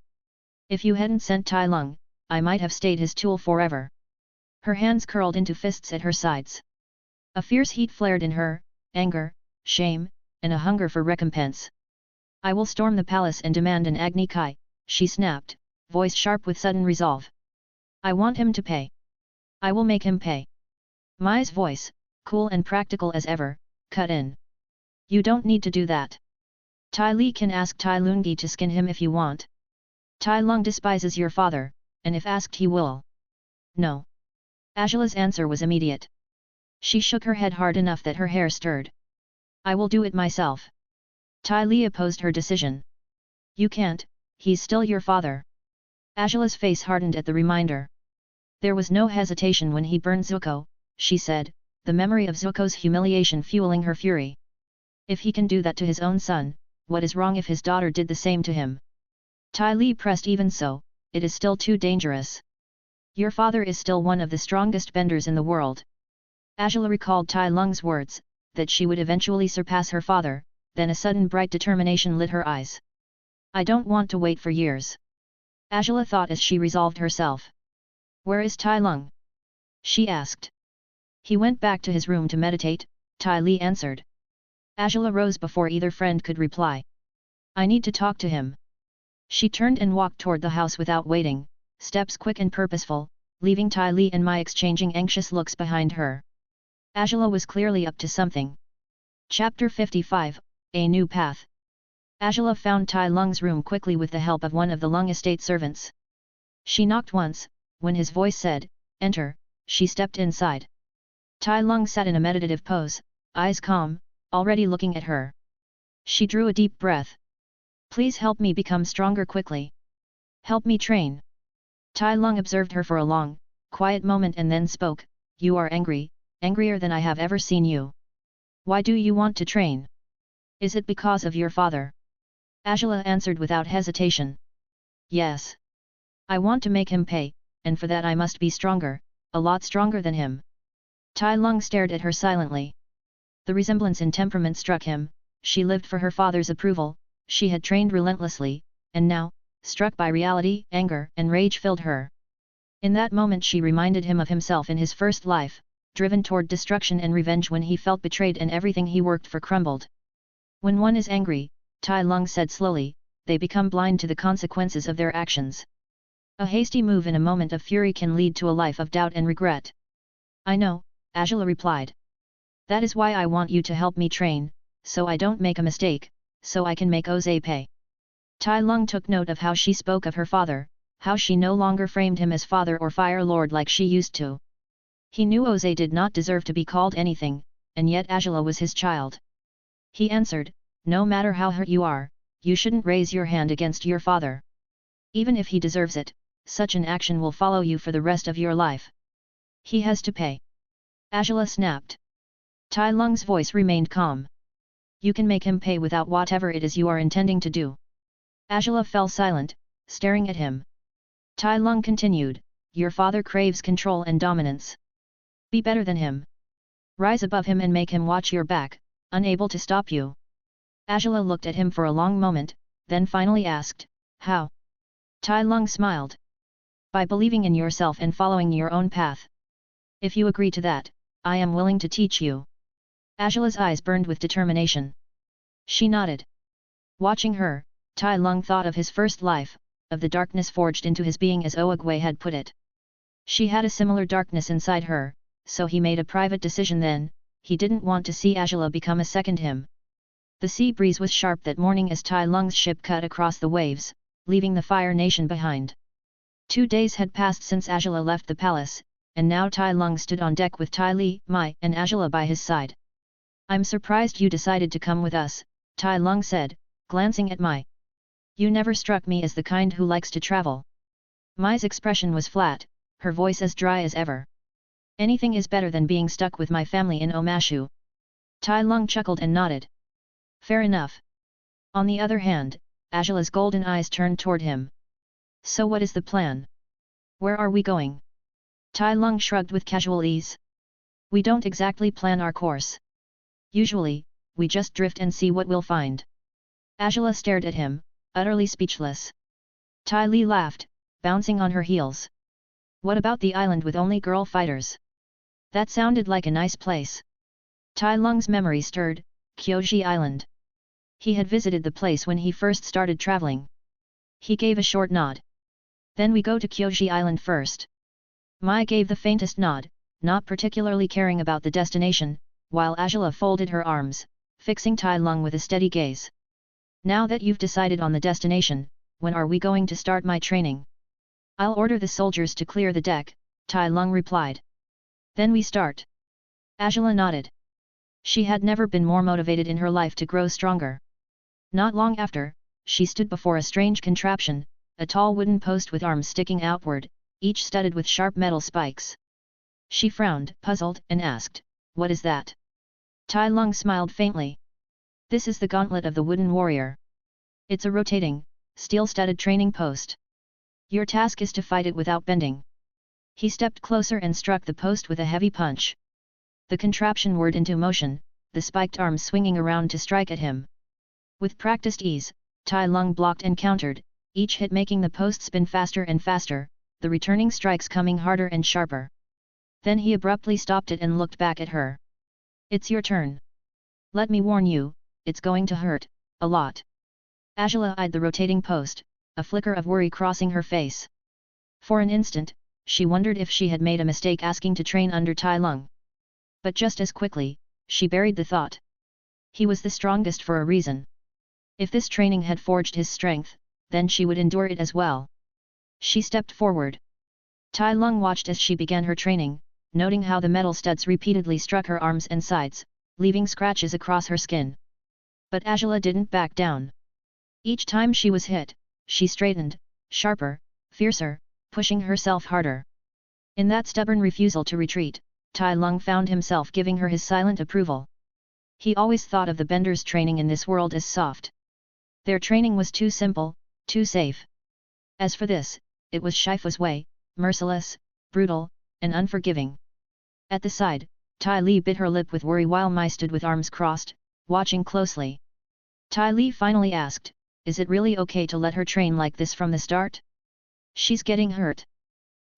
If you hadn't sent Tai Lung, I might have stayed his tool forever. Her hands curled into fists at her sides. A fierce heat flared in her, anger, shame, and a hunger for recompense. I will storm the palace and demand an Agni Kai, she snapped, voice sharp with sudden resolve. I want him to pay. I will make him pay. Mai's voice, cool and practical as ever, cut in. You don't need to do that. Tai Li can ask Tai Lungi to skin him if you want. Tai Lung despises your father, and if asked he will. No. Angela's answer was immediate. She shook her head hard enough that her hair stirred. I will do it myself. Tai Li opposed her decision. You can't, he's still your father. Angela's face hardened at the reminder. There was no hesitation when he burned Zuko, she said, the memory of Zuko's humiliation fueling her fury. If he can do that to his own son, what is wrong if his daughter did the same to him? Tai Li pressed even so, it is still too dangerous. Your father is still one of the strongest benders in the world. Angela recalled Tai Lung's words, that she would eventually surpass her father, then a sudden bright determination lit her eyes. I don't want to wait for years. Angela thought as she resolved herself. Where is Tai Lung? She asked. He went back to his room to meditate, Tai Li answered. Angela rose before either friend could reply. I need to talk to him. She turned and walked toward the house without waiting, steps quick and purposeful, leaving Tai Li and Mai exchanging anxious looks behind her. Angela was clearly up to something. Chapter 55, A New Path. Angela found Tai Lung's room quickly with the help of one of the Lung estate servants. She knocked once, when his voice said, Enter, she stepped inside. Tai Lung sat in a meditative pose, eyes calm, already looking at her. She drew a deep breath. Please help me become stronger quickly. Help me train. Tai Lung observed her for a long, quiet moment and then spoke, You are angry, angrier than I have ever seen you. Why do you want to train? Is it because of your father? Angela answered without hesitation. Yes. I want to make him pay, and for that I must be stronger, a lot stronger than him. Tai Lung stared at her silently. The resemblance in temperament struck him. She lived for her father's approval, she had trained relentlessly, and now, struck by reality, anger and rage filled her. In that moment she reminded him of himself in his first life, driven toward destruction and revenge when he felt betrayed and everything he worked for crumbled. When one is angry, Tai Lung said slowly, they become blind to the consequences of their actions. A hasty move in a moment of fury can lead to a life of doubt and regret. I know, Angela replied. That is why I want you to help me train, so I don't make a mistake, so I can make Oze pay. Tai Lung took note of how she spoke of her father, how she no longer framed him as father or fire lord like she used to. He knew Oze did not deserve to be called anything, and yet Angela was his child. He answered, no matter how hurt you are, you shouldn't raise your hand against your father. Even if he deserves it, such an action will follow you for the rest of your life. He has to pay. Angela snapped. Tai Lung's voice remained calm. You can make him pay without whatever it is you are intending to do. Angela fell silent, staring at him. Tai Lung continued, your father craves control and dominance. Be better than him. Rise above him and make him watch your back, unable to stop you. Angela looked at him for a long moment, then finally asked, how? Tai Lung smiled. By believing in yourself and following your own path. If you agree to that, I am willing to teach you. Angela's eyes burned with determination. She nodded. Watching her, Tai Lung thought of his first life, of the darkness forged into his being as Oagway had put it. She had a similar darkness inside her, so he made a private decision then, he didn't want to see Angela become a second him. The sea breeze was sharp that morning as Tai Lung's ship cut across the waves, leaving the Fire Nation behind. 2 days had passed since Angela left the palace, and now Tai Lung stood on deck with Tai Li, Mai and Angela by his side. I'm surprised you decided to come with us, Tai Lung said, glancing at Mai. You never struck me as the kind who likes to travel. Mai's expression was flat, her voice as dry as ever. Anything is better than being stuck with my family in Omashu. Tai Lung chuckled and nodded. Fair enough. On the other hand, Angela's golden eyes turned toward him. So what is the plan? Where are we going? Tai Lung shrugged with casual ease. We don't exactly plan our course. Usually, we just drift and see what we'll find. Angela stared at him, utterly speechless. Tai Li laughed, bouncing on her heels. What about the island with only girl fighters? That sounded like a nice place. Tai Lung's memory stirred, Kyoji Island. He had visited the place when he first started traveling. He gave a short nod. Then we go to Kyoji Island first. Mai gave the faintest nod, not particularly caring about the destination, while Angela folded her arms, fixing Tai Lung with a steady gaze. Now that you've decided on the destination, when are we going to start my training? I'll order the soldiers to clear the deck, Tai Lung replied. Then we start. Angela nodded. She had never been more motivated in her life to grow stronger. Not long after, she stood before a strange contraption, a tall wooden post with arms sticking outward, each studded with sharp metal spikes. She frowned, puzzled, and asked, what is that? Tai Lung smiled faintly. This is the gauntlet of the wooden warrior. It's a rotating, steel-studded training post. Your task is to fight it without bending. He stepped closer and struck the post with a heavy punch. The contraption whirred into motion, the spiked arms swinging around to strike at him. With practiced ease, Tai Lung blocked and countered, each hit making the post spin faster and faster, the returning strikes coming harder and sharper. Then he abruptly stopped it and looked back at her. It's your turn. Let me warn you, it's going to hurt, a lot. Angela eyed the rotating post, a flicker of worry crossing her face. For an instant, she wondered if she had made a mistake asking to train under Tai Lung. But just as quickly, she buried the thought. He was the strongest for a reason. If this training had forged his strength, then she would endure it as well. She stepped forward. Tai Lung watched as she began her training, noting how the metal studs repeatedly struck her arms and sides, leaving scratches across her skin. But Angela didn't back down. Each time she was hit, she straightened, sharper, fiercer, pushing herself harder. In that stubborn refusal to retreat, Tai Lung found himself giving her his silent approval. He always thought of the bender's training in this world as soft. Their training was too simple, too safe. As for this, it was Shifu's way, merciless, brutal, and unforgiving. At the side, Tai Li bit her lip with worry while Mai stood with arms crossed, watching closely. Tai Li finally asked, "Is it really okay to let her train like this from the start? She's getting hurt."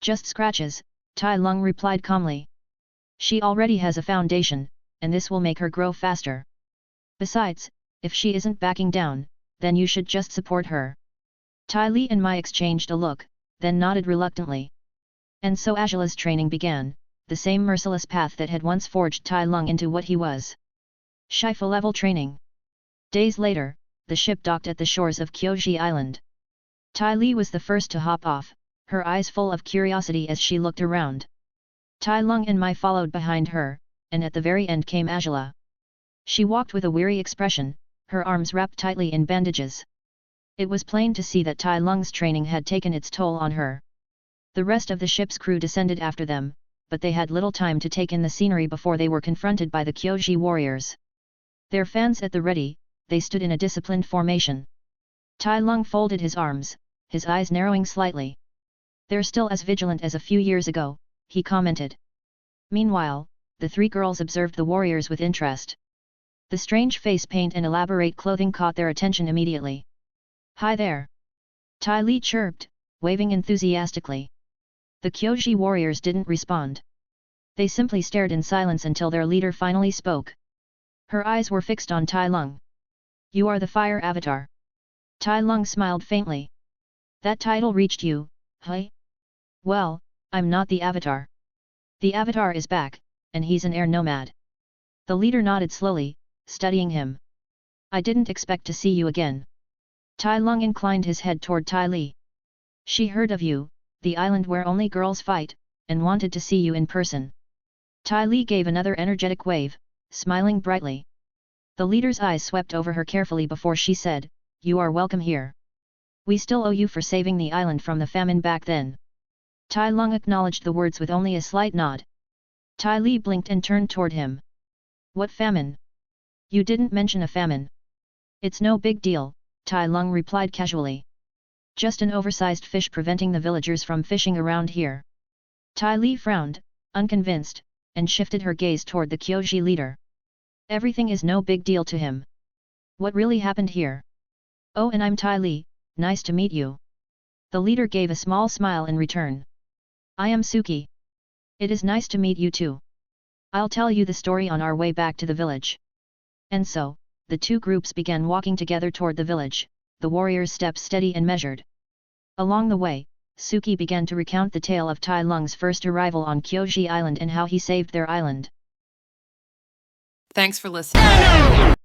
"Just scratches," Tai Lung replied calmly. "She already has a foundation, and this will make her grow faster. Besides, if she isn't backing down, then you should just support her." Tai Li and Mai exchanged a look, then nodded reluctantly. And so Agila's training began, the same merciless path that had once forged Tai Lung into what he was. Shifu level training. Days later, the ship docked at the shores of Kyoji Island. Tai Li was the first to hop off, her eyes full of curiosity as she looked around. Tai Lung and Mai followed behind her, and at the very end came Agila. She walked with a weary expression, her arms wrapped tightly in bandages. It was plain to see that Tai Lung's training had taken its toll on her. The rest of the ship's crew descended after them, but they had little time to take in the scenery before they were confronted by the Kyoji warriors. Their fans at the ready, they stood in a disciplined formation. Tai Lung folded his arms, his eyes narrowing slightly. "They're still as vigilant as a few years ago," he commented. Meanwhile, the three girls observed the warriors with interest. The strange face paint and elaborate clothing caught their attention immediately. "Hi there!" Tai Li chirped, waving enthusiastically. The Kyoji warriors didn't respond. They simply stared in silence until their leader finally spoke. Her eyes were fixed on Tai Lung. "You are the fire avatar." Tai Lung smiled faintly. "That title reached you, huh?" "Well, I'm not the avatar. The avatar is back, and he's an air nomad." The leader nodded slowly, studying him. "I didn't expect to see you again." Tai Lung inclined his head toward Tai Li. "She heard of you, the island where only girls fight, and wanted to see you in person." Tai Li gave another energetic wave, smiling brightly. The leader's eyes swept over her carefully before she said, "You are welcome here. We still owe you for saving the island from the famine back then." Tai Lung acknowledged the words with only a slight nod. Tai Li blinked and turned toward him. "What famine? You didn't mention a famine." "It's no big deal," Tai Lung replied casually. "Just an oversized fish preventing the villagers from fishing around here." Tai Li frowned, unconvinced, and shifted her gaze toward the Kyoji leader. Everything is no big deal to him. "What really happened here?" "Oh, and I'm Tai Li, nice to meet you." The leader gave a small smile in return. "I am Suki. It is nice to meet you too. I'll tell you the story on our way back to the village." And so, the two groups began walking together toward the village, the warriors' steps steady and measured. Along the way, Suki began to recount the tale of Tai Lung's first arrival on Kyoji Island and how he saved their island. Thanks for listening.